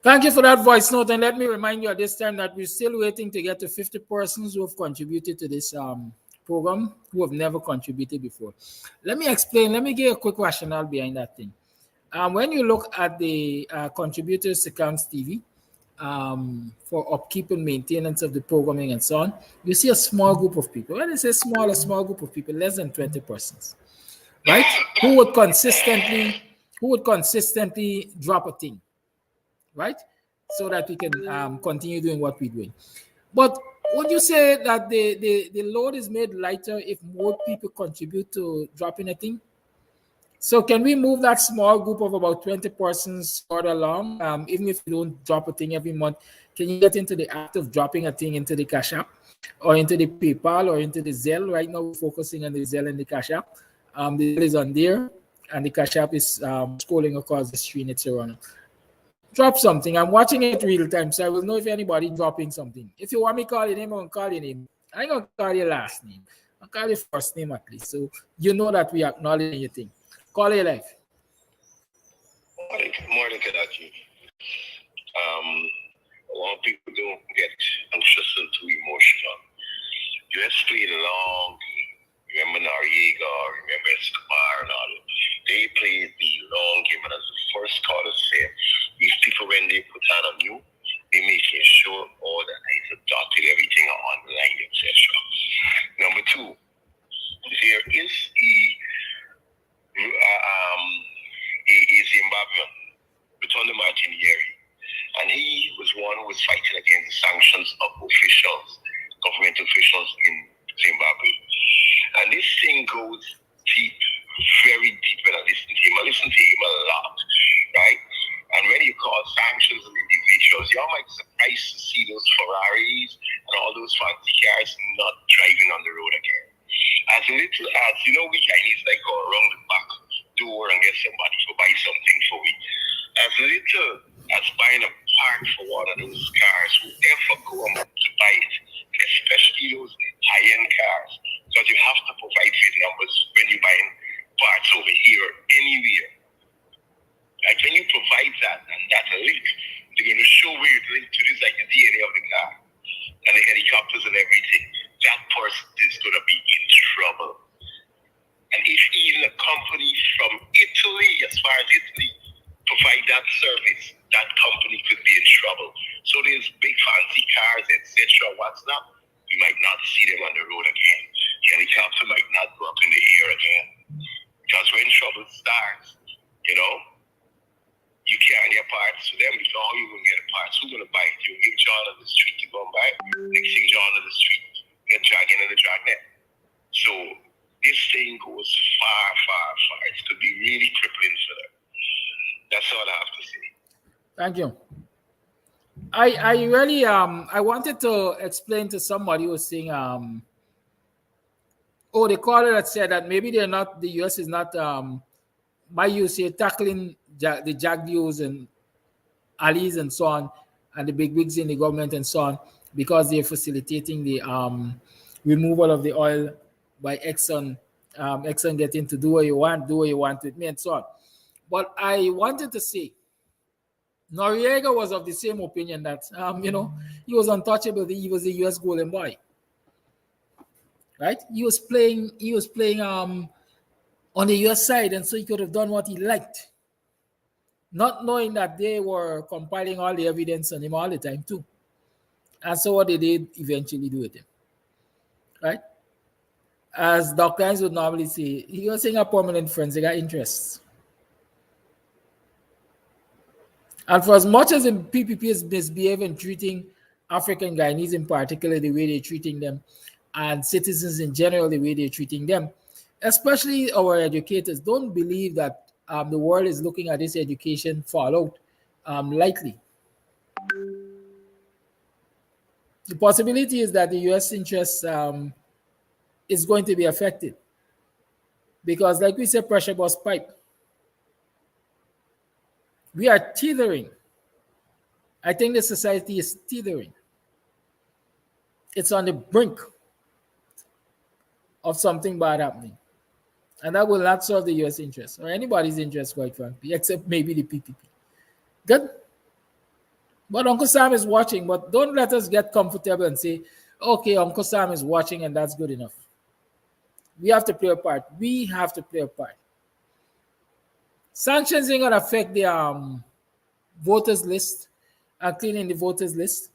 Thank you for that voice note. And let me remind you at this time that we're still waiting to get to 50 persons who have contributed to this program who have never contributed before. Let me explain. Let me give a quick rationale behind that thing. When you look at the contributors to Counts TV for upkeep and maintenance of the programming and so on, you see a small group of people. When I say small, a small group of people, less than 20 persons. Right? Who would consistently drop a thing, right? So that we can continue doing what we're doing. But would you say that the load is made lighter if more people contribute to dropping a thing? So can we move that small group of about 20 persons further along? Even if you don't drop a thing every month, can you get into the act of dropping a thing into the Cash App or into the PayPal or into the Zelle? Right now, we're focusing on the Zelle and the Cash App. The Zelle is on there, and the Cash App is scrolling across the screen. It's around. Drop something. I'm watching it real time, so I will know if anybody dropping something. If you want me to call your name, I'm going to call your name. I ain't going to call your last name. I'll call your first name at least, so you know that we acknowledge your thing. Call your life. Morning, Kadachi. A lot of people don't get anxious and too emotional. You explain long. Remember Noriega, remember Escobar and all. They played the long game, and as the first caller said, these people, when they put on you, they making sure all the I's are dotted, everything are on the line, etc. Number two, there is a Zimbabwean, Bitonda Martinieri, and he was one who was fighting against the sanctions of officials, government officials in Zimbabwe. And this thing goes deep, very deep when I listen to him. I listen to him a lot, right? And when you call sanctions on individuals, y'all might be surprised to see those Ferraris and all those fancy cars not driving on the road again. As little as, we Chinese like go around the back door and get somebody to buy something for me. As little as buying a part for one of those cars, whoever go to buy it, especially those high-end cars, because you have to provide for numbers when you're buying parts over here or anywhere. Like when you provide that, and that's a link, they're going to show where it's linked to. This, like the DNA of the car and the helicopters and everything. That person is going to be in trouble. And if even a company from Italy, as far as Italy, provide that service, that company could be in trouble. So there's big fancy cars, etc. What's not? You might not see them on the road again. The helicopter might not go up in the air again. Because when trouble starts, you can't get parts for them because all you will get parts. Who's going to buy it? You give John on the street to go and buy it. Next thing, John on the street, get dragged into the dragnet. So this thing goes far, far, far. It could be really crippling for them. That's all I have to say. Thank you. I really I wanted to explain to somebody who was saying the caller that said that maybe they're not, the US is not by you say tackling the Jagdios and Alis and so on and the bigwigs in the government and so on because they're facilitating the removal of the oil by Exxon. Exxon getting to do what you want with me and so on. But I wanted to say Noriega was of the same opinion that he was untouchable. He was a US golden boy, right? He was playing on the US side, and so he could have done what he liked, not knowing that they were compiling all the evidence on him all the time too. And so what they did eventually do with him, right? as Dr. Hines would normally say, you're saying are permanent friends, they got interests. And for as much as the PPP is misbehaving, treating African Guyanese in particular the way they're treating them, and citizens in general the way they're treating them, especially our educators, don't believe that the world is looking at this education fallout lightly. The possibility is that the U.S. interest is going to be affected because, like we said, pressure bust pipe. We are teetering. I think the society is teetering. It's on the brink of something bad happening. And that will not serve the U.S. interest or anybody's interest, quite frankly, except maybe the PPP. Good? But Uncle Sam is watching, but don't let us get comfortable and say, okay, Uncle Sam is watching and that's good enough. We have to play a part. We have to play a part. Sanctions ain't going to affect the voters list and cleaning the voters list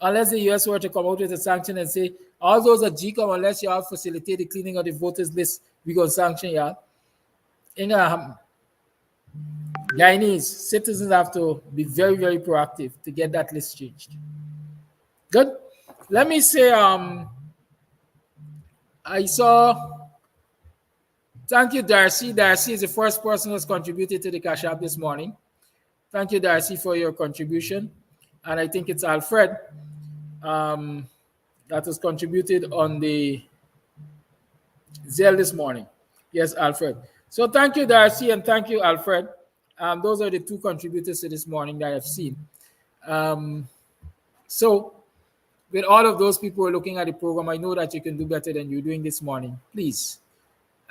unless the U.S. were to come out with a sanction and say, all those at GCOM, unless y'all facilitate the cleaning of the voters list, we going to sanction y'all. Ain't going to happen. Guyanese citizens have to be very, very proactive to get that list changed. Good. Let me say, I saw, thank you, Darcy. Darcy is the first person who's contributed to the Cash App this morning. Thank you, Darcy, for your contribution. And I think it's Alfred that has contributed on the Zelle this morning. Yes, Alfred. So thank you, Darcy, and thank you, Alfred. Those are the two contributors to this morning that I've seen. So with all of those people who are looking at the program, I know that you can do better than you're doing this morning. Please.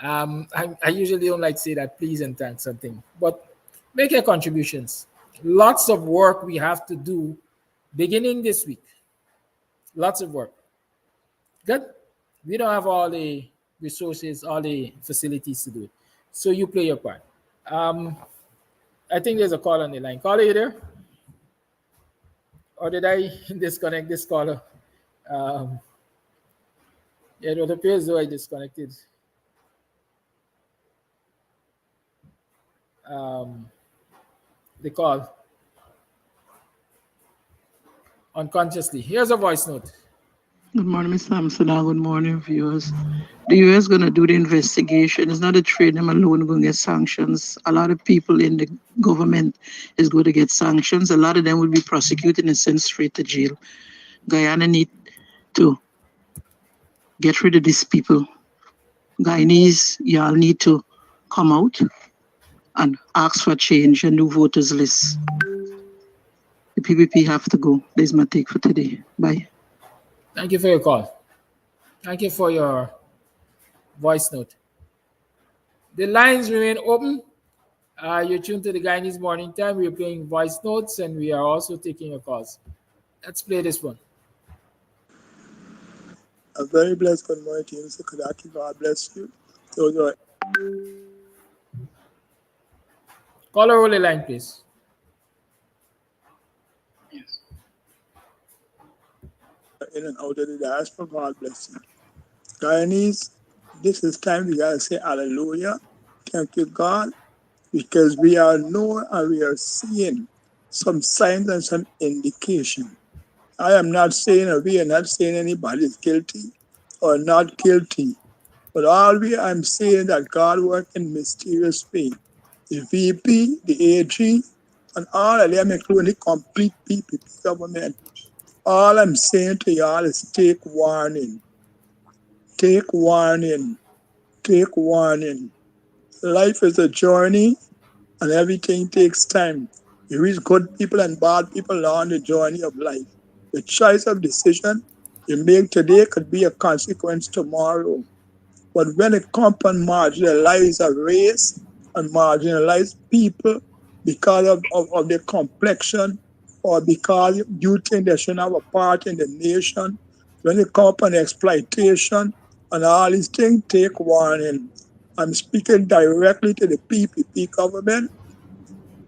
I usually don't like to say that please and thanks something, but make your contributions. Lots of work we have to do beginning this week. Lots of work. Good. We don't have all the resources, all the facilities to do it. So you play your part. I think there's a call on the line. Caller, you there? Or did I disconnect this caller? Yeah, it appears though I disconnected the call unconsciously. Here's a voice note. Good morning, Mr. Amsterdam. Good morning, viewers. The U.S. going to do the investigation. It's not a trade them alone going to get sanctions. A lot of people in the government is going to get sanctions. A lot of them will be prosecuted and sent straight to jail. Guyana need to get rid of these people. Guyanese, y'all need to come out and ask for change, a new voters list. The PPP have to go. There's my take for today. Bye. Thank you for your call. Thank you for your voice note. The lines remain open. You're tuned to the Guyanese Morning Time. We're playing voice notes and we are also taking your calls. Let's play this one. A very blessed good morning to you, Mr. Kadaki. God bless you. Those are Caller, roll the line, please. in and out of the diaspora. God bless you. Guyanese, this is time we gotta say hallelujah. Thank you, God, because we are knowing and we are seeing some signs and some indication. I am not saying, or we are not saying anybody is guilty or not guilty, but all I'm saying that God worked in mysterious way. The VP, the AG, and all of them, including the complete PPP government. All I'm saying to y'all is take warning. Take warning. Take warning. Life is a journey and everything takes time. You reach good people and bad people on the journey of life. The choice of decision you make today could be a consequence tomorrow. But when it comes and marginalize a race and marginalize people because of their complexion or because you think they shouldn't have a part in the nation, when it comes on exploitation and all these things, take warning. I'm speaking directly to the PPP government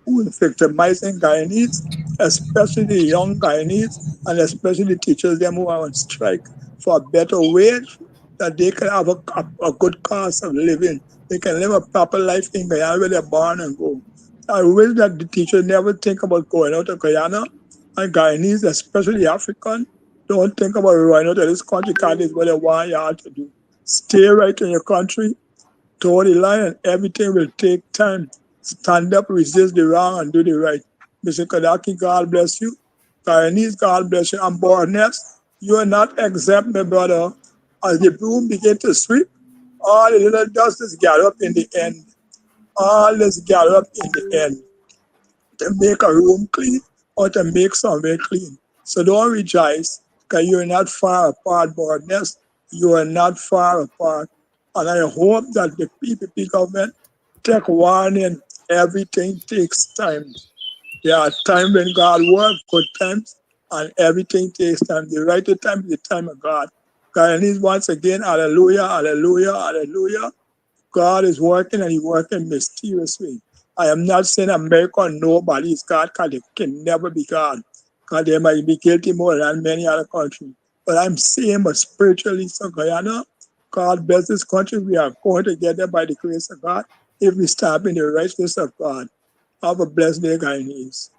who is victimizing Guyanese, especially the young Guyanese and especially the teachers them who are on strike for a better wage, that they can have a good cost of living. They can live a proper life in Guyana where they're born and go. I wish that the teacher never think about going out of Guyana, and Guyanese, especially African, don't think about going out of this country because it's what they want y'all to do. Stay right in your country, toe the line, and everything will take time. Stand up, resist the wrong, and do the right. Mr. Kadaki, God bless you. Guyanese, God bless you. And Borness, you are not exempt, my brother. As the broom begin to sweep, all the little dust is gathered up in the end. All is gathered up in the end to make a room clean or to make somewhere clean. So don't rejoice because you're not far apart, Borness. You are not far apart. And I hope that the PPP government take warning. Everything takes time. There are times when God works, good times, and everything takes time. The right time is the time of God. Guyanese, once again, hallelujah, hallelujah, hallelujah. God is working and He's working mysteriously. I am not saying America or nobody is God because they can never be God. Because they might be guilty more than many other countries. But I'm saying, but spiritually, so Guyana, God bless this country. We are going to get there by the grace of God if we stop in the righteousness of God. Have a blessed day, Guyanese.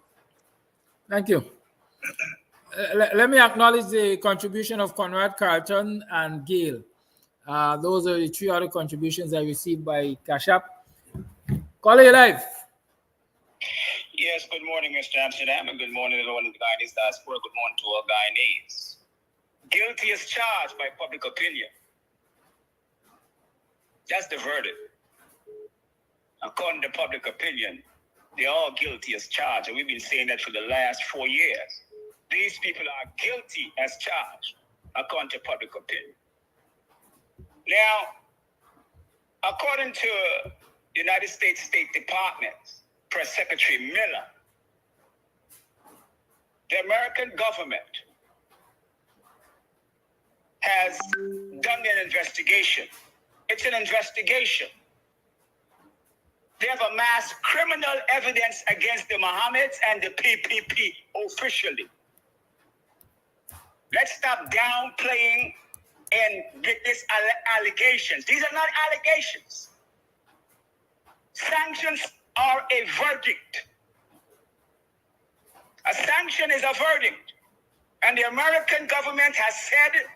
Thank you. Let me acknowledge the contribution of Conrad Carlton and Gail. Those are the three other contributions I received by Cash App. Call it live. Yes, good morning, Mr. Amsterdam, and good morning, everyone in the Guyanese diaspora. Good morning to all Guyanese. Guilty as charged by public opinion. That's the verdict. According to public opinion, they're all guilty as charged, and we've been saying that for the last 4 years. These people are guilty as charged, according to public opinion. Now, according to United States State Department Press Secretary Miller, the American government has done an investigation. It's an investigation. They have amassed criminal evidence against the Mohammeds and the PPP officially. Let's stop downplaying and with these allegations. These are not allegations. Sanctions are a verdict. A sanction is a verdict. And the American government has said,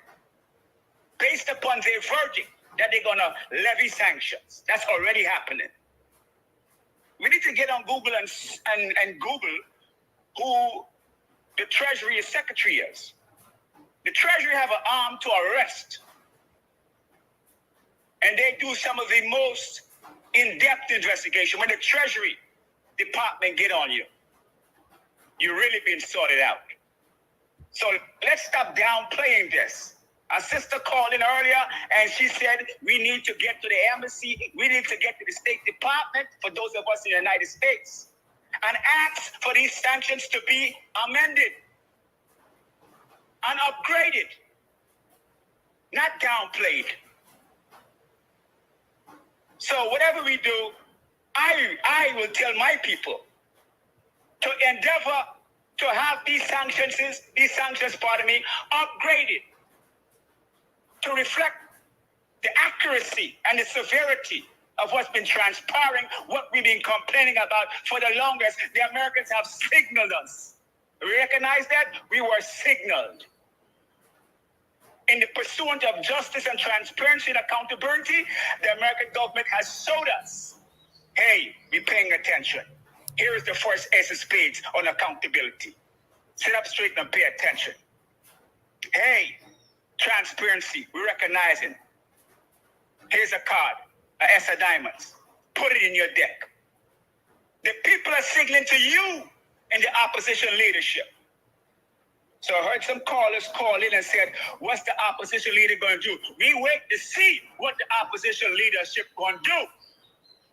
based upon their verdict, that they're going to levy sanctions. That's already happening. We need to get on Google and Google who the Treasury Secretary is. The Treasury have an arm to arrest. And they do some of the most in-depth investigation. When the Treasury Department get on you, you're really being sorted out. So let's stop downplaying this. A sister called in earlier and she said, we need to get to the embassy. We need to get to the State Department, for those of us in the United States, and ask for these sanctions to be amended and upgraded, not downplayed. So whatever we do, I will tell my people to endeavor to have these sanctions, upgraded to reflect the accuracy and the severity of what's been transpiring, what we've been complaining about for the longest. The Americans have signaled us. We recognize that we were signaled. In the pursuit of justice and transparency and accountability, the American government has showed us, hey, we're paying attention. Here is the first ace of spades on accountability. Sit up straight and pay attention. Hey, transparency, we recognize it. Here's a card, an S of diamonds. Put it in your deck. The people are signaling to you in the opposition leadership. So I heard some callers call in and said, what's the opposition leader going to do? We wait to see what the opposition leadership going to do.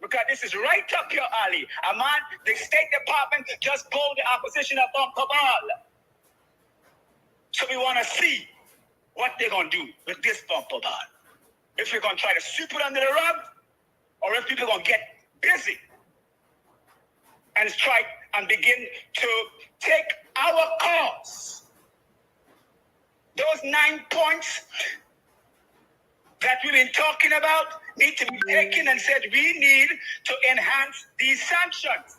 Because this is right up your alley. Aman, the State Department just pulled the opposition up on Kabal. So we want to see what they're going to do with this bumper bar. If we're going to try to sweep it under the rug, or if people are going to get busy and try and begin to take our cause. Those 9 points that we've been talking about need to be taken and said we need to enhance these sanctions.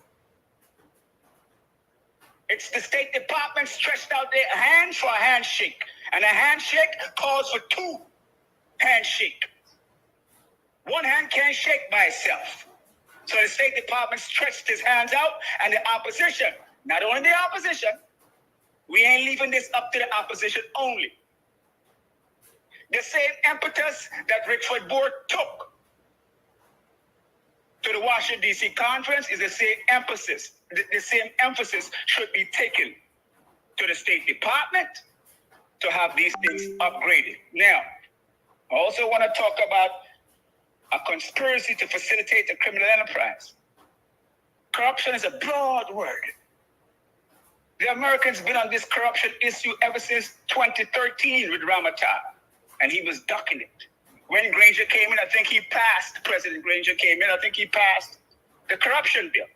It's the State Department stretched out their hand for a handshake. And a handshake calls for two handshakes. One hand can't shake by itself. So the State Department stretched his hands out, and the opposition, not only the opposition, we ain't leaving this up to the opposition only. The same impetus that Rickford Board took to the Washington, D.C. conference is the same emphasis. The same emphasis should be taken to the State Department to have these things upgraded. Now, I also want to talk about a conspiracy to facilitate the criminal enterprise. Corruption is a broad word. The Americans been on this corruption issue ever since 2013 with Ramatan, and he was ducking it. When Granger came in, I think he passed, President Granger came in, I think he passed the corruption bill.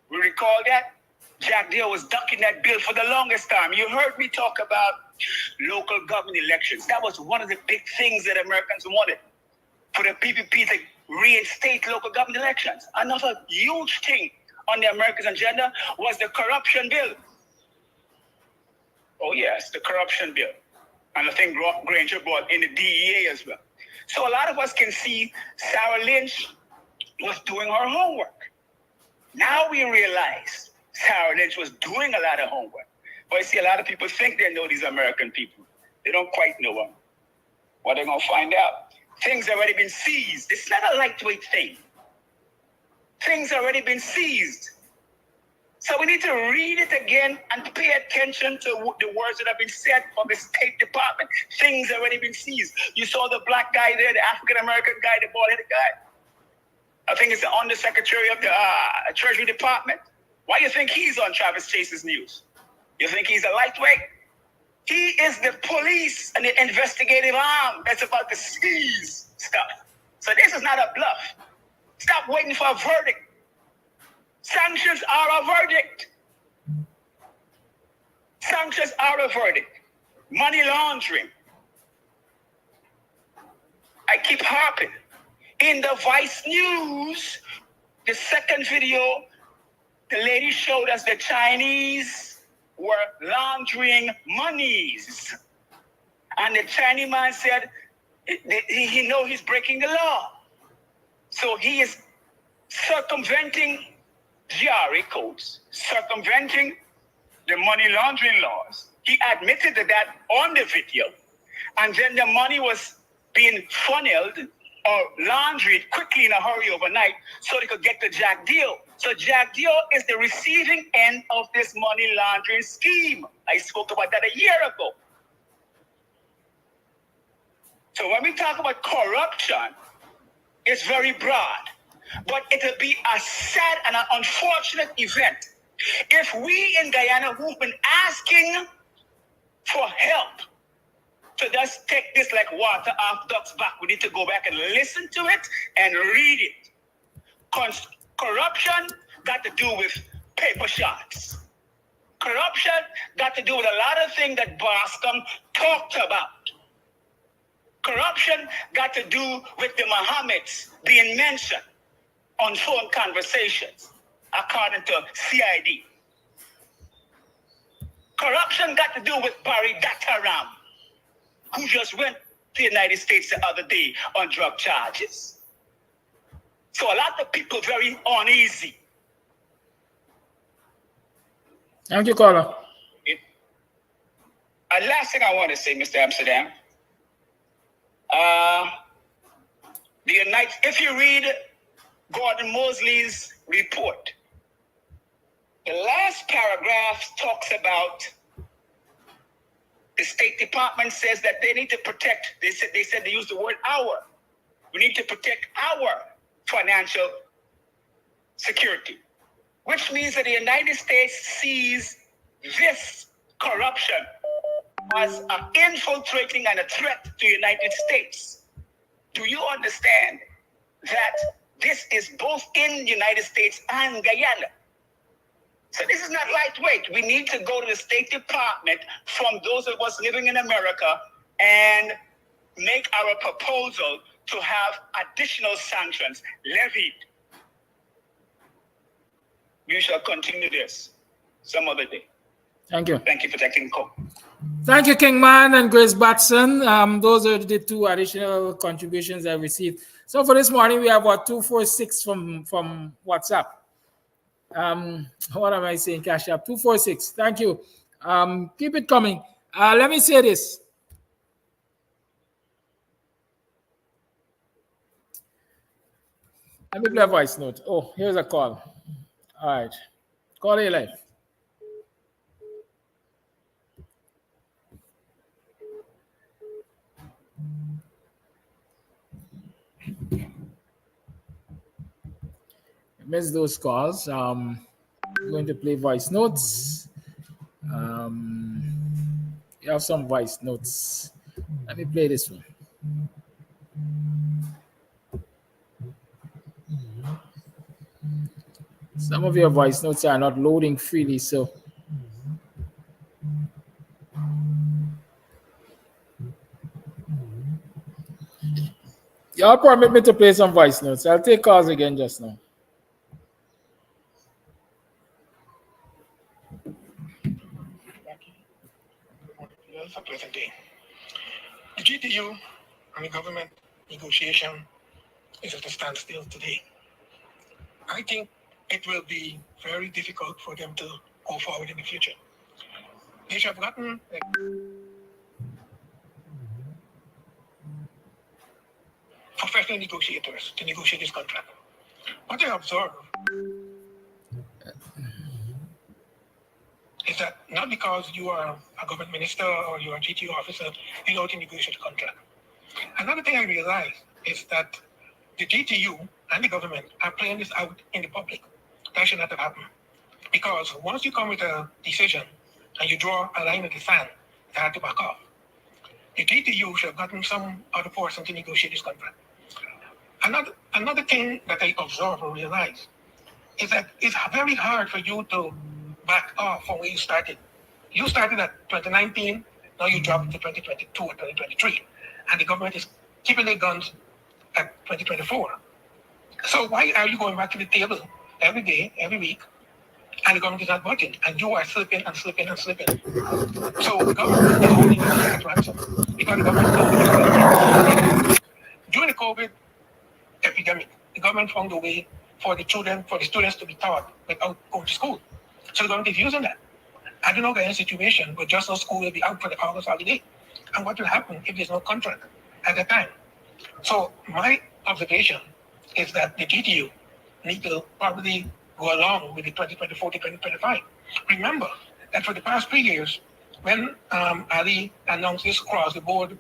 We recall that? Jack Deere was ducking that bill for the longest time. You heard me talk about local government elections. That was one of the big things that Americans wanted, for the PPP to reinstate local government elections. Another huge thing on the Americans' agenda was the corruption bill. Oh yes, the corruption bill. And I think Granger brought in the DEA as well. So a lot of us can see Sarah Lynch was doing her homework. Now we realize Sarah Lynch was doing a lot of homework. But you see, a lot of people think they know these American people. They don't quite know them. What they're going to find out? Things already been seized. It's not a lightweight thing. Things already been seized. So we need to read it again and pay attention to the words that have been said from the State Department. Things already been seized. You saw the black guy there, the African-American guy, the bald-headed guy. I think it's the Undersecretary of the Treasury Department. Why do you think he's on Travis Chase's news? You think he's a lightweight? He is the police and the investigative arm that's about to seize stuff. So this is not a bluff. Stop waiting for a verdict. Sanctions are a verdict. Sanctions are a verdict. Money laundering. I keep harping. In the Vice News, the second video, the lady showed us the Chinese were laundering monies. And the Chinese man said, he knows he's breaking the law. So he is circumventing GRA codes, circumventing the money laundering laws. He admitted to that on the video. And then the money was being funneled or laundered quickly in a hurry overnight so they could get to Jack Deal. So Jack Deal is the receiving end of this money laundering scheme. I spoke about that a year ago. So when we talk about corruption, it's very broad. But it'll be a sad and an unfortunate event if we in Guyana, who've been asking for help to just take this like water off ducks back, we need to go back and listen to it and read it. Corruption got to do with paper shots. Corruption got to do with a lot of things that Boscom talked about. Corruption got to do with the Mohammeds being mentioned on phone conversations, according to CID. Corruption got to do with Barry Dataram, who just went to the United States the other day on drug charges. So a lot of people very uneasy. Thank you, caller. Last thing I want to say, Mr. Amsterdam, if you read Gordon Mosley's report, the last paragraph talks about the State Department says that they need to protect, they said they used the word our. We need to protect our financial security, which means that the United States sees this corruption as infiltrating and a threat to the United States. Do you understand that this is both in the United States and Guyana? So this is not lightweight. We need to go to the State Department from those of us living in America and make our proposal to have additional sanctions levied. We shall continue this some other day. Thank you. Thank you for taking the call. Thank you, Kingman and Grace Batson. Those are the two additional contributions I received. So for this morning, we have what 246 from WhatsApp. What am I saying? Cash App 246. Thank you. Keep it coming. Let me say this. Let me play a voice note. Oh, here's a call. All right. Call A live. Miss those calls. I'm going to play voice notes. You have some voice notes. Let me play this one. Some of your voice notes are not loading freely, so y'all permit me to play some voice notes. I'll take calls again just now. It's a pleasant day. The GTU and the government negotiation is at a standstill today. I think it will be very difficult for them to go forward in the future. They should have gotten professional negotiators to negotiate this contract. What I observe is that not because you are a government minister or you're a GTU officer, you know how to negotiate a contract. Another thing I realize is that the GTU and the government are playing this out in the public. That should not have happened. Because once you come with a decision and you draw a line in the sand, you have to back off. The GTU should have gotten some other person to negotiate this contract. Another thing that I observe or realize is that it's very hard for you to back off from where you started. You started at 2019, now you dropped to 2022 or 2023, and the government is keeping their guns at 2024. So why are you going back to the table every day, every week, and the government is not budging, and you are slipping and slipping and slipping? So the government is holding you at ransom because the government knows the government. During the COVID epidemic, the government found a way for the students to be taught without going to school. So the government is using that. I don't know the situation, but just no school will be out for the August holiday. And what will happen if there's no contract at that time? So my observation is that the GTU need to probably go along with the 2024 to 2025. Remember that for the past 3 years, when Ali announced this across the board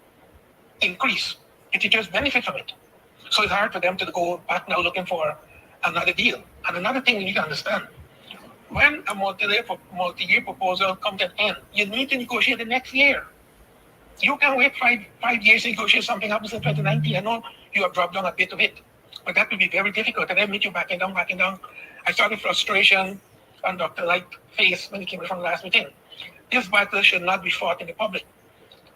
increase, the teachers benefit from it. So it's hard for them to go back now looking for another deal. And another thing you need to understand, when a multi-year proposal comes to an end, you need to negotiate the next year. You can wait five years to negotiate something happens in 2019. I know you have dropped down a bit of it, but that will be very difficult. And then meet you backing down. I saw the frustration on Dr. Light's face when he came from the last meeting. This battle should not be fought in the public.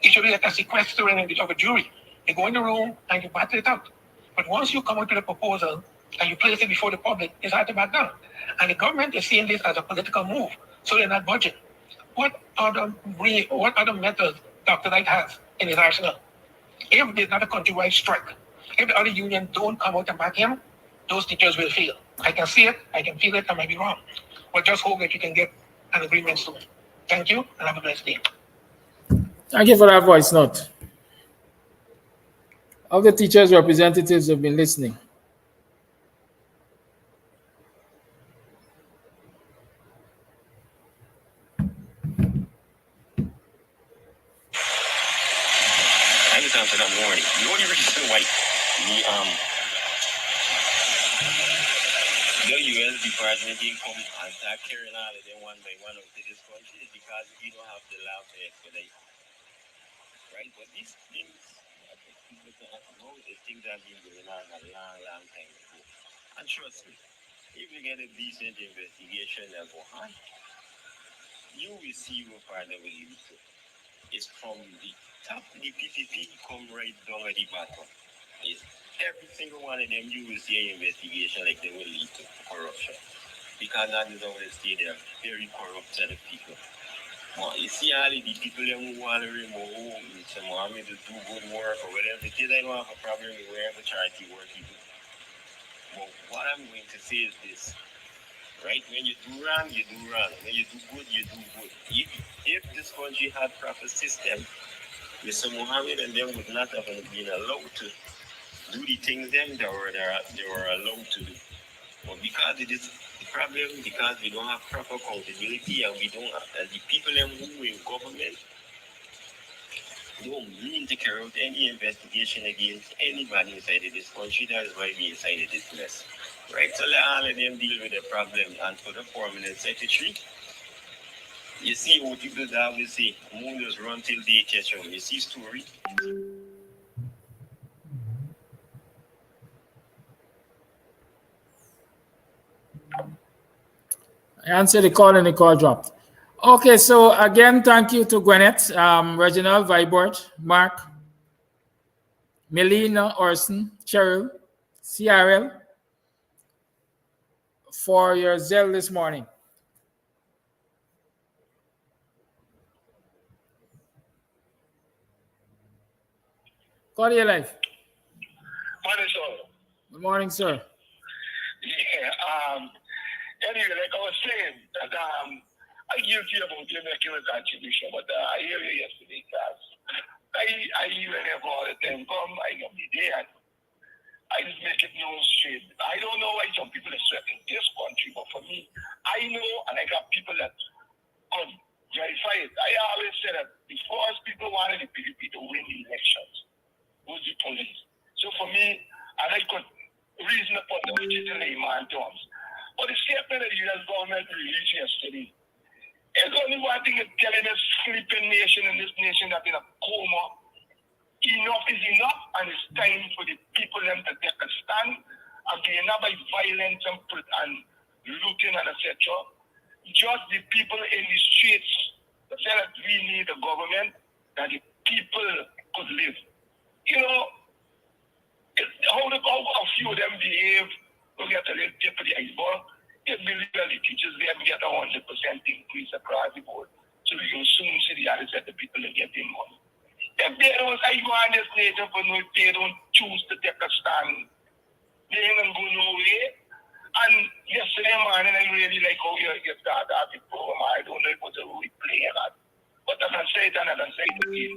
It should be like a sequestering of a jury. You go in the room and you battle it out. But once you come up with a proposal and you place it before the public, it's hard to back down. And the government is seeing this as a political move, so they're not budging. What other methods Dr. Light has in his arsenal? If there's not a countrywide strike, if the other union don't come out and back him, those teachers will fail. I can see it, I can feel it, I might be wrong. But just hope that you can get an agreement soon. Thank you, and have a blessed day. Thank you for that voice note. All the teachers' representatives have been listening. Anytime to that morning. The only reason why the US Department didn't come and start carrying out of them one by one of this country is because we don't have the lab to expedite. Right? But these things, these things have been going on a long time ago. And trust me, if you get a decent investigation that go on, you will see what part of it leads to. It's from the top of the PPP come right down at the bottom. It's every single one of them you will see an investigation like they will lead to corruption. Because that is how they say they are very corrupt set of people. Well, you see all the people who want to remove some army to do good work or whatever, they don't have a problem with wherever charity work you do. But what I'm going to say is this, right? When you do wrong, you do wrong. When you do good, you do good. If this country had proper system, Mr. Mohammed and them would not have been allowed to do the things them they were allowed to do. But because it is the problem, because we don't have proper accountability and we don't have, and the people who in government don't mean to carry out any investigation against anybody inside of this country. That is why we inside of this mess. Right? So let all of them deal with the problem. And for the permanent secretary, you see what people always say, moon just run till they catch them. You see story. I answered the call and the call dropped. Okay, so again, thank you to Gwyneth, Reginald, Vibert, Mark, Melina, Orson, Cheryl, CRL for your zeal this morning. Call your life. Morning, sir. Good morning, sir. Yeah, anyway, like I was saying, that I guilty about you making a contribution, but I hear you yesterday, because I hear them all the time come, I can be there, and I just make it known straight. I don't know why some people are sweating this country, but for me, I know, and I got people that come verify it. I always say that the first people wanted the PDP to win the elections was the police. So for me, I could reason upon the legitimate man terms. But the statement that the U.S. government released yesterday is only one thing is telling us sleeping nation in this nation that in a coma. Enough is enough, and it's time for the people them to take a stand again, not by violence and looting and etc. Just the people in the streets that say that we need a government that the people could live. You know, how a few of them behave, we get a little tip of the iceberg. If we legally teachers them get 100% increase across the board, so we can soon see the other set of people that get their money. If they don't, I go on this nation for no, if they don't choose to take a stand, they ain't gonna go nowhere. And yesterday morning, I really like how you started the program. I don't know if it was a replay or not, but I can say it and I can say it again.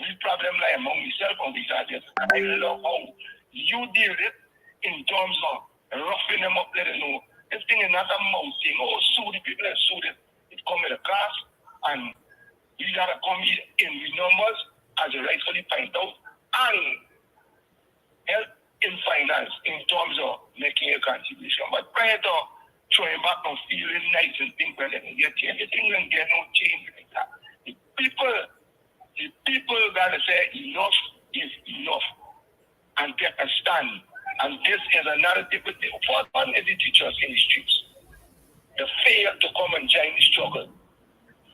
We problem like among myself on these ideas. I love how you deal with it in terms of roughing them up, let them know. This thing is not a mouse thing. Oh, sue the people that sued it. It come with a class, and you gotta come in with numbers, as you rightfully point out, and help in finance in terms of making a contribution. But prior to throwing back on feeling nice and think when they can get here, everything will get no change like that. The people gotta say enough is enough and take a stand. And this is another different thing. First one is the teachers in the streets. They fail to come and join the struggle.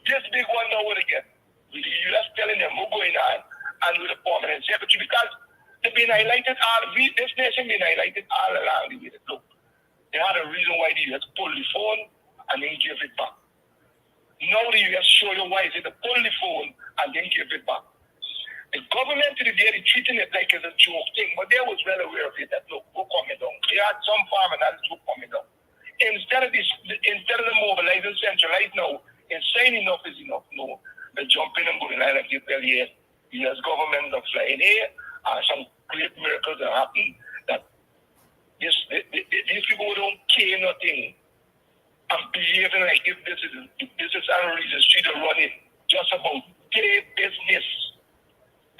This big one now will get with the US telling them what's going on and with the permanent secretary, because they've been highlighted this nation been highlighted all along the way. Look, they had a reason why the US pulled the phone and then gave it back. Now the US show you why they pull the phone and then give it back. The government today, they're treating it like it's a joke thing, but they was well aware of it that, look, we're coming down. They had some farmers that were coming down. Instead of the mobilizing centralized now, and saying enough is enough, no, they're jumping and going like you tell you, US government are flying here, some great miracles are happening, that these people don't care nothing and behaving like if this is our reason street are running just about their business.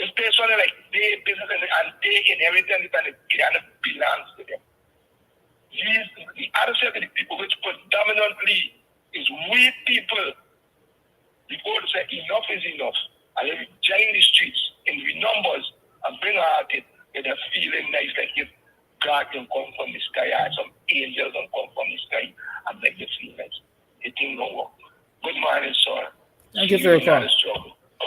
It's based on like their business and they inherit it and it kind of belongs to them. The other set of the people which predominantly is we people, the board say enough is enough. And then we join the streets in the numbers and bring out it with a feeling nice like if God can come from the sky and some angels can come from the sky and make it feel nice. It ain't no work. Good morning, sir. Thank you for your call.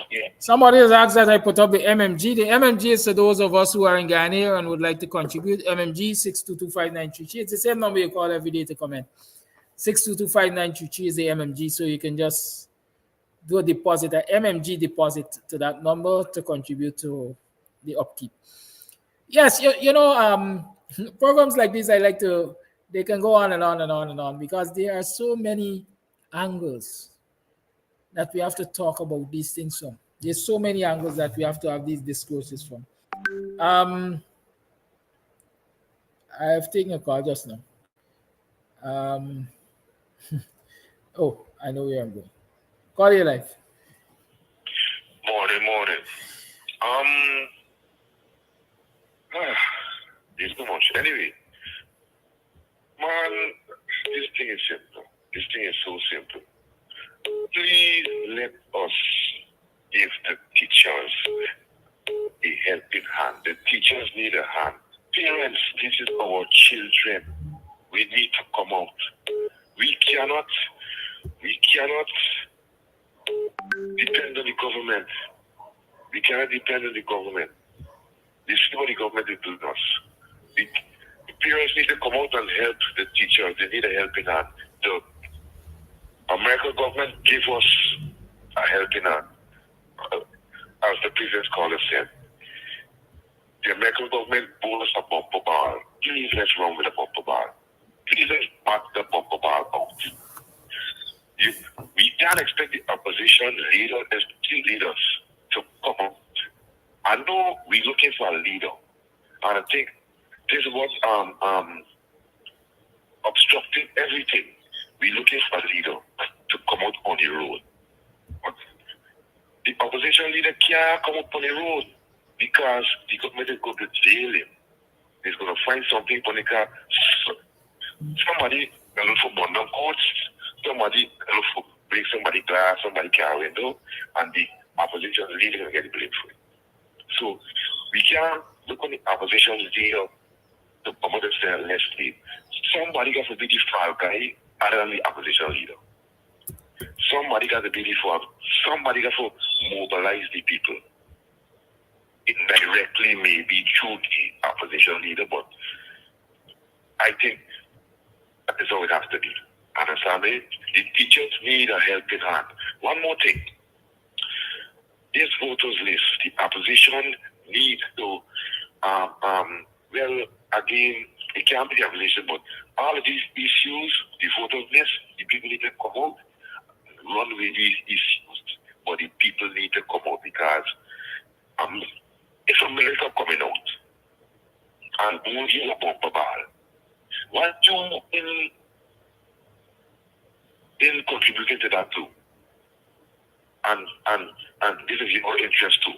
Okay. Somebody has asked that I put up the MMG. The MMG is to those of us who are in Ghana and would like to contribute. MMG 6225933. It's the same number you call every day to comment. 6225933 is the MMG, so you can just do a deposit, an MMG deposit to that number to contribute to the upkeep. Yes, you know, programs like this, I like to, they can go on and on and on and on because there are so many angles that we have to talk about these things from. There's so many angles that we have to have these discourses from. I have taken a call just now. Oh, I know where I'm going. Call your life. Morning. There's no much. Anyway, man, this thing is simple. This thing is so simple. Please let us give the teachers a helping hand. The teachers need a hand. Parents, this is our children. We need to come out. We cannot depend on the government. We cannot depend on the government. This is what the government is doing us. The parents need to come out and help the teachers. They need a helping hand. The American government give us a helping hand. As the previous caller said, the American government bought us a bumper bar. Please let's run with a bumper bar. Please let's back the bumper bar out. We can't expect the opposition leaders to come out. I know we're looking for a leader, and I think this is what obstructing everything. We're looking for a leader to come out on the road. But the opposition leader can't come up on the road because the government is going to jail him. He's going to find something on the car. Somebody will look for bundle coats. Somebody will look for break somebody glass, somebody car window, and the opposition leader will get blamed for it. So we can't look on the opposition leader to come out and say, let's leave. Somebody got to be the fall guy other than the opposition leader. Somebody got to be the fall. Somebody got to mobilize the people. Indirectly, maybe through the opposition leader, but I think that is how it has to be. Understand me? The teachers need a helping hand. One more thing. This voters list, the opposition need to, well, again, it can't be the opposition, but all of these issues, the voters list, the people need to come out, run with these issues, but the people need to come out because it's America coming out and moving a bumper bar. What you in contributing to that too? And this is your interest too.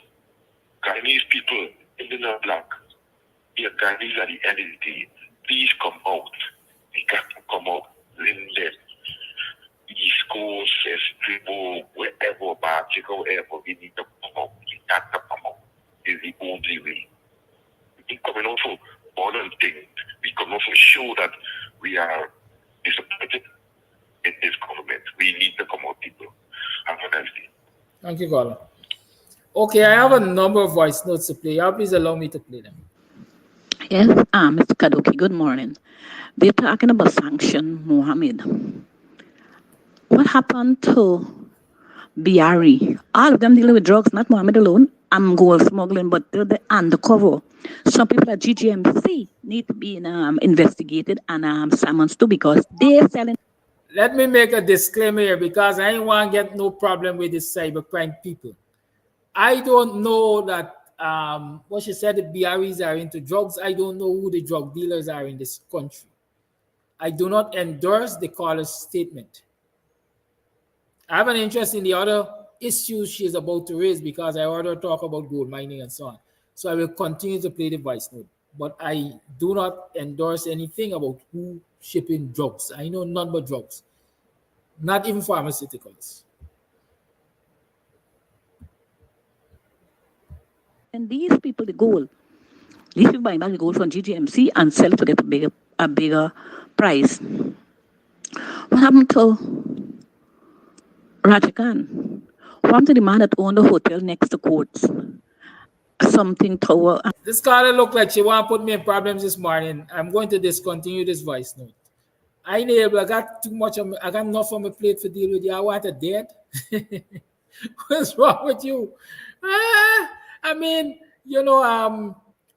Guyanese people, Indian and black, yeah, Guyanese at the end of the day, please come out. We got to come out. Linden, East Coast, Estribo, wherever, Barchico, wherever, we need to come out. We got to come out. It's the only way. We coming out for modern things. We come out for show that we are disappointed in this government. We need to come out, people. Have a nice day. Thank you, Gordon. Okay, I have a number of voice notes to play. Please allow me to play them. Yes, Mr. Kadoki, good morning. They're talking about sanction, Mohammed. What happened to BRE? All of them dealing with drugs, not Mohammed alone. I'm gold smuggling, but they're undercover. Some people at GGMC need to be investigated and summons too because they're selling. Let me make a disclaimer here because I ain't want to get no problem with this cybercrime people. I don't know that what she said, the BREs are into drugs. I don't know who the drug dealers are in this country. I do not endorse the caller's statement. I have an interest in the other issues she is about to raise because I want to talk about gold mining and so on. So I will continue to play the voice note. But I do not endorse anything about who shipping drugs. I know none but drugs, not even pharmaceuticals. And these people, the gold, these people buy back the gold from GGMC and sell it to get a bigger price. What happened to Raja Khan? From the man that owned the hotel next to courts, something tower. This caller look like she want to put me in problems this morning. I'm going to discontinue this voice note. I got too much. I got enough on my plate to deal with you. I want a dead. What's wrong with you? I mean,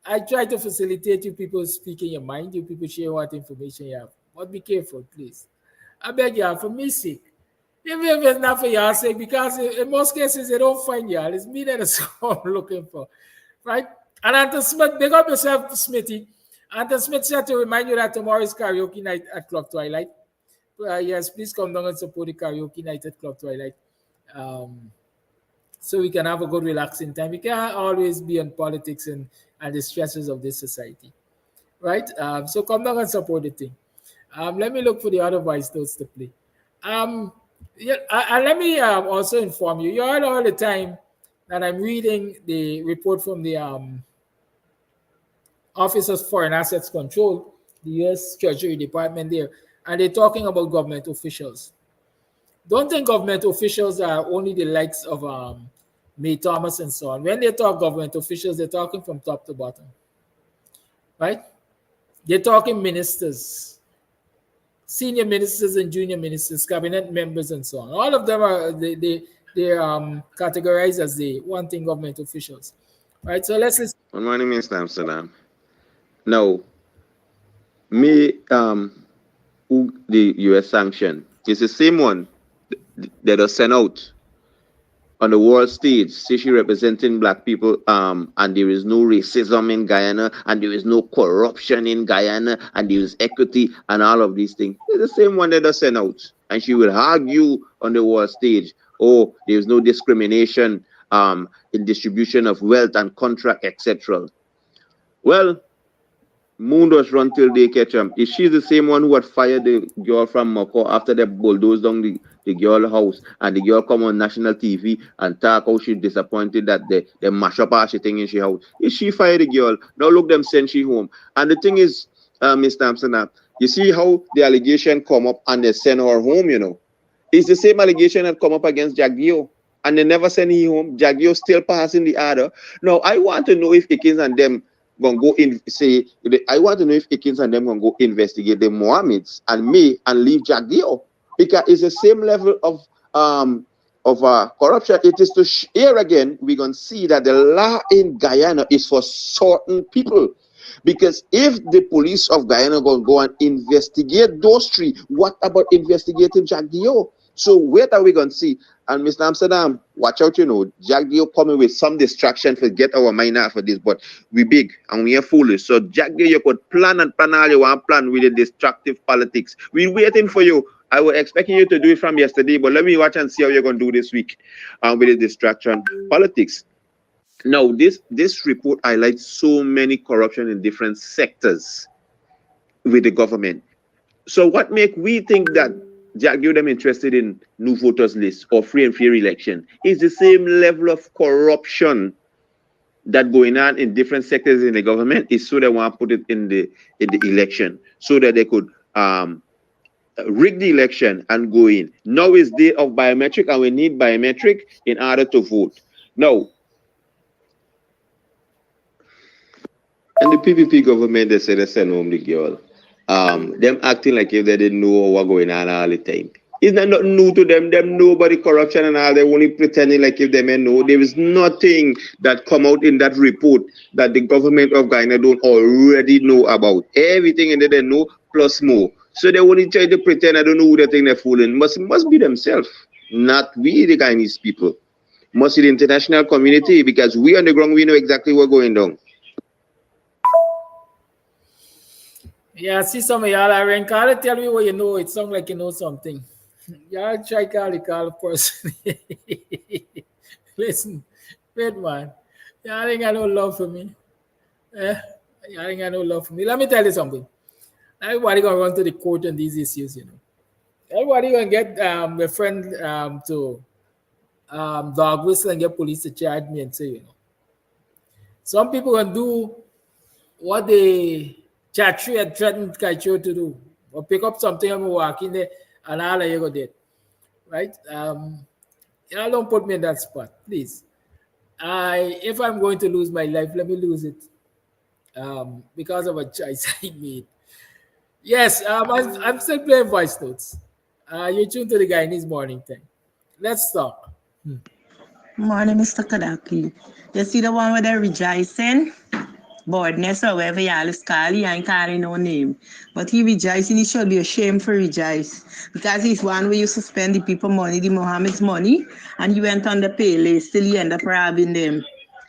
I try to facilitate you people speaking your mind. You people share what information you have. But be careful, please. I beg you, for me sake. Even if it's not for y'all sake, because in most cases they don't find y'all. It's me that is looking for. Right? And Anton Smith, big up yourself, Smithy. Anton Smith said to remind you that tomorrow is karaoke night at Club Twilight. Yes, please come down and support the karaoke night at Club Twilight. So we can have a good relaxing time. We can't always be on politics and the stresses of this society. Right? So come down and support the thing. Let me look for the other voice notes to play. Let me also inform you. You heard all the time that I'm reading the report from the Office of Foreign Assets Control, the U.S. Treasury Department there, and they're talking about government officials. Don't think government officials are only the likes of May Thomas and so on. When they talk government officials, they're talking from top to bottom, right? They're talking ministers, senior ministers and junior ministers, cabinet members, and so on. All of them are they're categorized as the one thing government officials, right? So let's listen. Good morning, Mr. Amsterdam. Now, me who the US sanction is the same one that are sent out on the world stage, say she representing black people, and there is no racism in Guyana, and there is no corruption in Guyana, and there is equity and all of these things. It's the same one that are sent out, and she will argue on the world stage, oh, there is no discrimination in distribution of wealth and contract, etc. Well, moon does run till they catch him. Is she the same one who had fired the girl from Moko after they bulldozed down the girl house, and the girl come on national TV and talk how she disappointed that they mash up her thing in she house? Is she fired the girl? Now look, them send she home. And the thing is, Mr. Amsterdam, you see how the allegation come up and they send her home, It's the same allegation that come up against Jagdio, and they never send him home. Jagdio still passing the order. Now, I want to know if Ikins and them gonna go in, say, I want to know if Ikins and them gonna go investigate the Mohammeds and me and leave Jagdio, because it's the same level of corruption. It is to here again, we're gonna see that the law in Guyana is for certain people. Because if the police of Guyana gonna go and investigate those three, what about investigating Jagdio? So what are we gonna see? And Mr. Amsterdam, watch out, Jagdio coming with some distraction to get our mind out for this, but we big and we are foolish. So Jagdio, you could plan and plan all you want plan with the destructive politics. We're waiting for you. I was expecting you to do it from yesterday, but let me watch and see how you're gonna do this week with the distraction politics. Now, this report highlights so many corruption in different sectors with the government. So what make we think that Jagdio them interested in new voters list or free and fair election is the same level of corruption that going on in different sectors in the government, is so they want to put it in the election so that they could rig the election and go in. Now is day of biometric, and we need biometric in order to vote. Now, and the PPP government, they say they send home the girl. Them acting like if they didn't know what going on all the time. It's not new to them. Them nobody corruption and all. They only pretending like if they may know. There is nothing that come out in that report that the government of Guyana don't already know about. Everything in there they know plus more. So they only try to pretend I don't know who they think they're fooling. Must be themselves, not we the Guyanese people. Must be the international community, because we on the ground we know exactly what's going on. Yeah, I see some of y'all are in. Call it, tell me what you know. It sounds like you know something. Y'all try call person. Listen, wait, man. Y'all ain't got no love for me. Y'all ain't got no love for me. Let me tell you something. Everybody gonna run to the court on these issues, Everybody gonna get a friend to dog whistle and get police to charge me and say, Some people gonna do what they Chatri had threatened Kaicho to do, or pick up something and walk in there and all of you go dead. Right? Y'all don't put me in that spot, please. If I'm going to lose my life, let me lose it because of a choice I made. Yes, I'm still playing voice notes. You're tuned to the Guyanese morning time. Let's talk. Morning, Mr. Kadaki. You see the one with the rejoicing? Boredness or whatever y'all is called, he ain't calling no name. But he rejoicing, he should be ashamed for rejoice. Because he's one who used to spend the people money, the Mohammed's money, and he went on the pay list, still he ended up robbing them.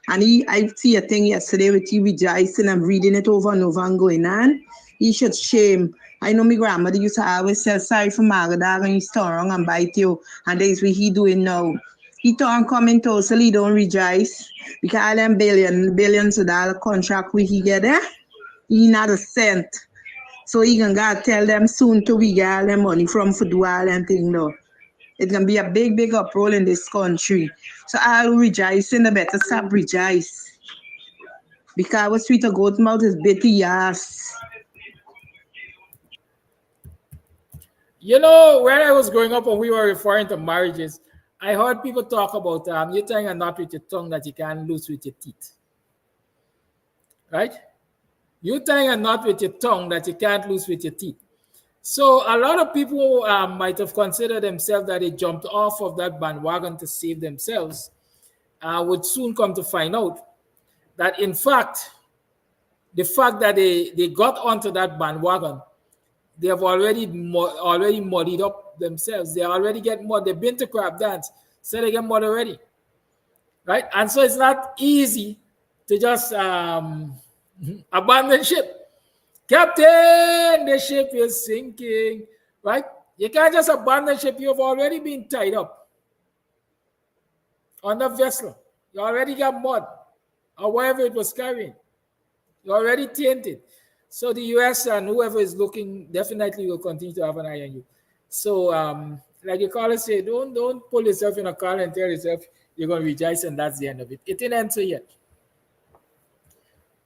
And I see a thing yesterday with he rejoicing and reading it over and over and going on. He should shame. I know my grandmother used to always say, sorry for Magadog and he's turn around and bite you. And that's what he doing now. He turn coming totally don't rejoice. Because them billions of dollar contract we he get there, he not a cent. So he can go tell them soon to we get all them money from for do all them thing though. It's gonna be a big uproar in this country. So all rejoicing, the better stop rejoice. Because what sweet a goat mouth is bitter yes. You know, when I was growing up and we were referring to marriages, I heard people talk about you tying a knot with your tongue that you can't loose with your teeth. Right? You tying a knot with your tongue that you can't loose with your teeth. So a lot of people might have considered themselves that they jumped off of that bandwagon to save themselves, would soon come to find out that in fact, the fact that they got onto that bandwagon, they have already muddied up themselves. They already get mud. They've been to crab dance, so they get mud already, right? And so it's not easy to just abandon ship. Captain, the ship is sinking, right? You can't just abandon ship. You've already been tied up on the vessel. You already got mud or whatever it was carrying. You're already tainted. So the US and whoever is looking definitely will continue to have an eye on you. So, like your caller said, don't pull yourself in a car and tell yourself you're going to rejoice and that's the end of it. It didn't end yet,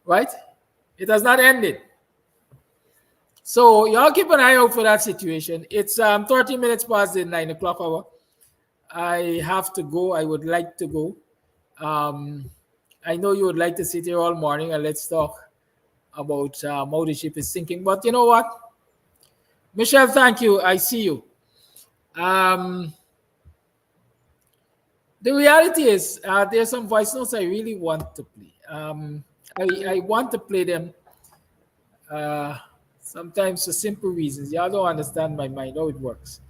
right? It has not ended. So y'all keep an eye out for that situation. It's 30 minutes past the 9 o'clock hour. I have to go. I would like to go. I know you would like to sit here all morning and let's talk about how the ship is sinking. But you know what? Michelle, thank you. I see you. The reality is there's some voice notes I really want to play. I want to play them sometimes for simple reasons. Y'all don't understand my mind, how it works.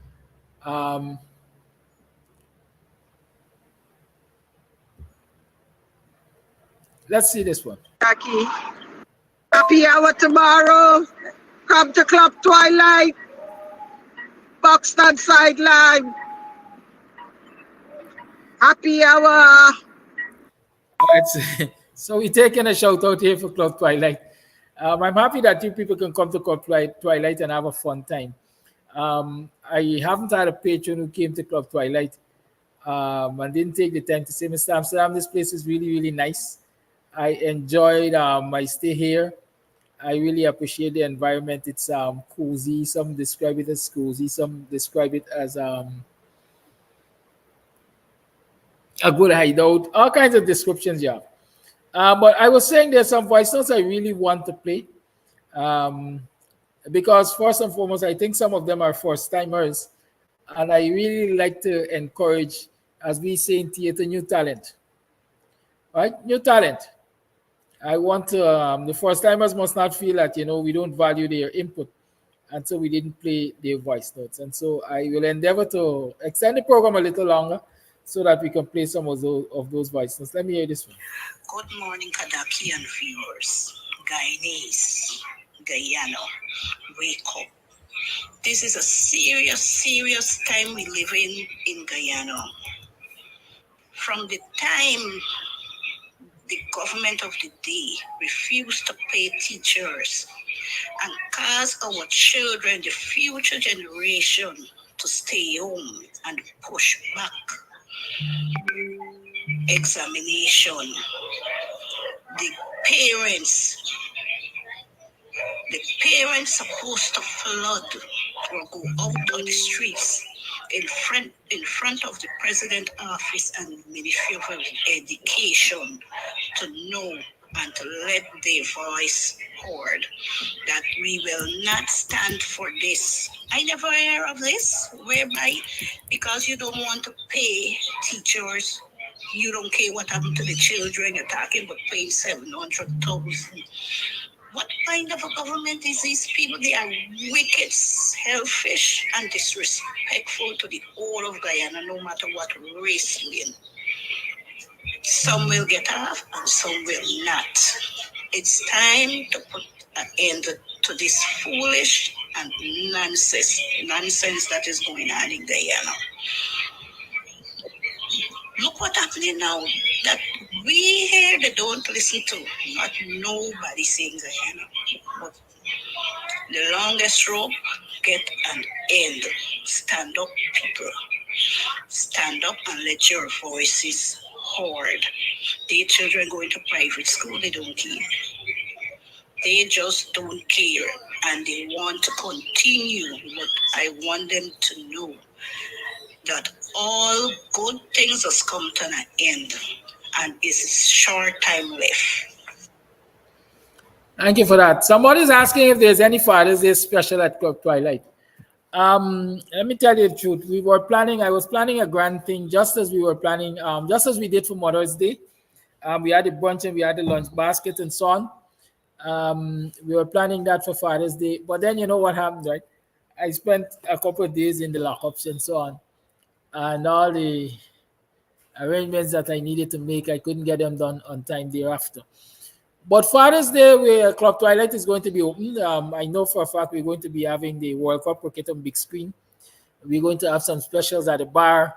Let's see this one. Jackie, happy hour tomorrow. Come to Club Twilight. Buxton sideline. Happy hour. So we're taking a shout out here for Club Twilight. I'm happy that you people can come to Club Twilight and have a fun time. I haven't had a patron who came to Club Twilight and didn't take the time to say, Mr. Amsterdam, this place is really, really nice. I enjoyed my stay here. I really appreciate the environment. It's cozy. Some describe it as cozy. Some describe it as a good hideout. All kinds of descriptions, yeah. But I was saying there's some voice notes I really want to play. Because first and foremost, I think some of them are first-timers. And I really like to encourage, as we say in theater, new talent. Right? New talent. I want to, the first-timers must not feel that, we don't value their input. And so we didn't play their voice notes. And so I will endeavor to extend the program a little longer so that we can play some of those voice notes. Let me hear this one. Good morning, Kadakian viewers. Guyanese, Guyana, wake up. This is a serious time we live in Guyana. From the time the government of the day refused to pay teachers and cause our children, the future generation, to stay home and push back examination. The parents supposed to flood or go out on the streets in front of the President Office and Ministry of Education to know and to let their voice heard that we will not stand for this. I never heard of this, whereby because you don't want to pay teachers, you don't care what happened to the children, you're talking about paying 700,000. What kind of a government is these people? They are wicked, selfish, and disrespectful to the whole of Guyana, no matter what race you're in. Some will get off and some will not. It's time to put an end to this foolish and nonsense that is going on in Guyana. Look what's happening now. That we here they don't listen to. Not nobody saying Guyana. But the longest rope get an end. Stand up, people. Stand up and let your voices heard. The children going to private school, they don't care. They just don't care. And they want to continue. But I want them to know that all good things has come to an end. And it's short time left. Thank you for that. Somebody's asking if there's any Father's Day special at Club Twilight. Let me tell you the truth. I was planning a grand thing just as we were planning, just as we did for Mother's Day. We had a bunch and we had a lunch basket and so on. We were planning that for Father's Day. But then you know what happened, right? I spent a couple of days in the lockups and so on. And all the arrangements that I needed to make, I couldn't get them done on time thereafter. But Father's Day, Club Twilight is going to be open. I know for a fact we're going to be having the World Cup cricket on big screen. We're going to have some specials at the bar,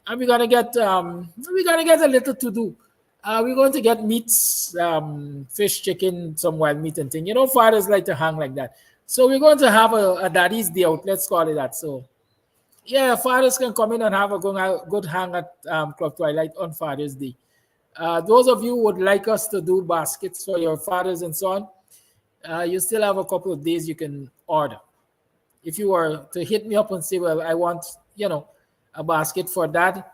and we're gonna get a little to do. We're going to get meats, fish, chicken, some wild meat and thing. You know, fathers like to hang like that, so we're going to have a daddy's day out. Let's call it that. So, yeah, fathers can come in and have a good hang at Club Twilight on Father's Day. Those of you who would like us to do baskets for your fathers and so on, you still have a couple of days you can order. If you were to hit me up and say, well, I want, a basket for that,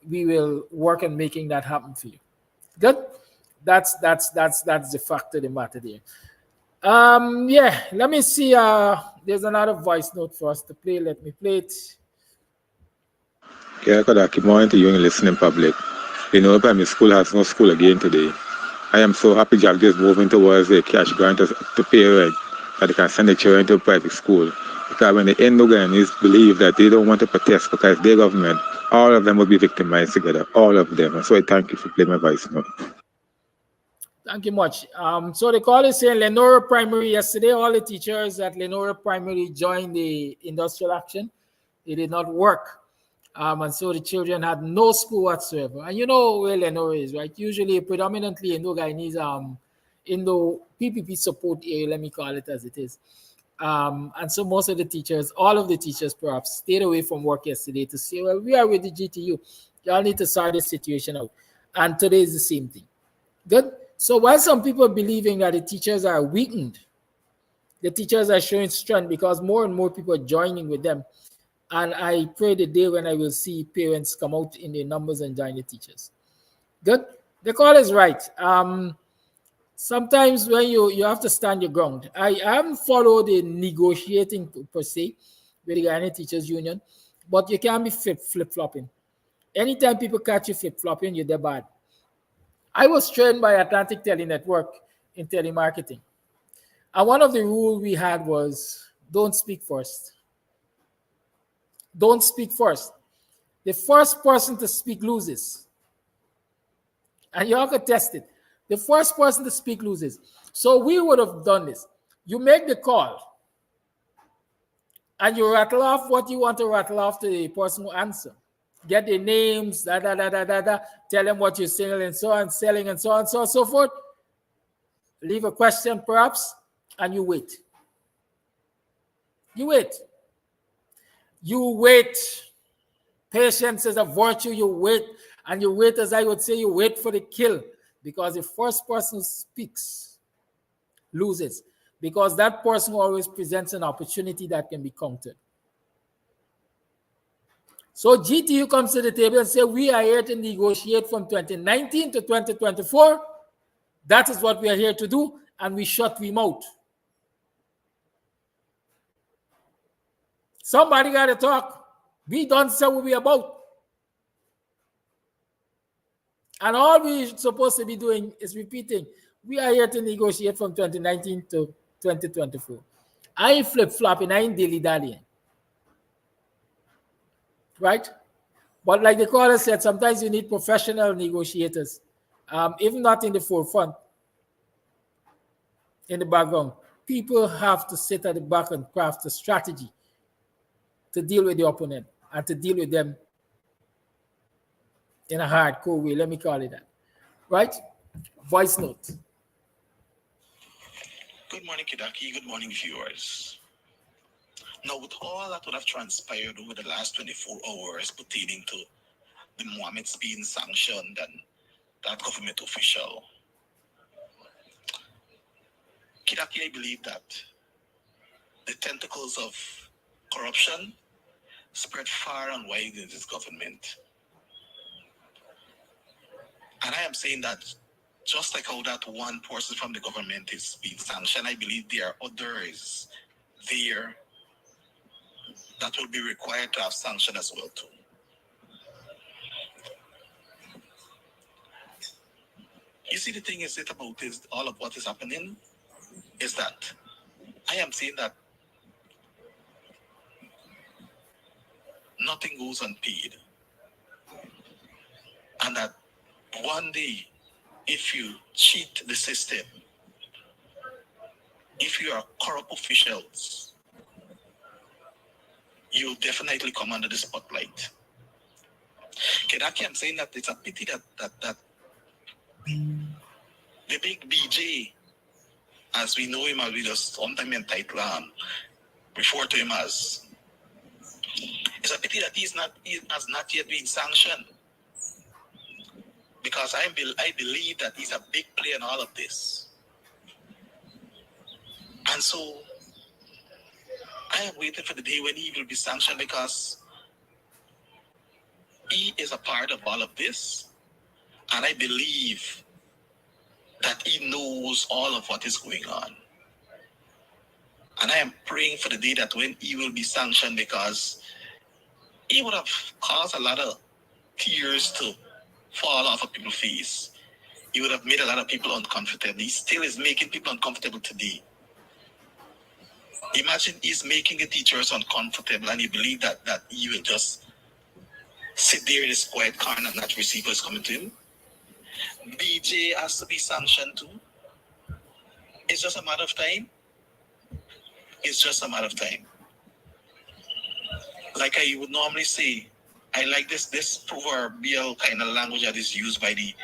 we will work on making that happen for you. Good? That's the fact of the matter there. Yeah, let me see. There's another voice note for us to play. Let me play it. Yeah, good morning to you and listening public. You know, primary school has no school again today. I am so happy Jack is moving towards a cash grant to pay rent, that they can send the children to private school. Because when the Indo-Guyanese believe that they don't want to protest because their government, all of them will be victimized together, all of them. And so I thank you for playing my voice now. Thank you much. So the call is saying Lenora Primary yesterday, all the teachers at Lenora Primary joined the industrial action. It did not work. And so the children had no school whatsoever. And you know where Lenora is, right? Usually, predominantly Indo-Guyanese, Indo PPP support area, let me call it as it is. And so most of the teachers, all of the teachers perhaps, stayed away from work yesterday to say, well, we are with the GTU. Y'all need to sort this situation out. And today is the same thing. Good. So while some people are believing that the teachers are weakened, the teachers are showing strength because more and more people are joining with them. And I pray the day when I will see parents come out in their numbers and join the teachers. Good. The call is right. Sometimes when you have to stand your ground. I haven't followed the negotiating per se with the Guyanese Teachers Union, but you can't be flip-flopping. Anytime people catch you flip-flopping, you're there bad. I was trained by Atlantic Telenetwork in telemarketing. And one of the rules we had was don't speak first. Don't speak first. The first person to speak loses. And you all could test it. The first person to speak loses. So we would have done this. You make the call. And you rattle off what you want to rattle off to the person who answer. Get their names, tell them what you're selling and so on, so on, so forth. Leave a question perhaps, and you wait. You wait. You wait. Patience is a virtue. You wait. And you wait, as I would say, you wait for the kill. Because the first person who speaks loses. Because that person always presents an opportunity that can be countered. So GTU comes to the table and say, we are here to negotiate from 2019 to 2024. That is what we are here to do, and we shut them out. Somebody got to talk. We don't say what we about. And all we're supposed to be doing is repeating, we are here to negotiate from 2019 to 2024. I ain't flip-flopping, I ain't dilly-dallying. Right? But like the caller said, sometimes you need professional negotiators, even not in the forefront, in the background. People have to sit at the back and craft a strategy to deal with the opponent and to deal with them in a hardcore way. Let me call it that. Right? Voice note. Good morning, Kidaki. Good morning, viewers. Now, with all that would have transpired over the last 24 hours pertaining to the Mohammed's being sanctioned and that government official, Kidaki, I believe that the tentacles of corruption spread far and wide in this government. And I am saying that just like how that one person from the government is being sanctioned, I believe there are others there that will be required to have sanction as well too. You see, the thing is about this, all of what is happening is that I am saying that nothing goes unpaid. And that one day, if you cheat the system, if you are corrupt officials, you definitely come under the spotlight. Kedaki, I'm saying that it's a pity that the big BJ, as we know him, as we just sometimes entitle refer to him as, it's a pity that he has not yet been sanctioned. Because I believe that he's a big player in all of this. And so I am waiting for the day when he will be sanctioned, because he is a part of all of this. And I believe that he knows all of what is going on. And I am praying for the day that when he will be sanctioned, because he would have caused a lot of tears to fall off of people's face. He would have made a lot of people uncomfortable. He still is making people uncomfortable today. Imagine he's making the teachers uncomfortable, and you believe that he will just sit there in his quiet corner and not receive what's coming to him. BJ has to be sanctioned too. It's just a matter of time. It's just a matter of time. Like I would normally say, I like this proverbial kind of language that is used by the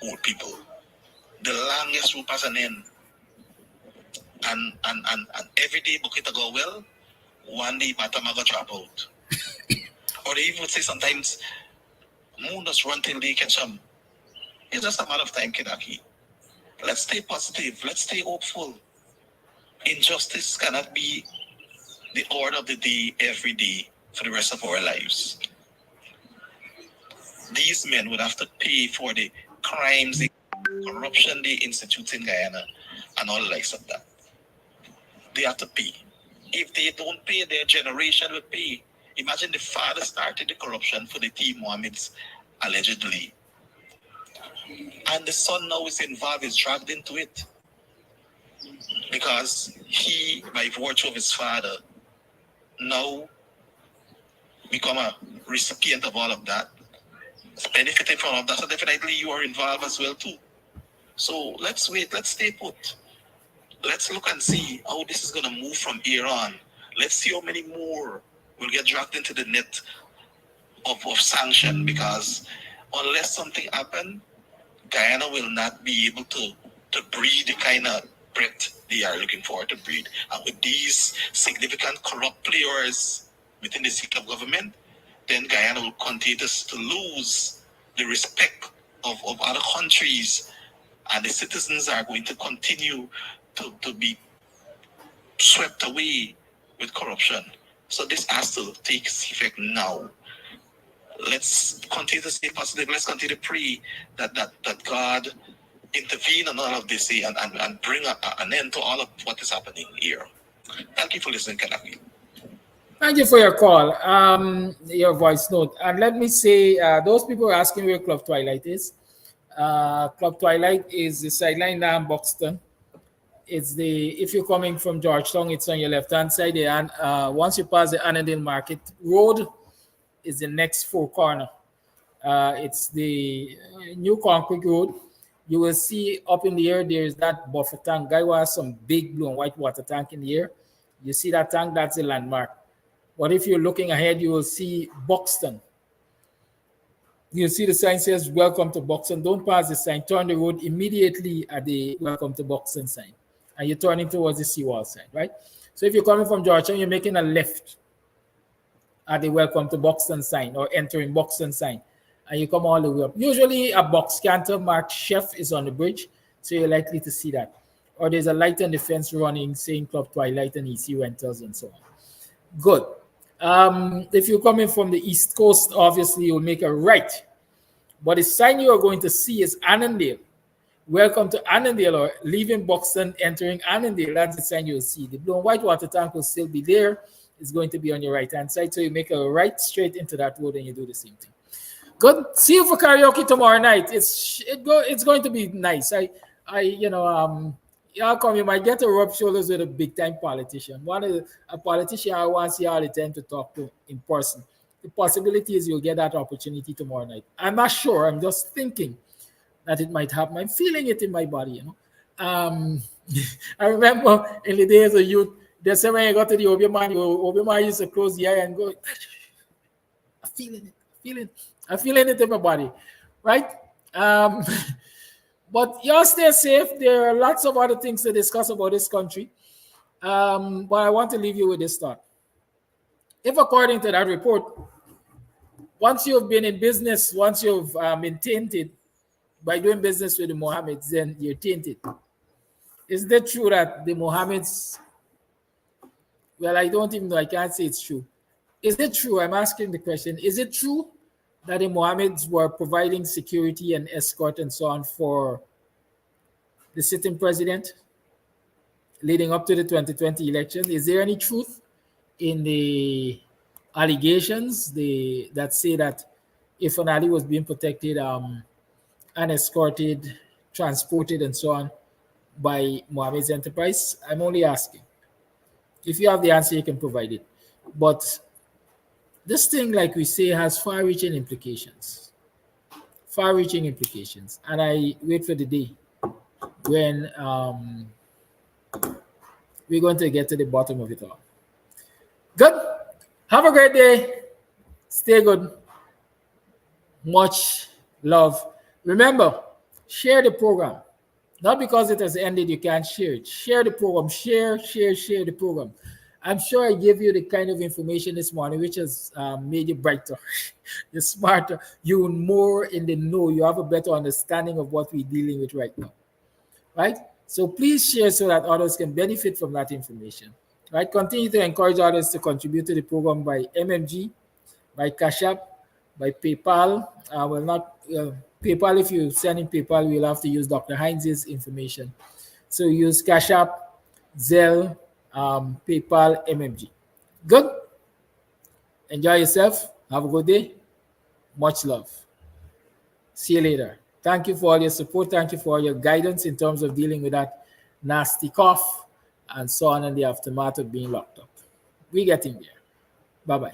old people. The longest rope has an end. And every day bucket go well, one day bottom go drop out. Or they even would say sometimes moon just run till they catch them. It's just a matter of time, Kidaki. Let's stay positive. Let's stay hopeful. Injustice cannot be the order of the day every day for the rest of our lives. These men would have to pay for the crimes, the corruption they institute in Guyana, and all the likes of that. They have to pay. If they don't pay, their generation will pay. Imagine the father started the corruption for the T. Mohammeds, allegedly. And the son now is involved, is dragged into it. Because he, by virtue of his father, now become a recipient of all of that. Benefiting from all of that. So definitely you are involved as well too. So let's wait, let's stay put. Let's look and see how this is going to move from here on. Let's see how many more will get dragged into the net of sanction, because unless something happens, Guyana will not be able to breed the kind of breath they are looking for to breed. And with these significant corrupt players within the seat of government, then Guyana will continue to lose the respect of other countries, and the citizens are going to continue to be swept away with corruption. So this has to take effect now. let's continue to stay positive. Let's continue to pray that God intervene on all of this and bring an end to all of what is happening here. Thank you for listening, Kanaki. Thank you for your call, your voice note. And let me say, those people are asking where Club Twilight is. Club Twilight is the sideline now in Buxton. It's if you're coming from Georgetown, it's on your left-hand side there. And once you pass the Annandale Market Road, is the next four corner. It's the new concrete road. You will see up in the air, there's that buffer tank. Guy has some big blue and white water tank in the air. You see that tank, that's a landmark. But if you're looking ahead, you will see Buxton. You'll see the sign says, welcome to Buxton. Don't pass the sign. Turn the road immediately at the welcome to Buxton sign. And you're turning towards the seawall sign, right? So if you're coming from Georgetown, you're making a left at the welcome to Buxton sign or entering Buxton sign. And you come all the way up. Usually a box canter marked chef is on the bridge, so you're likely to see that. Or there's a light on the fence running saying Club Twilight and EC Rentals and so on. Good. If you're coming from the East Coast, obviously you'll make a right. But the sign you are going to see is Annandale. Welcome to Annandale, or leaving Buxton, entering Annandale. That's the sign you'll see. The blue and white water tank will still be there. It's going to be on your right-hand side. So you make a right straight into that road and you do the same thing. Good. See you for karaoke tomorrow night. It's going to be nice. Y'all come, you might get to rub shoulders with a big-time politician. A politician I want to see all the time to talk to in person. The possibility is you'll get that opportunity tomorrow night. I'm not sure. I'm just thinking that it might happen. I'm feeling it in my body, I remember in the days of youth, they say when you got to the Obiman used to close the eye and go, I'm feeling it in my body, right? But y'all stay safe. There are lots of other things to discuss about this country. But I want to leave you with this thought. If according to that report, once you've been in business, once you've been tainted by doing business with the Mohammeds, then you're tainted. Is it true that the Mohammeds, well, I don't even know, I can't say it's true. Is it true? I'm asking the question. Is it true that the Mohammeds were providing security and escort and so on for the sitting president leading up to the 2020 election? Is there any truth in the allegations that say that Ifan Ali was being protected and escorted, transported and so on by Mohammed's enterprise? I'm only asking. If you have the answer, you can provide it. But this thing, like we say, has far-reaching implications. Far-reaching implications. And I wait for the day when we're going to get to the bottom of it all. Good. Have a great day. Stay good. Much love. Remember, share the program. Not because it has ended, you can't share it. Share the program. Share the program. I'm sure I gave you the kind of information this morning which has made you brighter, you're smarter, you're more in the know, you have a better understanding of what we're dealing with right now, right? So please share so that others can benefit from that information, right? Continue to encourage others to contribute to the program by MMG, by Cash App, by PayPal. PayPal, if you're sending PayPal, we'll have to use Dr. Hinds' information. So use Cash App, Zelle, PayPal, MMG. Good. Enjoy yourself. Have a good day. Much love. See you later. Thank you for all your support. Thank you for all your guidance in terms of dealing with that nasty cough and so on in the aftermath of being locked up. We're getting there. Bye-bye.